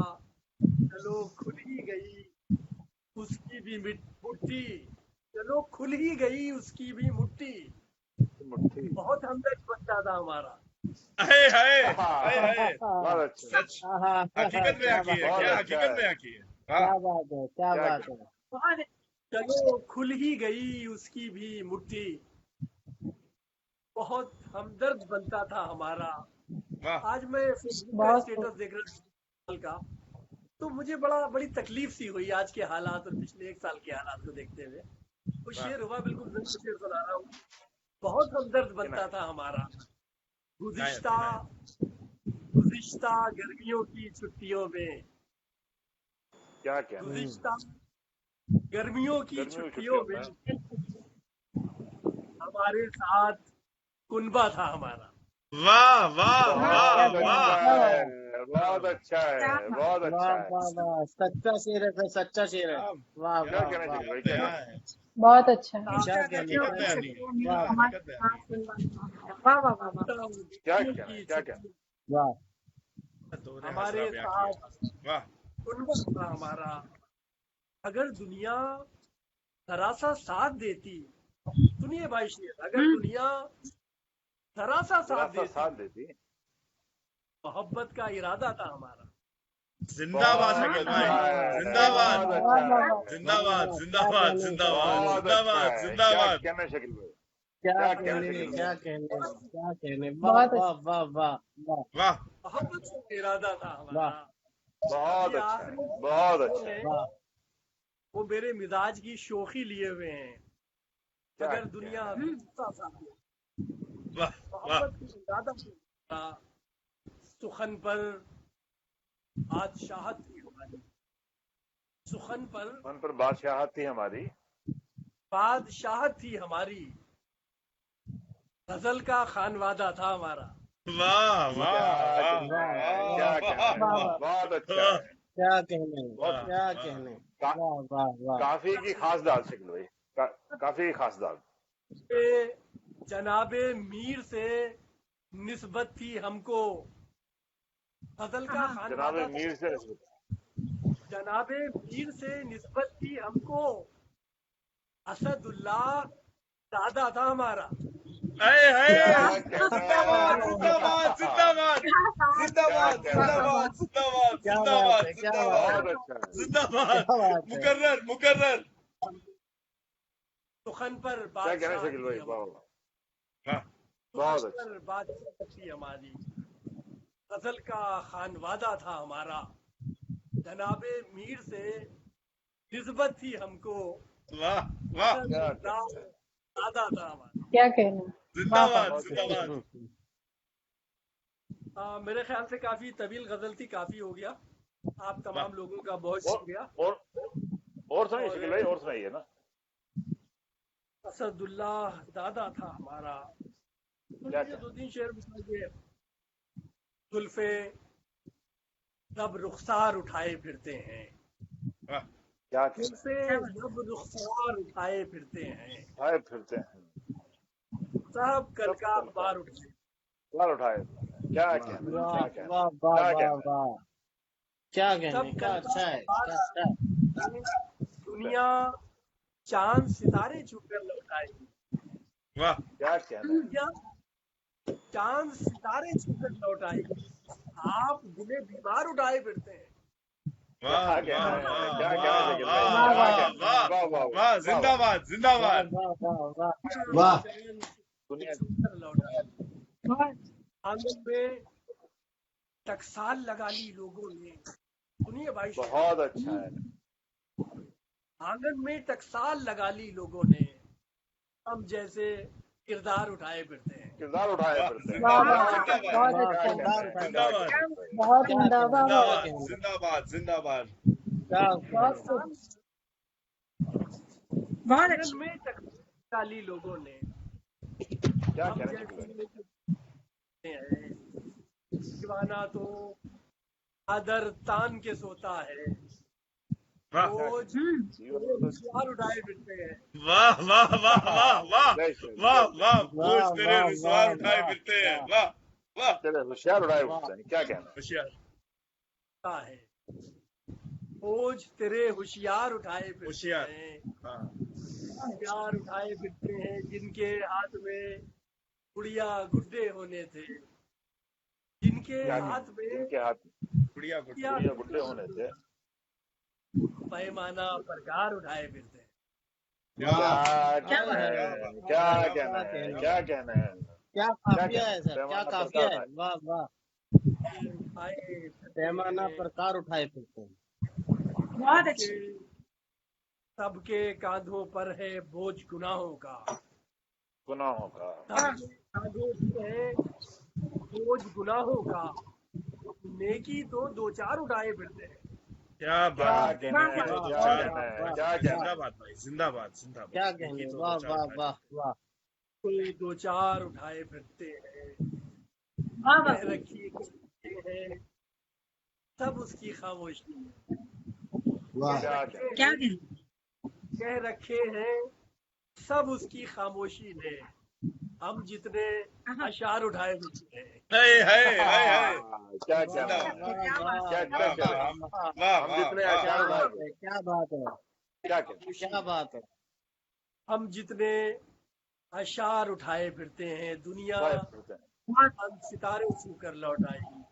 चलो खुल ही गई उसकी भी मुट्ठी, चलो खुल ही गई उसकी भी मुट्ठी, मुट्ठी। बहुत हमदर्द बच्चा था हमारा। हाय हाय हाय हाय, बहुत अच्छा, सच हकीकत में की है, बहुत क्या अच्छा हकीकत है। में की है। क्या हाँ, बात है, क्या क्या बात है। बहुत चलो खुल ही गई उसकी भी मुट्ठी, बहुत हमदर्द बनता था हमारा। वाह आज मैं फेसबुक का बहुत स्टेटस देख रहा था का, तो मुझे बड़ी तकलीफ सी हुई आज के हालात और पिछले 1 साल के हालात को देखते हुए। वो शेर हुआ, बिल्कुल मैं शेर सुना रहा हूँ। बहुत हमदर्द बनता था हमारा, गुज़िश्ता गुज़िश्ता गर्मियों की छुट्टियों में, क्या कहना, गुज़िश्ता गर्मियों की छुट्टियों में हमारे साथ कुनबा था हमारा। वाह वाह वाह बहुत वाह, अच्छा है, बहुत अच्छा है, बहुत वाह अच्छा है। वाह वाह, सच्चा शेर है सर, सच्चा शेर है। वाह क्या वाह कहना वाह, चाहिए भाई, क्या क्या है, बहुत अच्छा है। क्या कहने, हकीकत क्या बयानी कहने। है, वाह हकीकत बयानी है। वाह वाह वाह वाह। क्या कहना है, क्या कहना, वाह, दोहरे हमारे हसरा बयां साथ किया। वाह कुनबा था हमारा। अगर दुनिया जरा सा साथ देती, सुनिए भाई शेर, अगर दुनिया जरा सा जरा साथ सा देती, साथ देती। मोहब्बत का इरादा था हमारा। जिंदाबाद बहुत शकील अच्छा भाई, है, जिंदाबाद बहुत अच्छा है, जिंदाबाद क्या जिंदाबाद कहने, जिंदाबाद बहुत अच्छा जिंदाबाद है। क्या जिंदाबाद। कहना शकील भाई, क्या क्या कहने, कहना शकील क्या भाई, कहने, क्या कहने। वाह बहुत वाह वाह वाह वाह वाह मोहब्बत का इरादा था वाह हमारा। बहुत अभी अच्छा है, आखिरी बहुत वो अच्छा है। है, वाह, वो मेरे मिजाज की शोखी लिए हुए हैं। क्या अगर दुनिया जरा सा साथ दे, वाह वाह, मोहब्बत का इरादा था। सुखन पर बादशाहत थी हमारी, सुखन पर मन पर बादशाहत थी हमारी, बादशाहत थी हमारी, गजल का खानवादा था हमारा। वाह वाह क्या वाह कहना है, वाह, क्या वाह, कहना है, वाह, बहुत अच्छा है। क्या कहने, वाह, क्या वाह। कहने। का, वाह वाह वाह, काफी की खास दाल शकील भाई, काफी की खास दाल। जनाबे मीर से निस्बत थी हमको, गजल का जनाब खानवादा मीर से जनाबे मीर से निस्बत थी हमको, असदुल्लाह दादा था हमारा। हाय हाय, क्या कहना जिंदाबाद है, जिंदाबाद जिंदाबाद जिंदाबाद जिंदाबाद जिंदाबाद क्या बात जिंदाबाद है, क्या बात जिंदाबाद बहुत है, अच्छा है, जिंदाबाद, क्या बात है। मुकर्रर मुकर्रर। सुखन पर क्या कहना बादशाह शकील भाई, थी वाह हमारी, वाह, वाह बहुत सुखन अच्छा। पर बादशाह थी हमारी, गजल का खानवादा था हमारा, जनाबे मीर से निस्बत थी हमको, वाह वाह, क्या कहना है, दादा था हमारा। क्या कहना। जिंदाबाद बहुत जिंदाबाद। मेरे ख्याल से काफी तवील गजल थी, काफी हो गया। आप तमाम लोगों का बहुत शुक्रिया। और सुनाइए शकील भाई, और सुनाइए ना। असदुल्लाह दादा था हमारा। क्या मुझे 2-3 शेर बताइए। जुल्फे जब रुखसार उठाए फिरते हैं, वाह क्या कहना जुल्फे जब रुखसार उठाए फिरते हैं, है, फिरते हैं साहब कल सब का कल का बार उठाए। बाल उठाए, क्या कहना, वाह क्या कहना, वाह वाह क्या वाह कहना, वाह, क्या कहने, सब क्या कल अच्छा है, का क्या अच्छा है। बार, दुनिया चांद सितारे छूकर लौट आएगी, वाह क्या कहना है, दुनिया चांद सितारे छूकर लौट आएगी, आप दिले बीमार उठाए फिरते हैं। वाह क्या वाह कहना है, वाह क्या कहना है शकील भाई, वाह क्या वाह कहना, वाह वाह वाह वाह, जिंदाबाद वाह जिंदाबाद। वाह वाह वाह, वाह। दुनिया छूकर लौट आएगी। आंगन में टकसाल लगा ली लोगों ने, सुनिए भाई शेर, बहुत अच्छा है, आंगन में टकसाल लगा ली लोगों ने, हम जैसे किरदार उठाए फिरते हैं। किरदार उठाए वाह, फिरते हैं, जिंदाबाद क्या जिंदाबाद कहना है, बहुत क्या अच्छा। कहना है, क्या जिंदाबाद कहना है, बहुत क्या उम्दा। कहने, वाह वाह। क्या कहने, जिंदाबाद जिंदाबाद। क्या बहुत कहने। खूब। आंगन में टकसाल डाली लोगों ने, क्या हम कहना शकील भाई, जैसे हैं। दीवाना तो आदर तान के सोता है, वाह रोज होशियार उठाए फिरते हैं। वाह वाह वाह वाह वाह जय श्री वाह वाह वाह बोझ तेरे वाह रुसवा वाह उठाए वाह फिरते हैं। वाह वाह वाह तेरे होशियार उड़ाए वाह उठते हैं, क्या कहना है। होशियार है बोझ तेरे होशियार उठाए फिरते होशियार हैं, हाँ होशियार उठाए फिरते हैं, जिनके हाथ में गुड़िया गुड्डे होने थे, जिनके क्या हाथ में जिनके हाथ गुड़िया गुड़िया गुड़िया गुड़िया गुड्डे होने थे, पैमाना प्रकार उठाए फिरते हैं। क्या क्या बात कहना है, है, वाह, क्या वाह, कहना क्या है, कहना क्या कहना है, क्या क्या काफिया कहना है है। सर, क्या पैमाना काफिया प्रकार है, है। वाह वाह। उठाए फिरते पैमाना हैं, प्रकार उठाए फिरते हैं। बहुत अच्छे। सबके कांधों पर है बोझ गुनाहों का, गुनाहों का, सबके कांधों पर है बोझ गुनाहों का, नेकी तो दो चार उठाए फिरते हैं। क्या क्या बात कहना है, तो क्या चार कहना है, वाह, क्या कहना है। जिंदाबाद भाई जिंदाबाद जिंदाबाद क्या नेकी कहने, तो वाह दो चार वाह उठाए। वाह वाह। कोई दो चार उठाए फिरते हैं, वाह वाह। कह रखी है सब उसकी खामोशी है, वाह क्या कहना क्या कहना। कह रखे हैं सब उसकी खामोशी ने, हम जितने अशार उठाए फिरते हैं। है क्या वाह कहना है, वाह क्या वाह बात क्या है। क्या वाह कहना है। वाह, वाह हम वाह जितने वाह अशार क्या उठाए बात है, क्या बात है, क्या कहना क्या बात है। हम जितने अशार उठाए फिरते हैं, दुनिया उठाए फिरते हैं। हम सितारे छूकर लौट आएगी,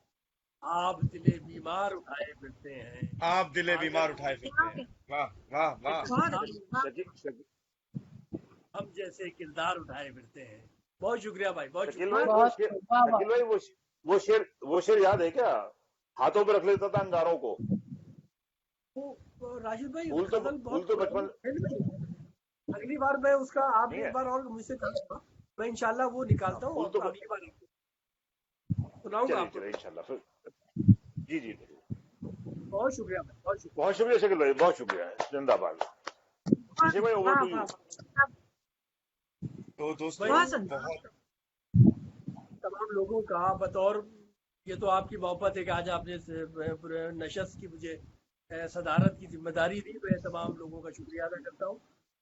आप दिले बीमार उठाए फिरते हैं। आप दिले बीमार उठाए फिरते हैं। वाह वाह वाह बहुत अच्छे। वाह। हम जैसे किरदार उठाए फिरते हैं। बहुत शुक्रिया भाई, बहुत शकील शुक्रिया। भाई बहुत वाह वाह। शकील भाई वो शेर याद है क्या, हाथों पे रख लेता था अंगारों को। वो राशिद भाई फूल तो गजल बहुत बचपन अगली बार मैं उसका आप नहीं एक है। बार और मुझसे कहा, मैं इंशाल्लाह वो निकालता हूँ फूल तो अगली बार सुनाऊंगा चलिए आपको। चलिए इंशाल्लाह फिर। जी जी जी। बहुत शुक्रिया भाई, बहुत शुक्रिया। बहुत शुक्रिया शकील भाई, बहुत शुक्रिया, जिंदाबाद। अभिषेक भाई ओवर टू यू। तो दोस्तों बहुत सुंदर। बहुत तमाम लोगों का बतौर, ये तो आपकी मोहब्बत है कि आज आपने नशस्त की मुझे सदारत की जिम्मेदारी दी, मैं तमाम लोगों का शुक्रिया अदा करता हूँ।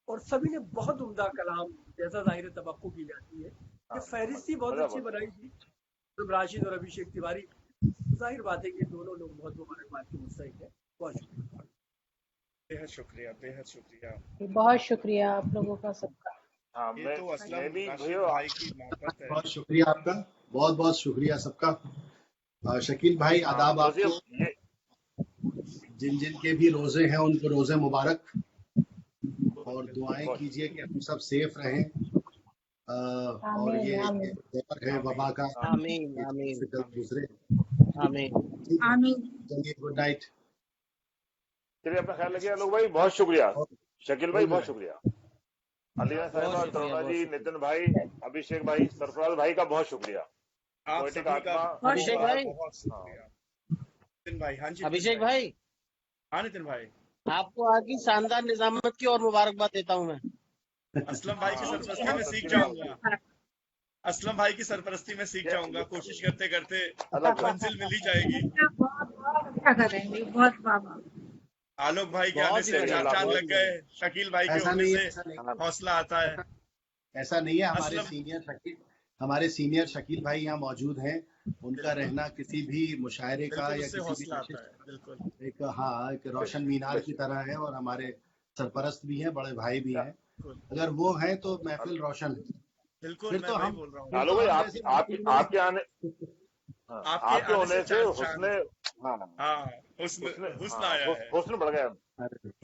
और सभी ने बहुत उम्दा कलाम, जैसा जाहिर तवक्को की जाती है। ये फहरिस्ती बहुत अच्छी बनाई थी राशिद और अभिषेक तिवारी। जाहिर बात है कि दोनों लोग बहुत मुबारकबाद के मुस्तहिक है। बहुत शुक्रिया, बेहद शुक्रिया, बेहद शुक्रिया। बहुत शुक्रिया आप लोगों का सबका। हाँ ये मैं तो असलम मैं भी राशिद भैया भाई की मोहब्बत है। बहुत शुक्रिया आपका, बहुत बहुत शुक्रिया सबका। शकील भाई आदाब वैसे आपको, ये जिन जिन के भी रोजे हैं उनको रोजे मुबारक, और दुआएं कीजिए कि हम सब सेफ रहें। और आमीन ये आमीन दौर है वबा का, आमीन ये आमीन फिक्र गुजरे। आमीन आमीन। चलिए, गुड नाइट। चलिए अपना ख्याल रखिए लोग भाई, बहुत शुक्रिया शकील भाई, बहुत बहुत शुक्रिया। अलीना बहुत साहिबा, शुक्रिया, तरुणा बहुत जी, शुक्रिया। नितिन भाई, अभिषेक भाई, सरफराज भाई का बहुत शुक्रिया। आप पोएटिक सभी का आत्मा अभिषेक भाई, बहुत शुक्रिया। नितिन भाई, हाँ जी अभिषेक भाई, हाँ नितिन भाई। आपको आज की शानदार निजामत की और मुबारकबाद देता हूँ मैं। असलम भाई की हाँ, सरपरस्ती में सीख सच्ची जाऊंगा, असलम भाई की सरपरस्ती में सीख जाऊंगा। कोशिश करते करते अलग बात। मंजिल मिल ही जाएगी। बहुत अच्छा कर रहे हैं, बहुत वाह वाह। आलोक भाई के बहुत आने ही से बढ़िया, चार चांद बहुत लग ही गए, शकील भाई के ऐसा होने नहीं से है, ऐसा नहीं, हौसला आता है। ऐसा नहीं है। असलम हमारे सीनियर शकील भाई यहाँ मौजूद हैं। उनका बिल्कुल। रहना किसी भी मुशायरे का बिल्कुल या उससे किसी भी हौसला नशिश आता है। बिल्कुल एक एक रोशन मीनार की तरह है, और हमारे सरपरस्त भी हैं, बड़े भाई भी हैं। बिल्कुल अगर वो हैं तो महफिल रोशन है। बिल्कुल, फिर मैं तो वही हम बोल रहा हूँ। फिर आलोक तो भाई हम आप जैसे आपके आने आपके आपके आने होने से से चार हुस्न, चांद, हाँ हाँ हुस्न आया है, हुस्न बढ़ गया।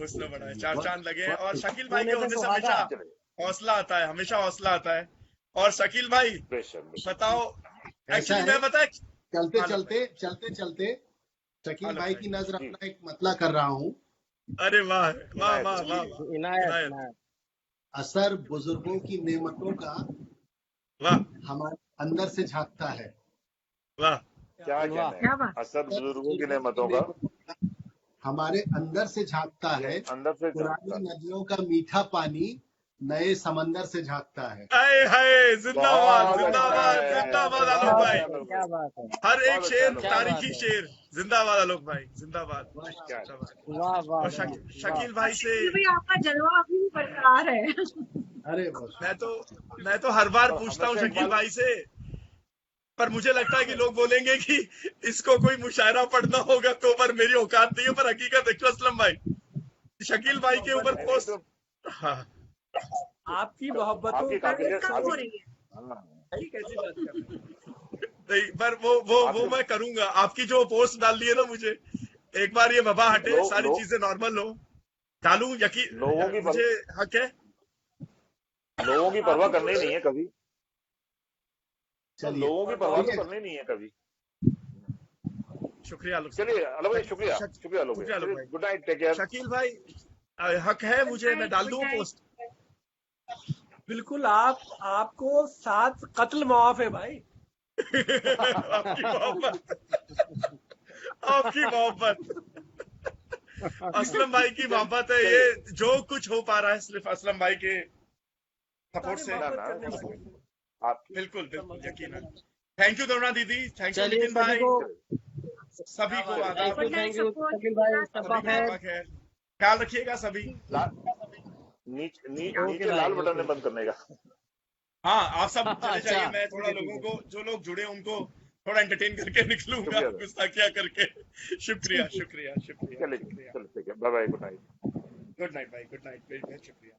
हुस्न बढ़ा है, चार बहुत- चांद लगे हैं। और बहुत- शकील भाई के होने होने से से सुहागा। हमेशा हौसला आता है, हमेशा हौसला आता है। और शकील भाई बेशक बताओ, ऐसा एक्चुअली है, मैं बताए चलते हाँ, चलते चलते चलते शकील आलोक भाई भाई। की नजर जी। अपना एक मतला कर रहा हूँ। अरे वाह वाह इनायत वाह है, वाह जी। वाह, इनायत इनायत, इनायत। असर बुजुर्गों की नेमतों का वाह हमारे अंदर से झांकता है। वाह, क्या वाह। कहना क्या है, बात। असर बुजुर्गों की नेमतों का हमारे अंदर से झांकता है। अंदर से पुरानी झांकता है। नदियों का मीठा पानी नए समंदर से झांकता है। आए हाय, जिंदाबाद बहुत जिंदाबाद अच्छा है, जिंदाबाद बहुत आलोक क्या भाई। अच्छा बात है, आलोक क्या भाई, बात है, हर एक बहुत अच्छा शेर आलोक क्या भाई, बात तारीखी है, शेर। जिंदाबाद आलोक भाई, जिंदाबाद क्या है? जिंदाबाद। वाह वाह और वाह वाह। शकील भाई से शकील भाई आपका जलवा अभी भी बरकरार है। अरे बस मैं तो हर बार तो पूछता हूँ हमेशा शकील इकबाल भाई से, पर मुझे लगता है कि लोग बोलेंगे कि इसको कोई मुशायरा पढ़ना होगा तो, पर मेरी औकात नहीं है। पर हकीकत देखो असलम भाई, शकील भाई के ऊपर नहीं नहीं पोस्ट। तो हाँ आपकी मोहब्बतों आपकी को काबिलियत कब हो आपकी रही है? हाँ, भाई कैसी बात कर रहे हैं? नहीं, पर वो आपके मैं करूंगा। आपकी जो पोस्ट डाल दी है ना मुझे, एक बार ये वबा हटे, लोग सारी लोग चीजें नॉर्मल हो, डालू लोगों की मुझे हक है। लोगों की परवाह आपकी करनी नहीं है कभी, चलिए लोगों की और परवाह बहुत तो करनी नहीं है कभी। शुक्रिया आलोक साहब। चलिए आलोक भाई, शुक्रिया शक- शुक्रिया आलोक भाई, शुक्रिया आलोक चलिए भाई। Good night, take care. Shakeel भाई, हक है मुझे, मैं डाल गुड दूं नाइट। पोस्ट। बिल्कुल आपको 7 कत्ल मुआफ है भाई। आपकी मोहब्बत, आपकी मोहब्बत, असलम भाई की मोहब्बत है ये। जो कुछ हो पा रहा है सिर्फ असलम भाई के सपोर्ट सारे से। ना मोहब्बत ना करने कुछ वाले नहीं, आपकी बिल्कुल सब बिल्कुल मोहब्बत यकीन करने है। वाले। थैंक यू करुणा दीदी, थैंक यू चलिए नितिन सभी भाई, को, सभी को थैंक आदाब, you, good night thank you सबको। शकील भाई, सभी शब्बा को खैर। शबा खैर। ख्याल रखिएगा सभी। ओके नीचे भाई, लाल बटन ओके है बंद करने का। हाँ, आप सब चले अच्छा, जाइए, मैं थोड़ा ठीक है, लोगों ठीक को, जो लोग जुड़े उनको थोड़ा एंटरटेन करके निकलूंगा, शुक्रिया सर, गुस्ताखिया करके। शुक्रिया है। शुक्रिया शुक्रिया चलिए शुक्रिया। चलिए ठीक है, bye bye, good night. Good night भाई, गुड नाइट, वेरी वेरी शुक्रिया।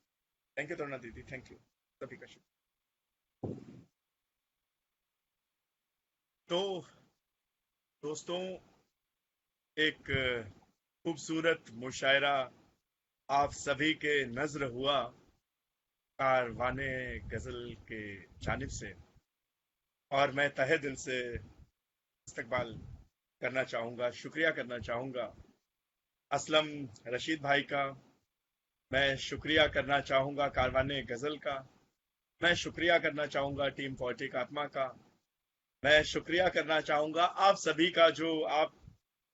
थैंक यू करुणा दीदी, थैंक यू, सभी का शुक्रिया। तो दोस्तों, एक खूबसूरत मुशायरा आप सभी के नज्र हुआ कारवाने गजल के जानिब से, और मैं तहे दिल से इस्तकबाल करना चाहूँगा, शुक्रिया करना चाहूँगा असलम रशीद भाई का। मैं शुक्रिया करना चाहूँगा कारवाने गजल का। मैं शुक्रिया करना चाहूँगा टीम पोएटिक आत्मा का। मैं शुक्रिया करना चाहूँगा आप सभी का, जो आप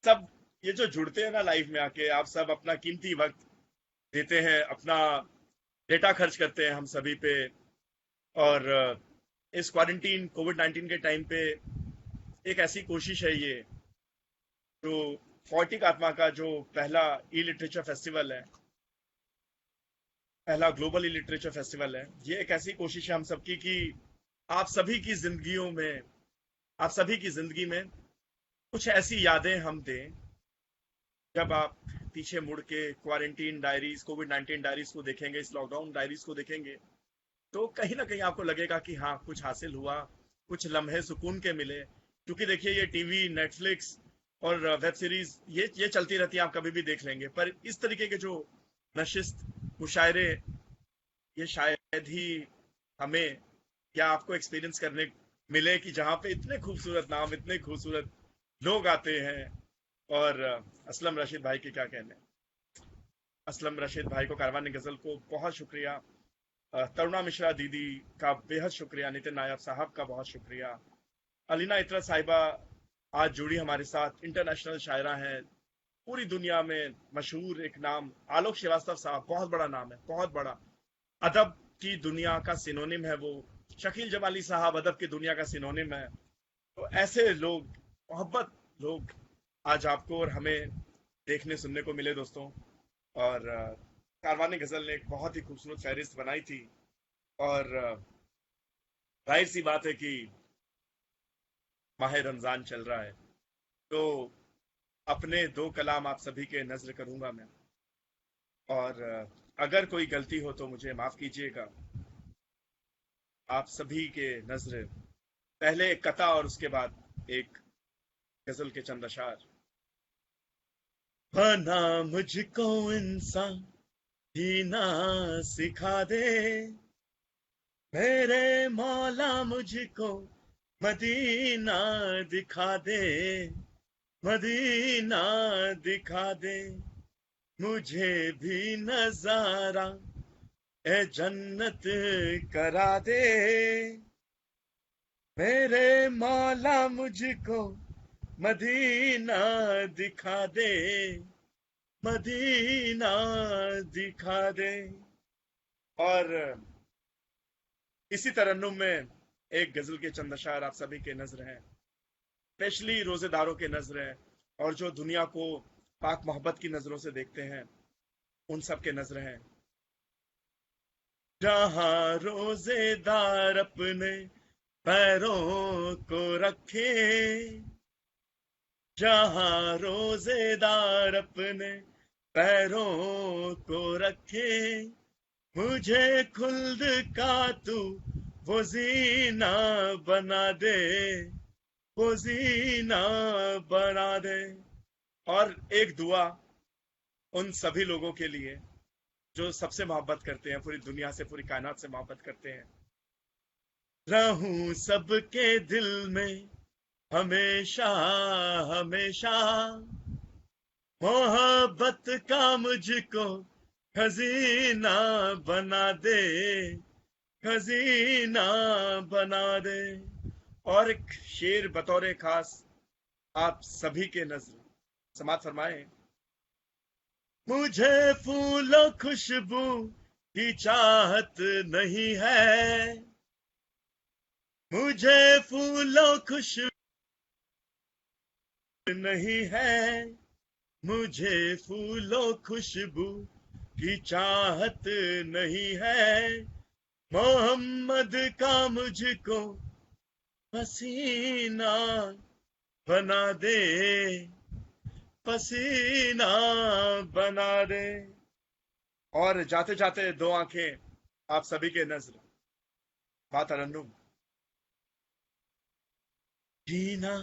सब ये जो जुड़ते हैं ना लाइफ में आके, आप सब अपना कीमती वक्त देते हैं, अपना डेटा खर्च करते हैं हम सभी पे। और इस क्वारंटीन कोविड-19 के टाइम पे एक ऐसी कोशिश है ये, जो पोएटिक आत्मा का जो पहला ई लिटरेचर फेस्टिवल है, पहला ग्लोबल ई लिटरेचर फेस्टिवल है, ये एक ऐसी कोशिश है हम सबकी कि आप सभी की जिंदगियों में, आप सभी की जिंदगी में कुछ ऐसी यादें हम दें। जब आप पीछे मुड़ के क्वारंटीन डायरीज, कोविड-19 डायरीज को देखेंगे, इस लॉकडाउन डायरीज को देखेंगे, तो कहीं ना कहीं आपको लगेगा कि हाँ, कुछ हासिल हुआ, कुछ लम्हे सुकून के मिले। क्योंकि देखिए, ये टीवी, नेटफ्लिक्स और वेब सीरीज ये चलती रहती है, आप कभी भी देख लेंगे, पर इस तरीके के जो नशिस्त, मुशायरे, ये शायद ही हमें या आपको एक्सपीरियंस करने मिले कि जहाँ पे इतने खूबसूरत नाम, इतने खूबसूरत लोग आते हैं। और असलम रशीद भाई के क्या कहने, असलम रशीद भाई को, कारवान गजल को बहुत शुक्रिया, तरुणा मिश्रा दीदी का बेहद शुक्रिया, नितिन नायब साहब का बहुत शुक्रिया, अलीना इतरा साहिबा आज जुड़ी हमारे साथ, इंटरनेशनल शायरा हैं, पूरी दुनिया में मशहूर एक नाम, आलोक श्रीवास्तव साहब, बहुत बड़ा नाम है, बहुत बड़ा, अदब की दुनिया का सिनोनिम है वो। शकील जमाली साहब अदब की दुनिया का सिनोनिम है। तो ऐसे लोग, मोहब्बत लोग आज आपको और हमें देखने सुनने को मिले दोस्तों। और कारवान गजल ने एक बहुत ही खूबसूरत फहरिस्त बनाई थी, और जाहिर सी बात है कि माह रमजान चल रहा है, तो अपने 2 कलाम आप सभी के नजर करूंगा मैं, और अगर कोई गलती हो तो मुझे माफ कीजिएगा। आप सभी के नजर पहले एक कथा और उसके बाद एक गजल के चंद अशार। बना मुझको इंसान जीना सिखा दे, मेरे मौला मुझको मदीना दिखा दे, मदीना दिखा दे, मुझे भी नजारा ए जन्नत करा दे, मेरे मौला मुझको मदीना दिखा दे, मदीना दिखा दे। اور इसी तरन्नुम में एक गजल के चंद अशार आप सभी के नजर हैं, स्पेशली रोजेदारों के नजर हैं, और जो दुनिया को पाक मोहब्बत की नजरों से देखते हैं उन सब के नजर हैं। जहां रोजेदार अपने पैरों को रखे, जहां रोजेदार अपने पैरों को रखे, मुझे खुल्द का तू वो जीना बना दे, वो जीना बना दे। और एक दुआ उन सभी लोगों के लिए जो सबसे मोहब्बत करते हैं, पूरी दुनिया से, पूरी कायनात से मोहब्बत करते हैं। रहूं सबके दिल में हमेशा हमेशा, मोहब्बत का मुझको खजीना बना दे, खजीना बना दे। और एक शेर बतौर खास आप सभी के नजर समात फरमाए। मुझे फूलों खुशबू की चाहत नहीं है, मुझे फूलों खुशबू नहीं है, मुझे फूलों खुशबू की चाहत नहीं है, मोहम्मद का मुझको पसीना बना दे, पसीना बना दे। और जाते जाते दो आंखें आप सभी के नजर बात तरन्नुम। जीना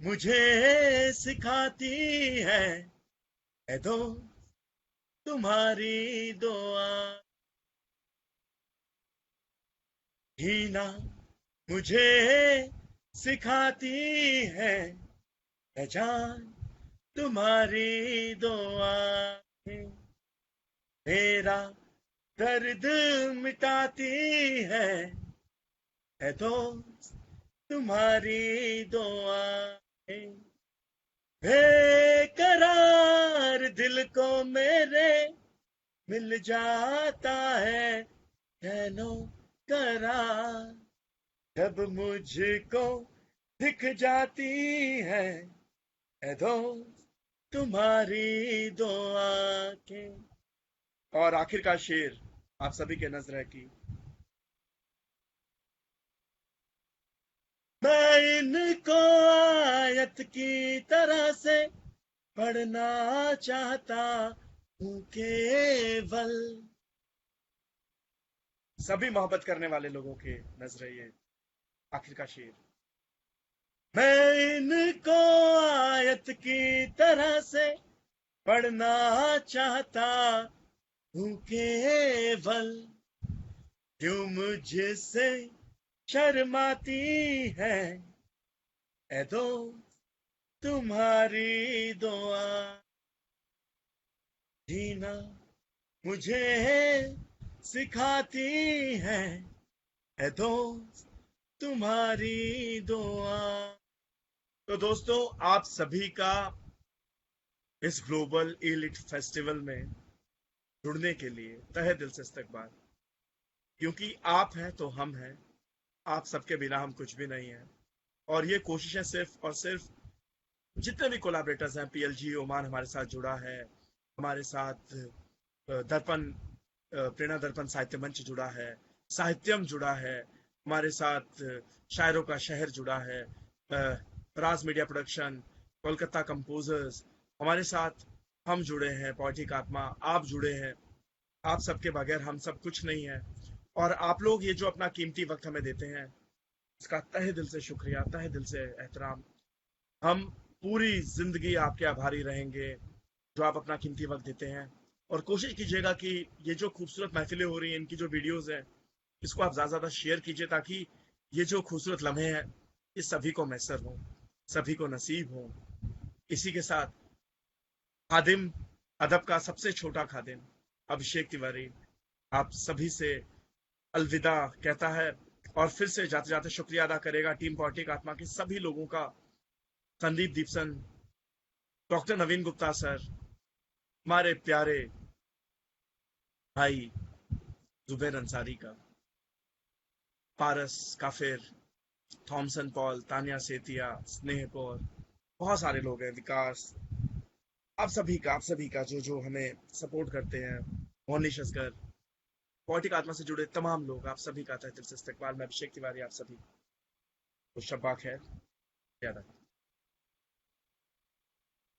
मुझे सिखाती है ए दोस्त तुम्हारी दुआ, जीना मुझे सिखाती है ए जान तुम्हारी दुआ, मेरा दर्द मिटाती है ए दोस्त तुम्हारी दुआ, बेकरार दिल को मेरे मिल जाता है चैनो करार, जब मुझको दिख जाती है ए दोस्त तुम्हारी दुआ के। और आखिर का शेर आप सभी के नजर है कि मैं इनको आयत की तरह से पढ़ना चाहता हूँ केवल। सभी मोहब्बत करने वाले लोगों के नजर है ये आखिर का शेर। मैं इनको आयत की तरह से पढ़ना चाहता हूँ केवल, क्यों मुझसे शर्माती है ए दोस्त तुम्हारी दुआ, जीना मुझे सिखाती है ए दोस्त तुम्हारी दुआ। तो दोस्तों आप सभी का इस ग्लोबल इलिट फेस्टिवल में जुड़ने के लिए तहे दिल से इस्तकबाल, क्योंकि आप हैं तो हम हैं, आप सबके बिना हम कुछ भी नहीं हैं। और ये कोशिशें सिर्फ और सिर्फ जितने भी कोलैबोरेटर्स हैं, पीएलजी ओमान हमारे साथ जुड़ा है, हमारे साथ दर्पण प्रेरणा दर्पण साहित्य मंच जुड़ा है, साहित्यम जुड़ा है, हमारे साथ शायरों का शहर जुड़ा है, राज मीडिया प्रोडक्शन, कोलकाता कंपोजर्स हमारे साथ, हम जुड़े हैं, पोएटिक आत्मा आप जुड़े हैं। आप सबके बगैर हम सब कुछ नहीं है। और आप लोग ये जो अपना कीमती वक्त हमें देते हैं इसका तहे दिल से शुक्रिया, तहे दिल से एहतराम। हम पूरी जिंदगी आपके आभारी रहेंगे जो आप अपना कीमती वक्त देते हैं। और कोशिश कीजिएगा कि ये जो खूबसूरत महफिलें हो रही हैं, इनकी जो वीडियोस हैं, इसको आप ज़्यादा शेयर कीजिए ताकि ये जो खूबसूरत लम्हे हैं ये सभी को मैसर हो, सभी को नसीब हो। इसी के साथ खादिम अदब का सबसे छोटा खादिम अभिषेक तिवारी आप सभी से अलविदा कहता है और फिर से जाते जाते शुक्रिया अदा करेगा टीम पोएटिक आत्मा के सभी लोगों का, संदीप दीपसन, डॉक्टर नवीन गुप्ता सर, हमारे प्यारे भाई जुबैर अंसारी का, पारस काफिर, थॉमसन पॉल, तानिया सेतिया, स्नेह कौर, बहुत सारे लोग हैं, विकास, आप सभी का जो हमें सपोर्ट करते हैं, मोनिश असगर, पोएटिक आत्मा से जुड़े तमाम लोग, आप सभी का तहे दिल से इस्तकबाल। मैं अभिषेक तिवारी, आप सभी को शब्बा खैर, याद रखें।